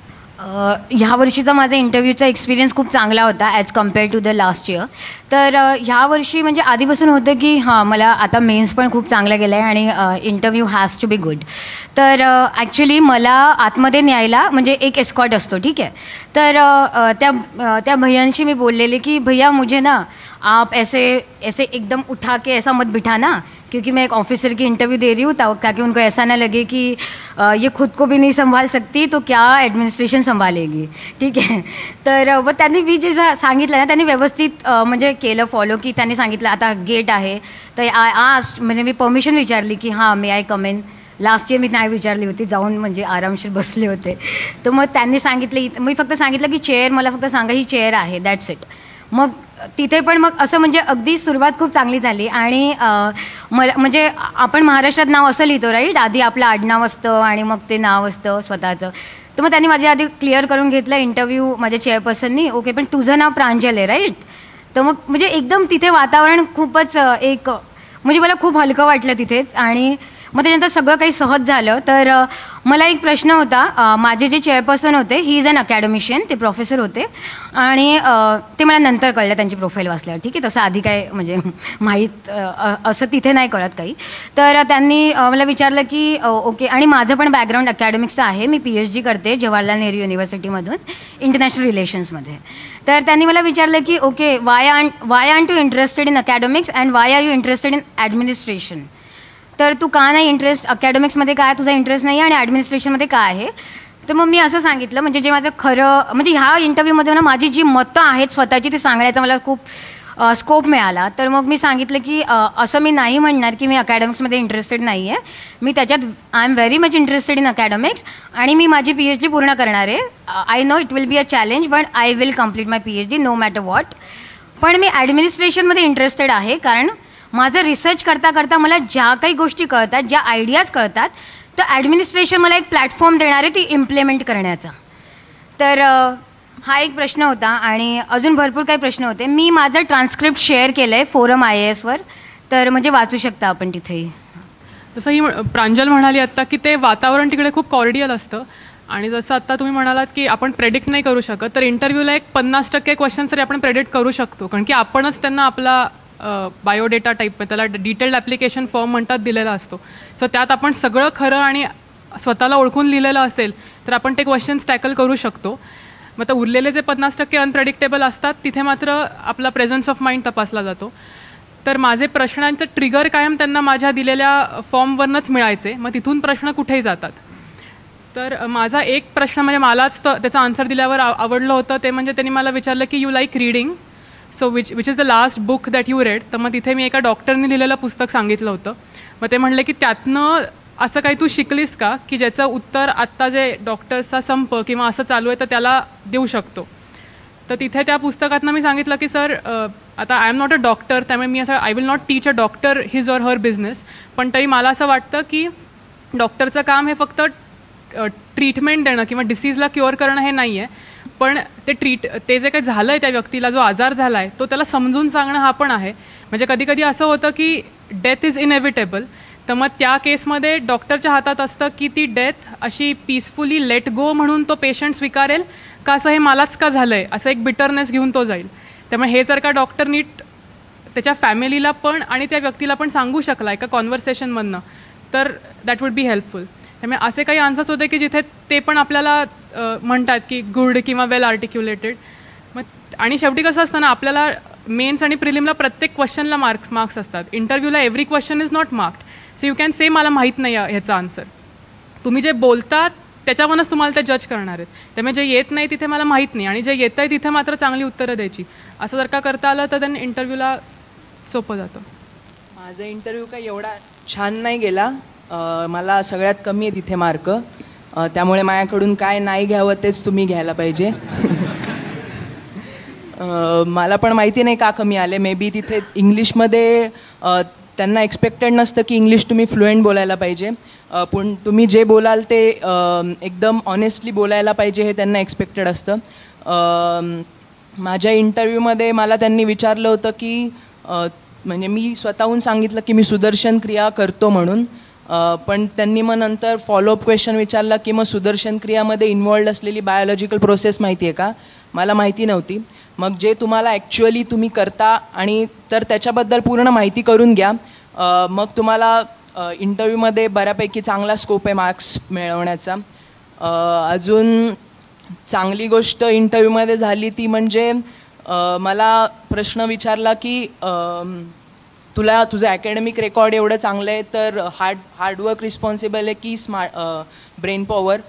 ह्या वर्षीचा माझा इंटरव्ह्यूचा एक्सपिरियन्स खूप चांगला होता as compare to the last year. तर ह्या वर्षी म्हणजे आधीपासून होतं की हां मला आता मेन्स पण खूप चांगला गेला आहे आणि interview has to be good. तर ॲक्च्युली मला आतमध्ये न्यायला म्हणजे एक एस्कॉट असतो, ठीक आहे. तर त्या भैयांशी मी बोललेले की भैया मुझे ना आप ऐसे एकदम उठा के ऐसा मत बिठाना, क्योंकि मैं एक ऑफिसर की इंटरव्यू दे रही हूँ, ताकि उनको ऐसा ना लगे कि ये खुद को भी नहीं संभाल सकती तो क्या एडमिनिस्ट्रेशन संभालेगी, ठीक आहे. तर व त्यांनी मी जे सांगितलं ना त्यांनी व्यवस्थित म्हणजे केलं फॉलो, की त्यांनी सांगितलं आता गेट आहे तर म्हणजे मी परमिशन विचारली की हां may I come in. Last year मी नाही विचारली होती, जाऊन म्हणजे आरामशीर बसले होते. तर मग त्यांनी सांगितलं, मी फक्त सांगितलं की चेअर मला फक्त सांगा ही चेअर आहे, दॅट्स इट. मग तिथे पण मग असं म्हणजे अगदी सुरुवात खूप चांगली झाली. आणि मला म्हणजे आपण महाराष्ट्रात नाव असं लिहितो राईट, आधी आपलं आडनाव असतं आणि मग ते नाव असतं स्वतःचं. तर मग त्यांनी माझ्या आधी क्लिअर करून घेतलं इंटरव्ह्यू माझ्या चेअरपर्सननी, ओके पण तुझं नाव प्रांजल आहे राईट. तर मग म्हणजे एकदम तिथे वातावरण खूपच एक म्हणजे मला खूप हलकं वाटलं तिथेच. आणि मग त्याच्यानंतर सगळं काही सहज झालं. तर मला एक प्रश्न होता, माझे जे चेअरपर्सन होते ही इज अन अकॅडमिशियन, ते प्रोफेसर होते आणि ते मला नंतर कळलं त्यांची प्रोफाईल वाचल्यावर, ठीक आहे. तसं आधी काय म्हणजे माहीत असं तिथे नाही कळत काही. तर त्यांनी मला विचारलं की ओके, आणि माझं पण बॅकग्राऊंड अकॅडमिक्सचं आहे, मी PhD करते जवाहरलाल नेहरू युनिव्हर्सिटीमधून इंटरनॅशनल रिलेशन्समध्ये. तर त्यांनी मला विचारलं की okay why are you interested in academics and why are you interested in administration. तर तू का नाही इंटरेस्ट, अकॅडमिक्समध्ये काय तुझा इंटरेस्ट नाही आणि ॲडमिनिस्ट्रेशनमध्ये काय आहे. तर मग मी असं सांगितलं, म्हणजे जे माझं खरं म्हणजे ह्या इंटरव्ह्यूमध्ये ना माझी जी मतं आहेत स्वतःची ती सांगण्याचा मला खूप स्कोप मिळाला. तर मग मी सांगितलं की असं मी नाही म्हणणार की मी अकॅडमिक्समध्ये इंटरेस्टेड नाही आहे, मी त्याच्यात I am very much interested in academics आणि मी माझी PhD पूर्ण करणार आहे. I know it will be a challenge but I will complete my PhD no matter what. पण मी ॲडमिनिस्ट्रेशनमध्ये इंटरेस्टेड आहे कारण माझं रिसर्च करता करता मला ज्या काही गोष्टी कळतात, ज्या आयडियाज कळतात तर ॲडमिनिस्ट्रेशन मला एक प्लॅटफॉर्म देणार आहे ती इम्प्लिमेंट करण्याचा. तर हा एक प्रश्न होता आणि अजून भरपूर काही प्रश्न होते. मी माझं ट्रान्स्क्रिप्ट शेअर केलं आहे फोरम IASवर, तर म्हणजे वाचू शकता आपण तिथेही. जसं ही प्रांजल म्हणाली आत्ता की ते वातावरण तिकडे खूप कॉर्डियल असतं आणि जसं आत्ता तुम्ही म्हणालात की आपण प्रेडिक्ट नाही करू शकत, तर इंटरव्ह्यूला एक 50% क्वेश्चन्स तरी आपण प्रेडिक्ट करू शकतो, कारण की आपणच त्यांना आपला बायोडेटा टाईप, त्याला डिटेल्ड ॲप्लिकेशन फॉर्म म्हणतात, दिलेला असतो. सो त्यात आपण सगळं खरं आणि स्वतःला ओळखून लिहिलेलं असेल तर आपण ते क्वेश्चन्स टॅकल करू शकतो. मग तर उरलेले जे 50% अनप्रेडिक्टेबल असतात तिथे मात्र आपला प्रेझन्स ऑफ माइंड तपासला जातो. तर माझे प्रश्नांचं ट्रिगर कायम त्यांना माझ्या दिलेल्या फॉर्मवरनंच मिळायचे, मग तिथून प्रश्न कुठेही जातात. तर माझा एक प्रश्न म्हणजे मलाच त्याचा आन्सर दिल्यावर आवडलं होतं, ते म्हणजे त्यांनी मला विचारलं की you like reading, so which is the last book that you read. तर मग तिथे मी एका डॉक्टरने लिहिलेलं पुस्तक सांगितलं होतं. मग ते म्हणले की त्यातनं असं काही तू शिकलीस का की ज्याचं उत्तर आत्ता जे डॉक्टर्सचा संप किंवा असं चालू आहे तर त्याला देऊ शकतो. तर तिथे त्या पुस्तकातनं मी सांगितलं की सर आता I am not a doctor, त्यामुळे मी असं I will not teach a doctor his or her business, पण तरी मला असं वाटतं की डॉक्टरचं काम हे फक्त ट्रीटमेंट देणं किंवा डिसीजला क्युअर करणं हे नाही आहे, पण ते जे काही झालं आहे त्या व्यक्तीला, जो आजार झाला आहे तो त्याला समजून सांगणं हा पण आहे. म्हणजे कधी कधी असं होतं की डेथ इज इनएव्हिटेबल, तर मग त्या केसमध्ये डॉक्टरच्या हातात असतं की ती डेथ अशी पीसफुली लेट गो म्हणून तो पेशंट स्वीकारेल का असं हे मलाच का झालं आहे असं एक बिटरनेस घेऊन तो जाईल. त्यामुळे हे जर का डॉक्टर नीट त्याच्या फॅमिलीला पण आणि त्या व्यक्तीला पण सांगू शकला एका कॉन्व्हर्सेशनमधनं तर दॅट वुड बी हेल्पफुल. त्यामुळे असे काही आन्सर्स होते की जिथे ते पण आपल्याला म्हणतात की गुड किंवा वेल आर्टिक्युलेटेड. मग आणि शेवटी कसं असतं ना, आपल्याला मेन्स आणि प्रिलिमला प्रत्येक क्वेश्चनला मार्क्स असतात. इंटरव्ह्यूला every question is not marked, so you can say मला माहीत नाही ह्याचा आन्सर. तुम्ही जे बोलतात त्याच्यावरूनच तुम्हाला ते जज करणार आहेत. त्यामुळे जे येत नाही तिथे मला माहीत नाही आणि जे येतं आहे तिथे मात्र चांगली उत्तरं द्यायची. असं जर का करता आलं तर त्यांनी इंटरव्ह्यूला सोपं जातं. माझा इंटरव्ह्यू काही एवढा छान नाही गेला, मला सगळ्यात कमी आहे तिथे मार्क, त्यामुळे माझ्याकडून काय नाही घ्यावं तेच तुम्ही घ्यायला पाहिजे. मला पण माहिती नाही का कमी आले. मे बी तिथे इंग्लिशमध्ये त्यांना एक्सपेक्टेड नसतं की इंग्लिश तुम्ही फ्लुएंट बोलायला पाहिजे, पण तुम्ही जे बोलाल ते एकदम ऑनेस्टली बोलायला पाहिजे हे त्यांना एक्सपेक्टेड असतं. माझ्या इंटरव्ह्यूमध्ये मला त्यांनी विचारलं होतं की म्हणजे मी स्वतःहून सांगितलं की मी सुदर्शन क्रिया करतो म्हणून, पण त्यांनी मग नंतर फॉलोअप क्वेश्चन विचारला की मग सुदर्शन क्रियामध्ये इन्वॉल्ड असलेली बायोलॉजिकल प्रोसेस माहिती आहे का. मला माहिती नव्हती. मग जे तुम्हाला ॲक्च्युअली तुम्ही करता आणि तर त्याच्याबद्दल पूर्ण माहिती करून घ्या, मग तुम्हाला इंटरव्ह्यूमध्ये बऱ्यापैकी चांगला स्कोप आहे मार्क्स मिळवण्याचा. अजून चांगली गोष्ट इंटरव्ह्यूमध्ये झाली ती म्हणजे मला प्रश्न विचारला की तुझं अकॅडमिक रेकॉर्ड एवढं चांगलं आहे तर हार्डवर्क रिस्पॉन्सिबल आहे की ब्रेन पॉवर.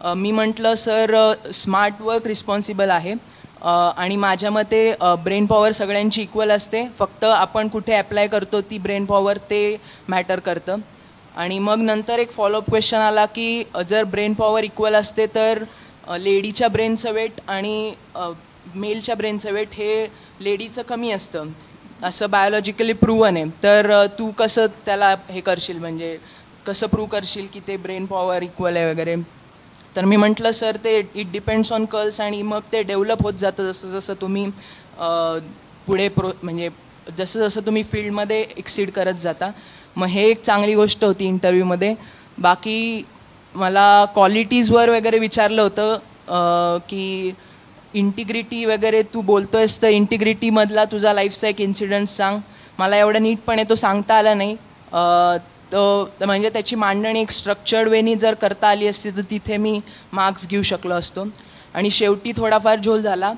मी म्हटलं सर स्मार्ट वर्क रिस्पॉन्सिबल आहे आणि माझ्या मते ब्रेन पॉवर सगळ्यांची इक्वल असते, फक्त आपण कुठे ॲप्लाय करतो ती ब्रेन पॉवर ते मॅटर करतं. आणि मग नंतर एक फॉलोअप क्वेश्चन आला की जर ब्रेन पॉवर इक्वल असते तर लेडीच्या ब्रेनचं वेट आणि मेलच्या ब्रेनचं वेट हे लेडीचं कमी असतं असं बायोलॉजिकली प्रूव्हन आहे, तर तू कसं त्याला हे करशील, म्हणजे कसं प्रूव्ह करशील की ते ब्रेन पॉवर इक्वल आहे वगैरे. तर मी म्हटलं सर ते इट डिपेंड्स ऑन कर्ल्स आणि मग ते डेव्हलप होत जातं जसं जसं तुम्ही पुढे म्हणजे जसं जसं तुम्ही फील्डमध्ये एक्सीड करत जाता. मग हे एक चांगली गोष्ट होती इंटरव्ह्यूमध्ये. बाकी मला क्वालिटीजवर वगैरे विचारलं होतं की इंटिग्रिटी वगैरे तू बोलतो आहेस तर इंटिग्रिटीमधला तुझा लाईफचा एक इन्सिडंट सांग. मला एवढा नीटपणे तो सांगता आला नाही, तर म्हणजे त्याची मांडणी एक स्ट्रक्चर्ड वेनी जर करता आली असती तर तिथे मी मार्क्स घेऊ शकलो असतो. आणि शेवटी थोडाफार झोल झाला,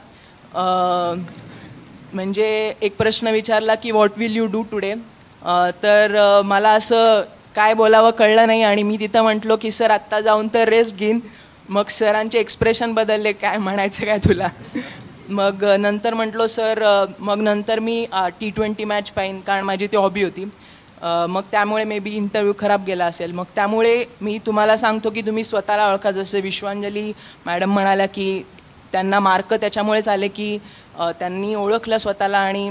म्हणजे एक प्रश्न विचारला की what will you do today, तर मला असं काय बोलावं कळलं नाही आणि मी तिथं म्हटलो की सर आत्ता जाऊन तर रेस्ट घेईन. मग सरांचे एक्सप्रेशन बदलले, काय म्हणायचं काय तुला. मग नंतर म्हटलो सर मग नंतर मी T20 मॅच पाहीन कारण माझी ती हॉबी होती. मग त्यामुळे मे बी इंटरव्ह्यू खराब गेला असेल. मग त्यामुळे मी तुम्हाला सांगतो की तुम्ही स्वतःला ओळखा. जसे विश्वांजली मॅडम म्हणाल्या की त्यांना मार्क त्याच्यामुळेच आले की त्यांनी ओळखलं स्वतःला आणि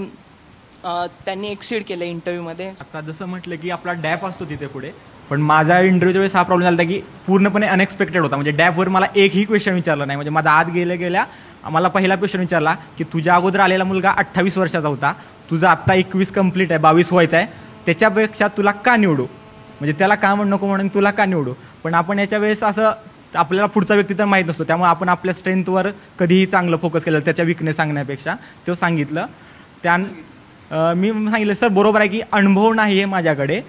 त्यांनी एक्सीड केलं इंटरव्ह्यूमध्ये. आता जसं म्हटलं की आपला डॅप असतो तिथे पुढे, पण माझ्या इंटरव्ह्यूच्या वेळेस हा प्रॉब्लेम झाला की पूर्णपणे अनएक्सपेक्टेड होता. म्हणजे डॅपवर मला एकही क्वेश्चन विचारलं नाही. म्हणजे माझा आत गेल्या मला पहिला क्वेश्चन विचारला की तुझ्या अगोदर आलेला मुलगा 28 वर्षाचा होता, तुझा आत्ता 21 कंप्लीट आहे, 22 व्हायचा आहे, त्याच्यापेक्षा तुला का निवडू, म्हणजे त्याला का नको म्हणून तुला का निवडू. पण आपण याच्या वेळेस असं आपल्याला पुढचा व्यक्ती तर माहीत नसतो, त्यामुळे आपण आपल्या स्ट्रेंथवर कधीही चांगलं फोकस केलं, त्याच्या विकनेस सांगण्यापेक्षा तो सांगितलं. मी सांगितलं सर बरोबर आहे की अनुभव नाही आहे माझ्याकडे,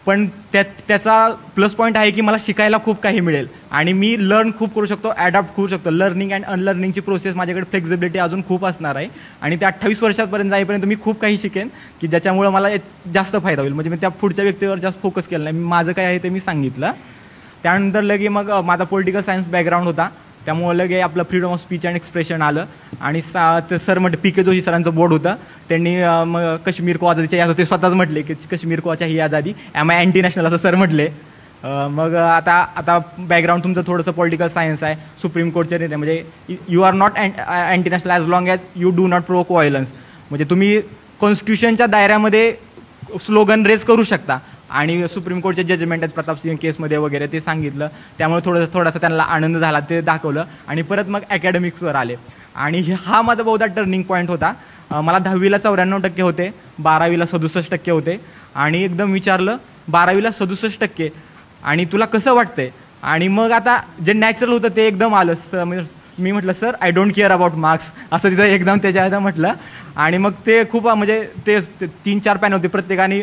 पण त्याचा प्लस पॉईंट आहे की मला शिकायला खूप काही मिळेल आणि मी लर्न खूप करू शकतो, ॲडॉप्ट करू शकतो. लर्निंग अँड अनलर्निंगची प्रोसेस माझ्याकडे फ्लेक्झिबिलिटी अजून खूप असणार आहे आणि त्या 28 वर्षापर्यंत जाईपर्यंत मी खूप काही शिकेन की ज्याच्यामुळं मला जास्त फायदा होईल. म्हणजे मी त्या पुढच्या व्यक्तीवर जास्त फोकस केला नाही, माझं काय आहे ते मी सांगितलं. त्यानंतर लगे मग माझा पॉलिटिकल सायन्स बॅकग्राऊंड होता, त्यामुळे लगे आपलं freedom of speech and expression आलं. आणि सर म्हटलं PK जोशी सरांचं बोर्ड होतं, त्यांनी मग कश्मीर को आझादीच्या ते स्वतःच म्हटले की कश्मीर को ही आझादी एम आय अँटी नॅशनल असं सर म्हटले. मग आता बॅकग्राऊंड तुमचं थोडंसं पॉलिटिकल सायन्स आहे, सुप्रीम कोर्टचे निर्णय, म्हणजे you are not anti national as long as you do not provoke violence. म्हणजे तुम्ही कॉन्स्टिट्यूशनच्या दायऱ्यामध्ये स्लोगन रेज करू शकता आणि सुप्रीम कोर्टचे जजमेंट आहेत प्रताप सिंह केसमध्ये वगैरे ते सांगितलं, त्यामुळे थोडासा त्यांना आनंद झाला, ते दाखवलं. आणि परत मग अकॅडमिक्सवर आले आणि हा माझा बहुधा टर्निंग पॉईंट होता. मला 10वीला 94% होते, 12वीला 67% होते आणि एकदम विचारलं 12वीला 67% आणि तुला कसं वाटतंय. आणि मग आता जे नॅचरल होतं ते एकदम आलं. मी म्हटलं sir I don't care about marks असं तिथं एकदम त्याच्या म्हटलं. आणि मग ते खूप म्हणजे ते 3-4 पॅन होते प्रत्येकाने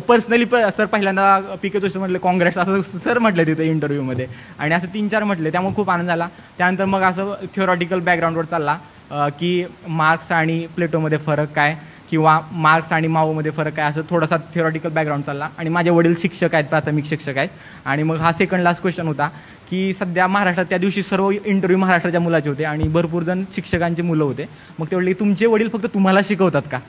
पर्सनली सर पहिल्यांदा PK जोशी म्हटलं काँग्रेस असं सर म्हटलं तिथे इंटरव्ह्यूमध्ये आणि असं 3-4 म्हटले, त्यामुळे खूप आनंद झाला. त्यानंतर मग असं थिओरॉटिकल बॅकग्राऊंडवर चालला की मार्क्स आणि प्लेटोमध्ये फरक काय किंवा मार्क्स आणि माओमध्ये फरक काय, असं थोडासा थिओरॉटिकल बॅकग्राऊंड चालला. आणि माझे वडील शिक्षक आहेत, प्राथमिक शिक्षक आहेत. आणि मग हा सेकंड लास्ट क्वेश्चन होता की सध्या महाराष्ट्रात त्या दिवशी सर्व इंटरव्ह्यू महाराष्ट्राच्या मुलाचे होते आणि भरपूर जण शिक्षकांची मुलं होते. मग ते वडील तुमचे वडील फक्त तुम्हाला शिकवतात का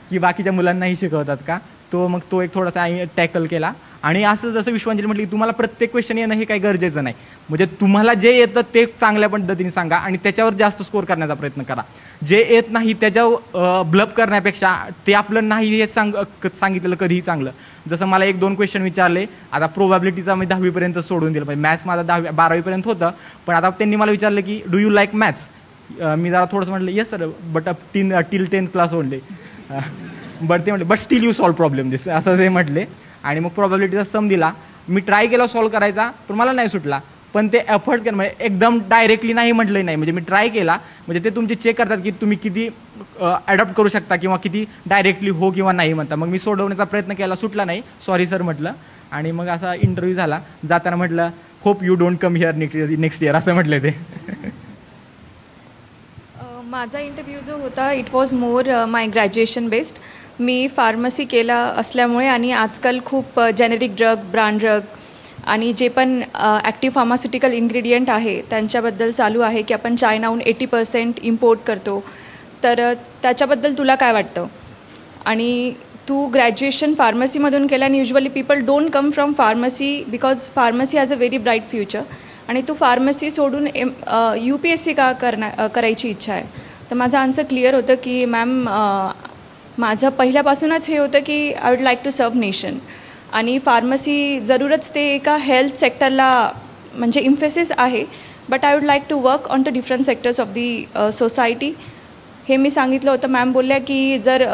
की बाकीच्या मुलांनाही शिकवतात का. तो एक थोडासा टॅकल केला. आणि असं जसं विश्वांजली म्हटली की तुम्हाला प्रत्येक क्वेश्चन येणं हे काही गरजेचं नाही, म्हणजे तुम्हाला जे येतं ते चांगल्या पद्धतीने सांगा आणि त्याच्यावर जास्त स्कोर करण्याचा प्रयत्न करा. जे येत नाही त्याच्यावर ब्लफ करण्यापेक्षा ते आपलं नाही हे सांगितलेलं कधीही चांगलं. जसं मला 1-2 क्वेश्चन विचारले, आता प्रोबॅबिलिटीचा मी 10वीपर्यंत सोडून दिलं पाहिजे, मॅथ्स माझा 12वीपर्यंत होतं, पण आता त्यांनी मला विचारलं की डू यू लाईक मॅथ्स. मी जरा थोडंसं म्हटलं yes sir but till 10th class only. But ते म्हटले but still you solve problem this असं ते म्हटले. आणि मग प्रोबॅबिलिटीचा सम दिला, मी ट्राय केला सॉल्व करायचा पण मला नाही सुटला. पण ते एफर्ट्स केलं, म्हणजे एकदम डायरेक्टली नाही म्हटलं नाही, म्हणजे मी ट्राय केला. म्हणजे ते तुमचे चेक करतात की तुम्ही किती ॲडॉप्ट करू शकता किंवा किती डायरेक्टली हो किंवा नाही म्हणता. मग मी सोडवण्याचा प्रयत्न केला, सुटला नाही, सॉरी सर म्हटलं. आणि मग असा इंटरव्ह्यू झाला. जाताना म्हटलं hope you don't come here next year असं म्हटले ते. माझा इंटरव्ह्यू जो होता it was more my graduation based. Me pharmacy केला असल्यामुळे आणि आजकाल खूप जेनेरिक ड्रग, ब्रँड ड्रग आणि जे पण ॲक्टिव्ह फार्मास्युटिकल इन्ग्रेडियंट आहे त्यांच्याबद्दल चालू आहे की आपण चायनाहून 80% इम्पोर्ट करतो. तर त्याच्याबद्दल तुला काय वाटतं. आणि तू ग्रॅज्युएशन फार्मसीमधून केलं आणि usually people don't come from pharmacy because pharmacy has a very bright future आणि तू फार्मसी सोडून UPSC का करायची इच्छा आहे. तर माझं आन्सर क्लिअर होतं की मॅम माझं पहिल्यापासूनच हे होतं की I would like to serve nation आणि फार्मसी जरूरच ते एका हेल्थ सेक्टरला म्हणजे इम्फेसिस आहे, but I would like to work on the different sectors of the society. हे मी सांगितलं होतं. मॅम बोलल्या की जर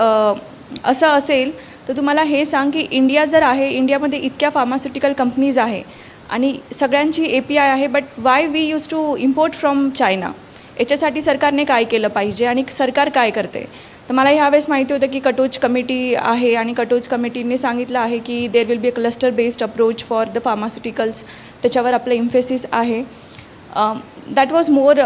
असं असेल तर तुम्हाला हे सांग की इंडिया जर आहे, इंडियामध्ये इतक्या फार्मास्युटिकल कंपनीज आहे आणि सगळ्यांची API आहे, but why we use to import from China. याच्यासाठी सरकारने काय केलं पाहिजे आणि सरकार काय करते. तर मला ह्यावेळेस माहिती होतं की कटोच कमिटी आहे आणि कटोच कमिटीने सांगितलं आहे की there will be a cluster based approach for the pharmaceuticals, त्याच्यावर आपलं इम्फेसिस आहे. That was more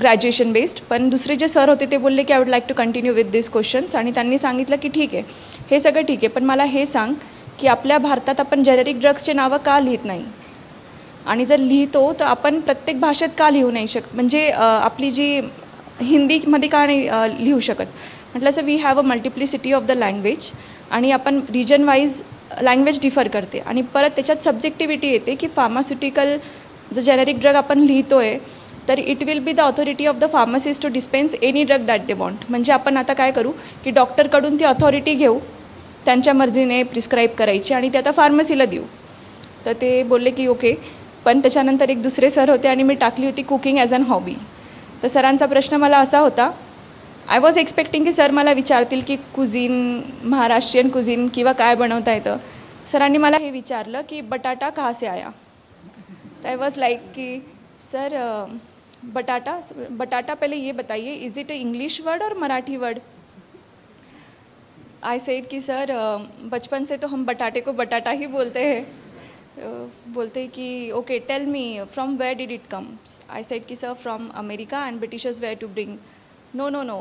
graduation based. पण दुसरे जे सर होते ते बोलले की I would like to continue with this questions आणि त्यांनी सांगितलं की ठीक आहे हे सगळं ठीक आहे, पण मला हे सांग की आपल्या भारतात आपण जेनेरिक ड्रग्सचे नावं का लिहित नाही आणि जर लिहितो तर आपण प्रत्येक भाषेत का लिहू नाही शकत, म्हणजे आपली जी हिंदीमध्ये का नाही लिहू शकत. म्हटलं असं we have a multiplicity of the language आणि आपण रिजन वाईज लँग्वेज डिफर करते आणि परत त्याच्यात सब्जेक्टिव्हिटी येते की फार्मास्युटिकल जर जेनेरिक ड्रग आपण लिहितो आहे तर it will be the authority of the pharmacist to dispense any drug that they want. म्हणजे आपण आता काय करू की डॉक्टरकडून ती ऑथॉरिटी घेऊ त्यांच्या मर्जीने प्रिस्क्राईब करायची आणि ते आता फार्मसीला देऊ. तर ते बोलले की ओके. पण त्याच्यानंतर एक दुसरे सर होते आणि मी टाकली होती कुकिंग ॲज अन हॉबी. तर सरांचा प्रश्न मला असा होता, आय वॉज एक्सपेक्टिंग की सर मला विचारतील की कुझिन, महाराष्ट्रीयन कुझिन किंवा काय बनवता येतं. सरांनी मला हे विचारलं की बटाटा कहाँ से आया. तर आय वॉज लाईक की सर बटाटा पहले ये बताइए, is it A English word और मराठी वर्ड. आई सेड कि सर बचपन से तो हम बटाटे को बटाटा ही बोलते हैं. बोलते कि okay tell me from where did it comes. I said कि sir from America and Britishers were to bring. No no no,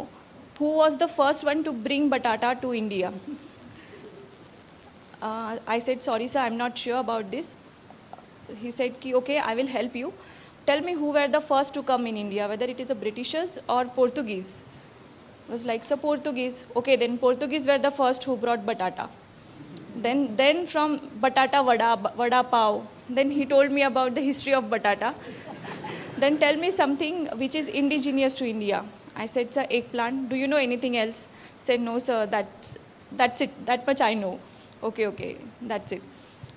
who was the first one to bring बटाटा to India. I said, sorry sir, I'm not sure about this. He said ki okay, I will help you. Tell me who were the first to come in India, whether it is a Britishers or Portuguese. I was like, sir, Portuguese. Okay, then Portuguese were the first who brought batata. Then from batata vada pav. Then he told me about the history of batata. Then tell me something which is indigenous to India. I said, sir, eggplant. Do you know anything else? Said, no sir, that's it. That much I know. Okay, that's it.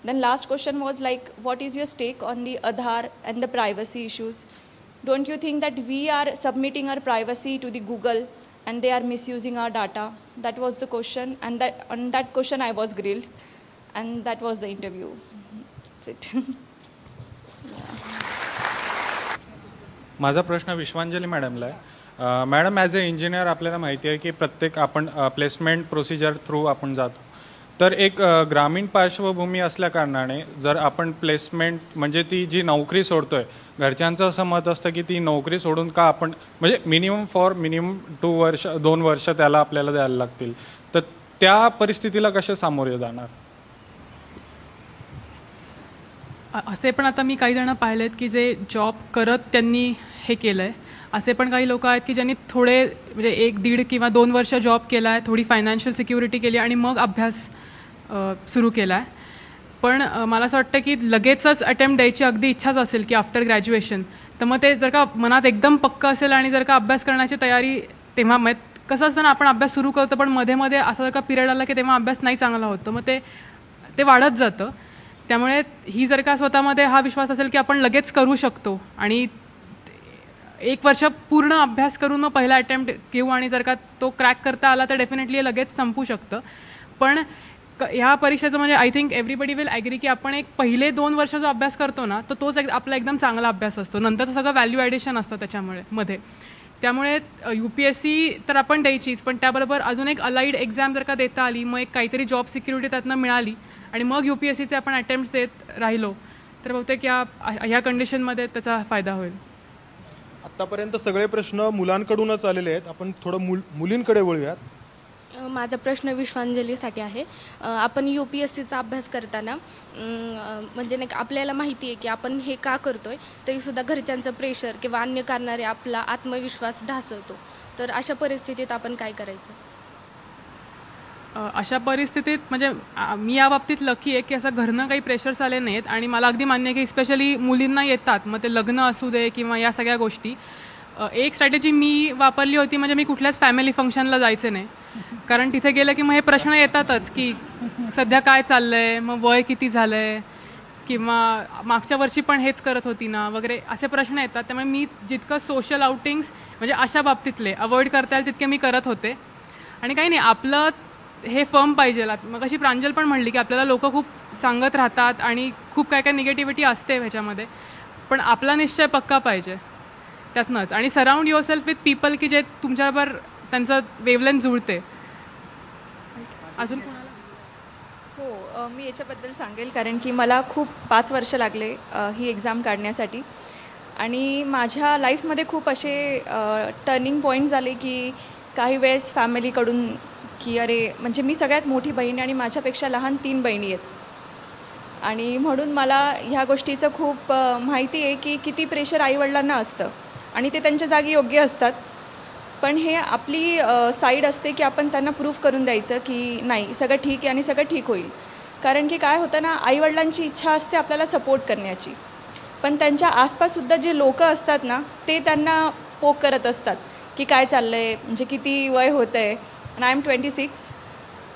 Then last question was like, what is your stake on the Aadhaar and the privacy issues? Don't you think that we are submitting our privacy to the Google and they are misusing our data? That was the question, and on that question I was grilled, and that was the interview. That's it. माझा प्रश्न विश्वांजली मॅडमला आहे. Madam, as a engineer आपल्याला माहिती आहे की प्रत्येक आपण प्लेसमेंट प्रोसिजर थ्रू आपण जातो. तर एक ग्रामीण पार्श्वभूमी असल्याकारणाने जर आपण प्लेसमेंट म्हणजे ती जी नोकरी सोडतोय, घरच्यांचं असं मत असतं की ती नोकरी सोडून का आपण म्हणजे मिनिमम 2 वर्ष त्याला आपल्याला द्यायला लागतील. तर त्या परिस्थितीला कसे सामोरे जाणार? असे पण आता मी काही जण पाहिलेत की जे जॉब करत त्यांनी हे केलं आहे. असे पण काही लोक आहेत की ज्यांनी थोडे म्हणजे 1-1.5 किंवा 2 वर्ष जॉब केला आहे, थोडी फायनान्शियल सिक्युरिटी केली आणि मग अभ्यास सुरू केला आहे. पण मला असं वाटतं की लगेचच अटेम्प्ट द्यायची अगदी इच्छाच असेल की आफ्टर ग्रॅज्युएशन, तर मग ते जर का मनात एकदम पक्क असेल आणि जर का अभ्यास करण्याची तयारी, तेव्हा मग कसं असतं ना, आपण अभ्यास सुरू करतो पण मध्ये असा जर का पिरियड आला की तेव्हा अभ्यास नाही चांगला होतं, मग ते वाढत जातं. त्यामुळे ही जर का स्वतःमध्ये हा विश्वास असेल की आपण लगेच करू शकतो आणि 1 वर्ष पूर्ण अभ्यास करून मग पहिला अटेम्प्ट घेऊ आणि जर का तो क्रॅक करता आला तर डेफिनेटली लगेच संपू शकतं. पण ह्या परीक्षेचं म्हणजे I think everybody will agree की आपण एक पहिले 2 वर्ष जो अभ्यास करतो ना, तर तोच आपला एकदम चांगला अभ्यास असतो. नंतरचं सगळं व्हॅल्यू ॲडिशन असतं त्याच्यामुळे मध्ये. त्यामुळे UPSC तर आपण द्यायचीच, पण त्याबरोबर अजून एक अलाइड एक्झाम जर का देता आली, मग एक काहीतरी जॉब सिक्युरिटी त्यातनं मिळाली आणि मग UPSCचे आपण अटेम्प्ट्स देत राहिलो तर बहुतेक ह्या कंडिशनमध्ये त्याचा फायदा होईल. आत्तापर्यंत सगळे प्रश्न मुलांकडूनच आलेले आहेत. आपण थोडं मुलींकडे वळूयात. माझा प्रश्न विश्वांजलीसाठी आहे. आपण UPSCचा अभ्यास करताना म्हणजे नाही आपल्याला माहिती आहे की आपण हे का करतोय, तरीसुद्धा घरच्यांचं प्रेशर किंवा अन्य कारणारे आपला आत्मविश्वास ढासळतो. तर अशा परिस्थितीत आपण काय करायचं? अशा परिस्थितीत म्हणजे मी या बाबतीत लकी आहे की असं घरनं काही प्रेशर्स आले नाहीत आणि मला अगदी मान्य आहे की स्पेशली मुलींना येतात, मग ते लग्न असू दे किंवा या सगळ्या गोष्टी. एक स्ट्रॅटेजी मी वापरली होती म्हणजे मी कुठल्याच फॅमिली फंक्शनला जायचे नाही, कारण तिथे गेलं की मग हे प्रश्न येतातच की सध्या काय चाललं आहे, मग वय किती झालं आहे, किंवा मागच्या वर्षी पण हेच करत होती ना वगैरे असे प्रश्न येतात. त्यामुळे मी जितकं सोशल आउटिंग्स म्हणजे अशा बाबतीतले अवॉइड करता येईल तितके मी करत होते. आणि काही नाही, आपलं हे फर्म पाहिजे. मग अशी प्रांजल पण म्हणली की आपल्याला लोक खूप सांगत राहतात आणि खूप काय काय निगेटिव्हिटी असते ह्याच्यामध्ये, पण आपला निश्चय पक्का पाहिजे त्यातनंच. आणि surround yourself with people की जे तुमच्याबरोबर त्यांचं वेवलेंथ जुळते. अजून कोणाला? हो, मी याच्याबद्दल सांगेल कारण की मला खूप 5 वर्ष लागले ही एक्झाम काढण्यासाठी आणि माझ्या लाईफमध्ये खूप असे टर्निंग पॉईंट झाले की काही वेळेस फॅमिलीकडून की अरे म्हणजे मी सगळ्यात मोठी बहीण आणि माझ्यापेक्षा लहान 3 बहिणी आहेत आणि म्हणून मला ह्या गोष्टीचं खूप माहिती आहे की किती प्रेशर आईवडिलांना असतं आणि ते त्यांच्या जागी योग्य असतात. पण हे आपली साईड असते की आपण त्यांना प्रूफ करून द्यायचं की नाही सगळं ठीक आहे आणि सगळं ठीक होईल. कारण की काय होतं ना, आईवडिलांची इच्छा असते आपल्याला सपोर्ट करण्याची, पण त्यांच्या आसपाससुद्धा जे लोक असतात ना ते त्यांना पोक करत असतात की काय चाललं आहे, म्हणजे किती वय होतं आहे. आणि आय एम 26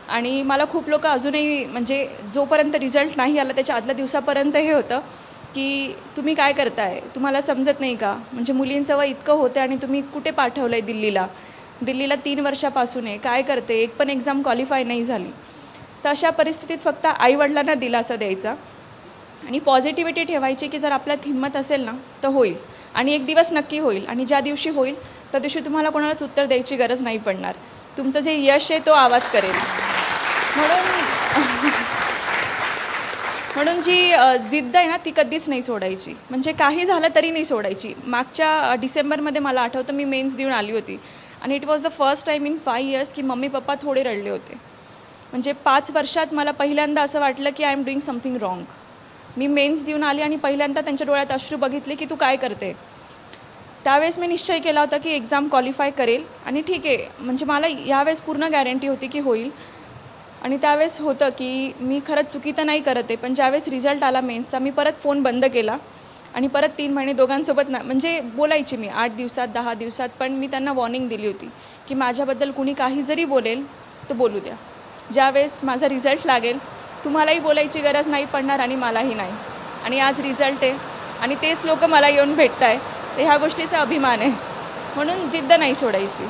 आणि मला खूप लोक अजूनही म्हणजे जोपर्यंत रिझल्ट नाही आला त्याच्या आदल्या दिवसापर्यंत हे होतं की तुम्ही काय करताय, तुम्हाला समजत नाही का, म्हणजे मुलींचं वय इतकं होतं आणि तुम्ही कुठे पाठवलं आहे दिल्लीला 3 वर्षापासून आहे, काय करते, एक पण एक्झाम क्वालिफाय नाही झाली. तर अशा परिस्थितीत फक्त आईवडिलांना दिलासा द्यायचा आणि पॉझिटिव्हिटी ठेवायची की जर आपल्यात हिंमत असेल ना तर होईल आणि एक दिवस नक्की होईल आणि ज्या दिवशी होईल त्या दिवशी तुम्हाला कोणालाच उत्तर द्यायची गरज नाही पडणार. तुमचं जे यश आहे तो आवाज करेल. म्हणून जी जिद्द आहे ना ती कधीच नाही सोडायची, म्हणजे काही झालं तरी नाही सोडायची. मागच्या डिसेंबरमध्ये मला आठवतं मी मेन्स देऊन आली होती आणि it was the first time in 5 years की मम्मी पप्पा थोडे रडले होते. म्हणजे 5 वर्षात मला पहिल्यांदा असं वाटलं की I am doing something wrong. मी मेन्स देऊन आली आणि पहिल्यांदा त्यांच्या डोळ्यात अश्रू बघितले की तू काय करते. त्यावेळेस मी निश्चय केला होता की एक्झाम क्वालिफाय करेल आणि ठीक आहे, म्हणजे मला यावेळेस पूर्ण गॅरंटी होती की होईल. आणि त्यावेळेस होतं की मी खरंच चुकी तर नाही करत आहे, पण ज्यावेळेस रिझल्ट आला मेन्सचा मी परत फोन बंद केला आणि परत 3 महिने दोघांसोबत म्हणजे बोलायची मी 8 दिवसात 10 दिवसात, पण मी त्यांना वॉर्निंग दिली होती की माझ्याबद्दल कुणी काही जरी बोलेल तर बोलू द्या. ज्यावेळेस माझा रिझल्ट लागेल तुम्हालाही बोलायची गरज नाही पडणार आणि मलाही नाही. आणि आज रिझल्ट आहे आणि तेच लोक मला येऊन भेटत आहे, तर ह्या गोष्टीचा अभिमान आहे. म्हणून जिद्द नाही सोडायची.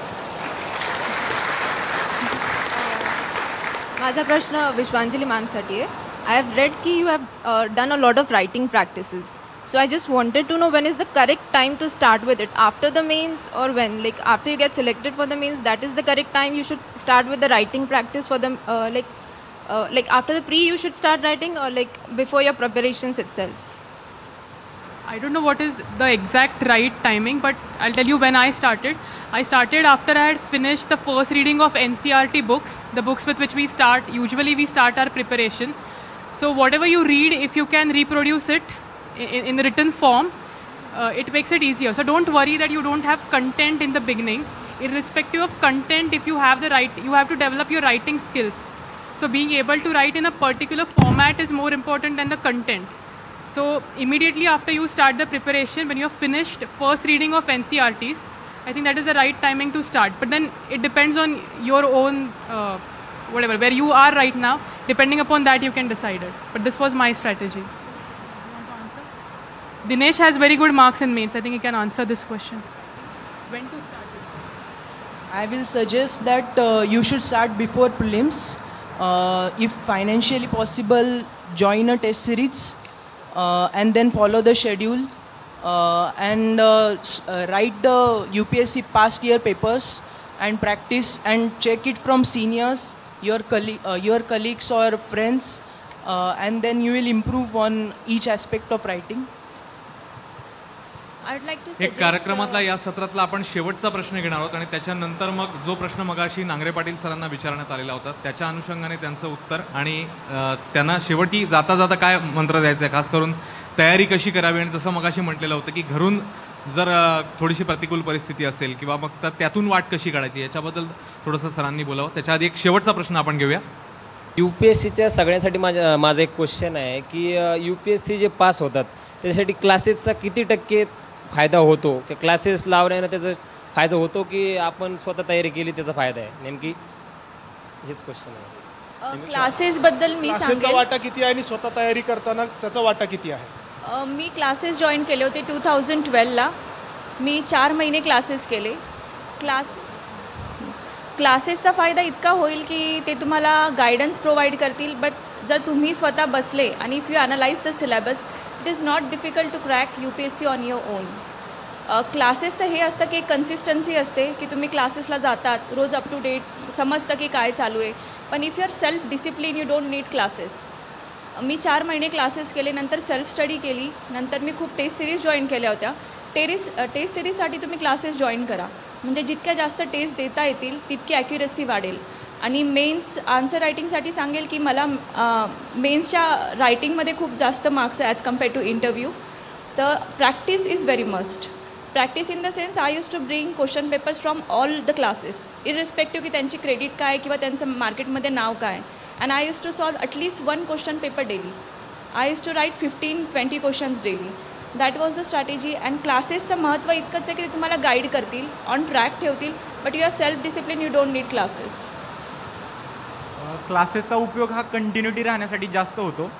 माझा प्रश्न विश्वांजली मॅमसाठी आहे. आय हॅव रेड की you have done a lot of writing practices. So I just wanted to know when is the correct time to start with it, after the mains or when, like after you get selected for the mains, that is the correct time you should start with the writing practice for the like after the pre you should start writing, or like before your preparations itself? I don't know what is the exact right timing, but I'll tell you when I started. I started after I had finished the first reading of NCERT books, the books with which we usually start our preparation. So whatever you read, if you can reproduce it in the written form, it makes it easier. So don't worry that you don't have content in the beginning. Irrespective of content, if you have you have to develop your writing skills. So being able to write in a particular format is more important than the content. So immediately after you start the preparation, when you have finished first reading of NCERTs, I think that is the right timing to start. But then it depends on your own whatever, where you are right now. Depending upon that you can decide it. But this was my strategy. Dinesh has very good marks in mains. I think he can answer this question. When to start it? I will suggest that you should start before prelims. If financially possible, join a test series and then follow the schedule and write the UPSC past year papers and practice and check it from seniors, your colleagues or friends, and then you will improve on each aspect of writing. एक कार्यक्रमातला या सत्रातला आपण शेवटचा प्रश्न घेणार आहोत आणि त्याच्यानंतर मग जो प्रश्न मगाशी नांगरे पाटील सरांना विचारण्यात आलेला होता त्याच्या अनुषंगाने त्यांचं उत्तर आणि त्यांना शेवटी जाता जाता काय मंत्र द्यायचं आहे, खास करून तयारी कशी करावी. आणि जसं मगाशी म्हटलेलं होतं की घरून जर थोडीशी प्रतिकूल परिस्थिती असेल किंवा मग तर त्यातून वाट कशी काढायची याच्याबद्दल थोडंसं सरांनी बोलावं. त्याच्या आधी एक शेवटचा प्रश्न आपण घेऊया. UPSCच्या सगळ्यांसाठी माझा एक क्वेश्चन आहे की UPSC जे पास होतात त्याच्यासाठी क्लासेसचा किती टक्के फायदा होतो, की क्लासेस लावल्यानं त्याचा फायदा होतो की आपण स्वतः तयारी केली त्याचा फायदा आहे, नेमकी हेच क्वेश्चन आहे. क्लासेसबद्दल मी सांगेन वाटा किती आहे आणि स्वतः तयारी करताना त्याचा वाटा किती आहे. मी क्लासेस जॉईन केले होते 2012ला. मी 4 महिने क्लासेस केले. क्लासेसचा फायदा इतका होईल की ते तुम्हाला गायडन्स प्रोव्हाइड करतील. बट जर तुम्ही स्वतः बसले आणि if you analyse the syllabus, it is not difficult to crack UPSC on your own. क्लासेसचं हे असतं की एक कन्सिस्टन्सी असते की तुम्ही क्लासेसला जातात, रोज अप टू डेट समजतं की काय चालू आहे. पण if you are self discipline you don't need classes. मी 4 महिने क्लासेस केले, नंतर सेल्फ स्टडी केली, नंतर मी खूप टेस्ट सिरीज जॉईन केल्या होत्या. टेस्ट सिरीजसाठी तुम्ही क्लासेस जॉईन करा, म्हणजे जितक्या जास्त टेस्ट देता येतील तितकी ॲक्युरेसी वाढेल. आणि मेन्स आन्सर रायटिंगसाठी सांगेल की मला मेन्सच्या रायटिंगमध्ये खूप जास्त मार्क्स आहे ॲज कम्पेअर टू इंटरव्ह्यू. तर practice is very must. Practice in the sense I use to bring question papers from all the classes, irrespective की त्यांची क्रेडिट काय किंवा त्यांचं मार्केटमध्ये नाव काय. And I use to solve at least 1 question paper daily. I use to write 15-20 questions daily. That was the strategy. And क्लासेसचं महत्त्व इतकंच आहे की ते तुम्हाला गाईड करतील, ऑन ट्रॅक ठेवतील, but you are self discipline, you don't need classes. क्लासेसचा उपयोग हा कंटिन्युटी राहण्यासाठी जास्त होतो,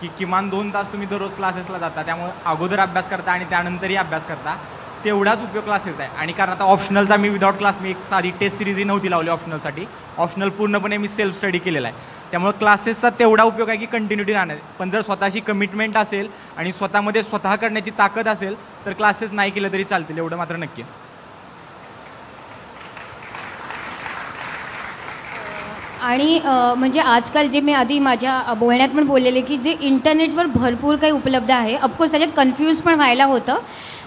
की किमान 2 तास तुम्ही दररोज क्लासेसला जाता, त्यामुळे अगोदर अभ्यास करता आणि त्यानंतरही अभ्यास करता, तेवढाच उपयोग क्लासेस आहे. आणि कारण आता ऑप्शनलचा मी विदाउट क्लास मी एक साधी टेस्ट सिरीजही नव्हती लावली ऑप्शनलसाठी, ऑप्शनल पूर्णपणे मी सेल्फ स्टडी केलेला आहे. त्यामुळे क्लासेसचा तेवढा उपयोग आहे की कंटिन्युटी राहणार. पण जर स्वतःची कमिटमेंट असेल आणि स्वतःमध्ये स्वतः करण्याची ताकद असेल तर क्लासेस नाही केलं तरी चालतील, एवढं मात्र नक्की. आणि म्हणजे आजकाल जे मी आधी माझ्या बोलण्यात पण बोललेले की जे इंटरनेटवर भरपूर काही उपलब्ध आहे, ऑफकोर्स त्याच्यात कन्फ्यूज पण व्हायला होतं.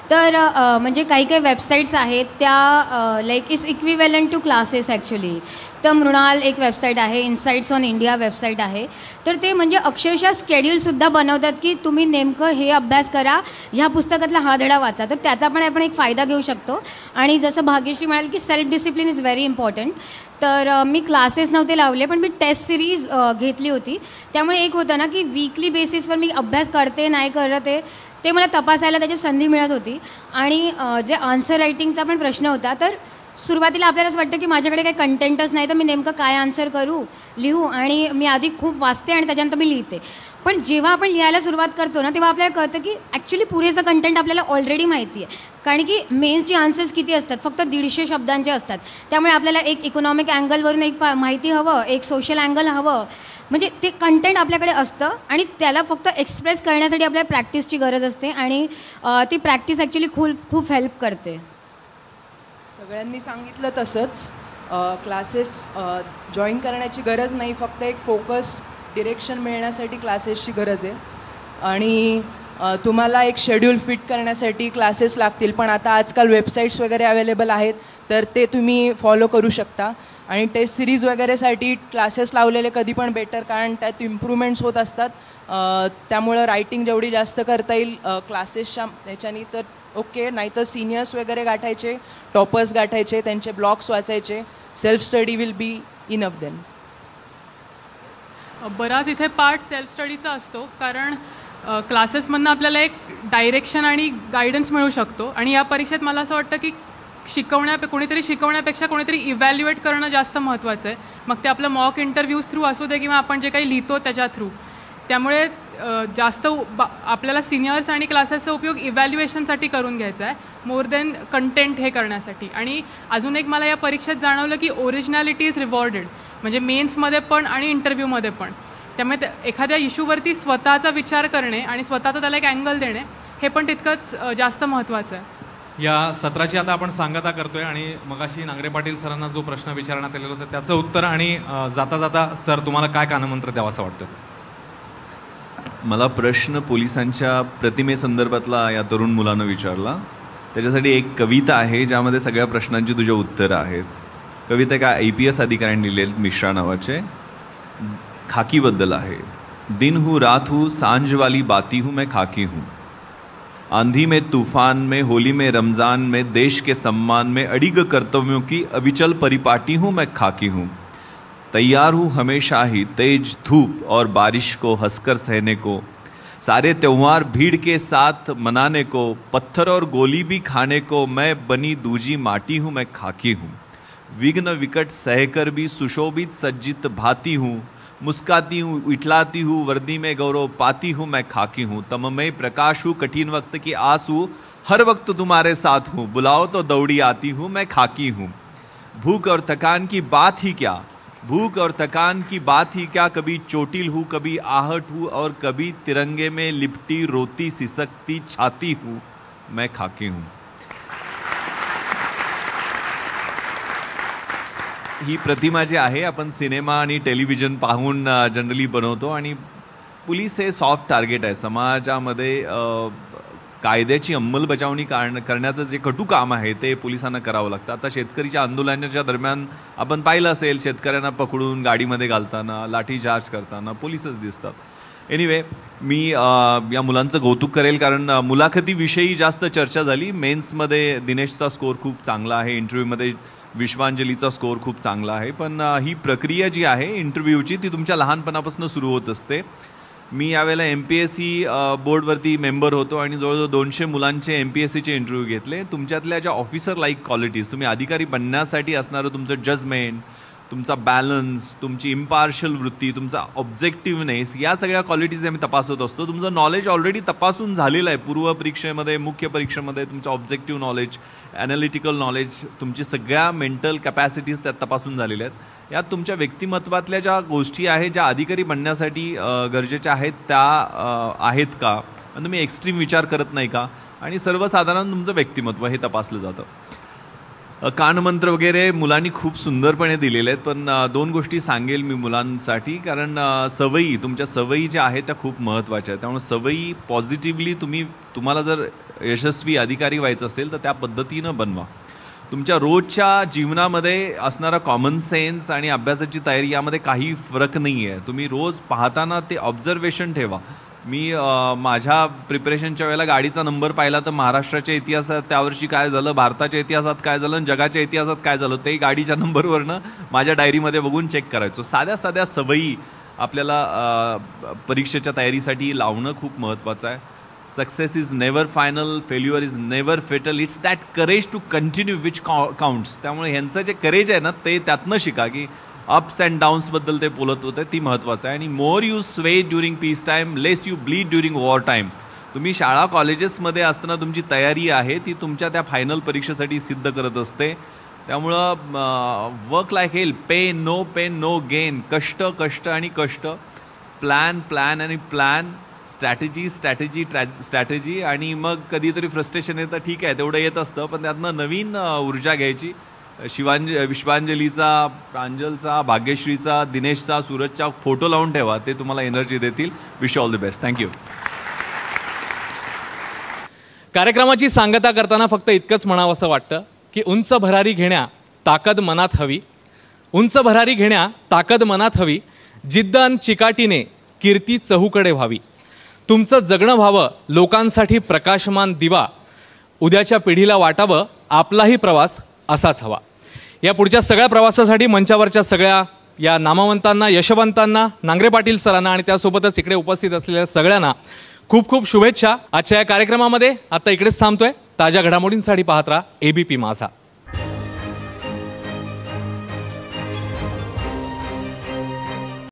तर म्हणजे काही काही वेबसाईट्स आहेत त्या like it's equivalent to classes actually. तर मृणाल एक वेबसाईट आहे, इन्साइट्स ऑन इंडिया वेबसाईट आहे. तर ते म्हणजे अक्षरशः स्केड्यूलसुद्धा बनवतात की तुम्ही नेमकं हे अभ्यास करा, ह्या पुस्तकातला हा धडा वाचा. तर त्याचा पण आपण एक फायदा घेऊ शकतो. आणि जसं भाग्यश्री म्हणाल की self discipline is very important. तर मी क्लासेस नव्हते लावले पण मी टेस्ट सिरीज घेतली होती. त्यामुळे एक होतं ना की वीकली बेसिसवर मी अभ्यास करते नाही करत आहे ते मला तपासायला त्याची संधी मिळत होती. आणि जे आन्सर रायटिंगचा पण प्रश्न होता, तर सुरुवातीला आपल्याला असं वाटतं की माझ्याकडे काही कंटेंटच नाही तर मी नेमकं काय आन्सर लिहू. आणि मी आधी खूप वाचते आणि त्याच्यानंतर मी लिहिते. पण जेव्हा आपण लिहायला सुरुवात करतो ना तेव्हा आपल्याला कळतं की ॲक्च्युली पुरेसं कंटेंट आपल्याला ऑलरेडी माहिती आहे. कारण की मेन्सचे आन्सर्स किती असतात, फक्त 150 शब्दांचे असतात. त्यामुळे आपल्याला एक इकॉनॉमिक अँगलवरून एक माहिती हवं, एक सोशल अँगल हवं. म्हणजे ते कंटेंट आपल्याकडे असतं आणि त्याला फक्त एक्सप्रेस करण्यासाठी आपल्याला प्रॅक्टिसची गरज असते. आणि ती प्रॅक्टिस ॲक्च्युली खूप हेल्प करते. सगळ्यांनी सांगितलं तसंच क्लासेस जॉईन करण्याची गरज नाही, फक्त एक फोकस डिरेक्शन मिळण्यासाठी क्लासेसची गरज आहे. आणि तुम्हाला एक शेड्यूल फिट करण्यासाठी क्लासेस लागतील. पण आता आजकाल वेबसाईट्स वगैरे अवेलेबल आहेत तर ते तुम्ही फॉलो करू शकता. आणि टेस्ट सिरीज वगैरेसाठी क्लासेस लावलेले कधी पण बेटर, कारण त्यात इम्प्रूव्हमेंट्स होत असतात. त्यामुळं रायटिंग जेवढी जास्त करता येईल क्लासेसच्या ह्याच्यानी तर ओके. नाहीतर सिनियर्स वगैरे गाठायचे, टॉपर्स गाठायचे, त्यांचे ब्लॉग्स वाचायचे. Self study will be enough then. बराच इथे पार्ट सेल्फ स्टडीचा असतो, कारण क्लासेसमधनं आपल्याला एक डायरेक्शन आणि गायडन्स मिळू शकतो. आणि या परीक्षेत मला असं वाटतं की कोणीतरी शिकवण्यापेक्षा कोणीतरी इव्हॅल्युएट करणं जास्त महत्त्वाचं आहे. मग ते आपलं मॉक इंटरव्ह्यूज थ्रू असू दे किंवा आपण जे काही लिहितो त्याच्या थ्रू. त्यामुळे जास्त आपल्याला सिनियर्स आणि क्लासेसचा उपयोग इव्हॅल्युएशनसाठी करून घ्यायचा आहे, मोर दॅन कंटेंट हे करण्यासाठी. आणि अजून एक मला या परीक्षेत जाणवलं की ओरिजिनॅलिटी इज रिवॉर्डेड, म्हणजे मेन्समध्ये पण आणि इंटरव्ह्यूमध्ये पण. त्यामुळे एखाद्या इश्यूवरती स्वतःचा विचार करणे आणि स्वतःचा त्याला एक अँगल देणे हे पण तितकंच जास्त महत्त्वाचं आहे. या सत्राची आता आपण सांगता करतोय आणि मगाशी नांगरे पाटील सरांना जो प्रश्न विचारण्यात आलेला होता त्याचं उत्तर आणि जाता जाता सर तुम्हाला काय कानमंत्र द्यावं असं वाटतं? मला प्रश्न पोलिसांच्या प्रतिमेसंदर्भातला या तरुण मुलानं विचारला. त्याच्यासाठी एक कविता आहे ज्यामध्ये सगळ्या प्रश्नांची तुझे उत्तरं आहेत. कविता एका IPS अधिकाऱ्यांनी लिहिलेली मिश्रा नावाचे, खाकीबद्दल आहे. दिन हूँ रात हूँ सांझ वाली बाती हूँ मैं खाकी हूँ. आंधी में तूफान में होली में रमज़ान में देश के सम्मान में अड़िग कर्तव्यों की अविचल परिपाटी हूँ मैं खाकी हूँ. तैयार हूँ हमेशा ही तेज धूप और बारिश को हंसकर सहने को, सारे त्योहार भीड़ के साथ मनाने को, पत्थर और गोली भी खाने को, मैं बनी दूजी माटी हूँ मैं खाकी हूँ. विघ्न विकट सहकर भी सुशोभित सज्जित भाती हूँ, मुस्काती हूँ इठलाती हूँ वर्दी में गौरव पाती हूँ मैं खाकी हूँ. तममय प्रकाश हूँ कठिन वक्त की आस हूँ, हर वक्त तुम्हारे साथ हूँ, बुलाओ तो दौड़ी आती हूँ मैं खाकी हूँ. भूख और थकान की बात ही क्या, भूख और थकान की बात ही क्या, कभी चोटिल हूँ कभी आहट हूँ और कभी तिरंगे में लिपटी रोती सिसकती छाती हूँ मैं खाकी हूँ. ही प्रतिमा जी आहे आपण सिनेमा आणि टेलिव्हिजन पाहून जनरली बनवतो. आणि पोलीस हे सॉफ्ट टार्गेट आहे. समाजामध्ये कायद्याची अंमलबजावणी करण्याचं जे कटू काम आहे ते पोलिसांना करावं लागतं. आता शेतकरीच्या आंदोलनाच्या दरम्यान आपण पाहिलं असेल शेतकऱ्यांना पकडून गाडीमध्ये घालताना लाठीचार्ज करताना पोलीसच दिसतात. एनिवे मी या मुलांचं कौतुक करेल कारण मुलाखतीविषयी जास्त चर्चा झाली. मेन्समध्ये दिनेशचा स्कोअर खूप चांगला आहे, इंटरव्ह्यूमध्ये विश्वांजलीचा स्कोअर खूप चांगला आहे. पण ही प्रक्रिया जी आहे इंटरव्ह्यूची ती तुमच्या लहानपणापासून सुरू होत असते. मी यावेळेला MPSC बोर्डवरती मेंबर होतो आणि जवळजवळ 200 मुलांचे MPSCचे इंटरव्ह्यू घेतले. तुमच्यातल्या ज्या ऑफिसर लाईक क्वालिटीज, तुम्ही अधिकारी बनण्यासाठी असणारं तुमचं जजमेंट, तुमचा बॅलन्स, तुमची इम्पार्शल वृत्ती, तुमचा ऑब्जेक्टिव्हनेस, या सगळ्या क्वालिटीज आम्ही तपासत असतो. तुमचं नॉलेज ऑलरेडी तपासून झालेलं आहे. पूर्व परीक्षेमध्ये, मुख्य परीक्षेमध्ये तुमचं ऑब्जेक्टिव्ह नॉलेज, ॲनालिटिकल नॉलेज, तुमची सगळ्या मेंटल कॅपॅसिटीज त्यात तपासून झालेल्या आहेत. यात तुमच्या व्यक्तिमत्वातल्या ज्या गोष्टी आहेत, ज्या अधिकारी बनण्यासाठी गरजेच्या आहेत, त्या आहेत का, तुम्ही एक्स्ट्रीम विचार करत नाही का, आणि सर्वसाधारण तुमचं व्यक्तिमत्व हे तपासलं जातं. कानमंत्र वगैरे मुलांनी खूप सुंदरपणे दिलेले आहेत, पण 2 गोष्टी सांगेल मी मुलांसाठी, कारण सवयी, तुमच्या सवयी ज्या आहेत त्या खूप महत्त्वाच्या आहेत. त्यामुळे सवयी पॉझिटिव्हली तुम्हाला जर यशस्वी अधिकारी व्हायचं असेल तर त्या पद्धतीनं बनवा. तुमच्या रोजच्या जीवनामध्ये असणारा कॉमन सेन्स आणि अभ्यासाची तयारी यामध्ये काही फरक नाही आहे. तुम्ही रोज पाहताना ते ऑब्झर्वेशन ठेवा. मी माझ्या प्रिपरेशनच्या वेळेला गाडीचा नंबर पाहिला तर महाराष्ट्राच्या इतिहासात त्यावर्षी काय झालं, भारताच्या इतिहासात काय झालं, जगाच्या इतिहासात काय झालं ते गाडीच्या नंबरवरनं माझ्या डायरीमध्ये बघून चेक करायचो. साध्या साध्या सवयी आपल्याला परीक्षेच्या तयारीसाठी लावणं खूप महत्त्वाचं आहे. Success is never final, failure is never fatal, it's that courage to continue which counts. त्यामुळे ह्यांचं जे करेज आहे ना ते त्यातनं शिका, की अप्स अँड डाऊन्सबद्दल ते बोलत होते, ती महत्त्वाचं आहे. आणि more you sweat during peace time, less you bleed during war time. तुम्ही शाळा कॉलेजेसमध्ये असताना तुमची तयारी आहे ती तुमच्या त्या फायनल परीक्षेसाठी सिद्ध करत असते. त्यामुळं वर्क लाईक हेल, पेन नो गेन, कष्ट कष्ट आणि कष्ट, प्लॅन प्लॅन आणि प्लॅन, स्ट्रॅटेजी आणि मग कधीतरी फ्रस्ट्रेशन येतं, ठीक आहे तेवढं येत असतं, पण त्यातनं नवीन ऊर्जा घ्यायची. विश्वांजलीचा, प्रांजलचा, भाग्यश्रीचा, दिनेशचा, सूरजचा फोटो लावून ठेवा, ते तुम्हाला एनर्जी देतील. Wish all the best. Thank you. कार्यक्रमाची सांगता करताना फक्त इतकंच म्हणावं असं वाटतं की उंच भरारी घेण्या ताकद मनात हवी, उंच भरारी घेण्या ताकद मनात हवी, जिद्द आणि चिकाटीने कीर्ती चहूकडे व्हावी. तुमचं जगणं व्हावं लोकांसाठी प्रकाशमान दिवा, उद्याच्या पिढीला वाटावं आपलाही प्रवास असाच हवा. या पुढच्या सगळ्या प्रवासासाठी मंचावरच्या सगळ्या या नामवंतांना, यशवंतांना, नांगरे पाटील सरांना आणि त्यासोबतच इकडे उपस्थित असलेल्या सगळ्यांना खूप खूप शुभेच्छा. आजच्या या कार्यक्रमामध्ये आता इकडेच थांबतोय. ताज्या घडामोडींसाठी पाहत राहा ABP माझा.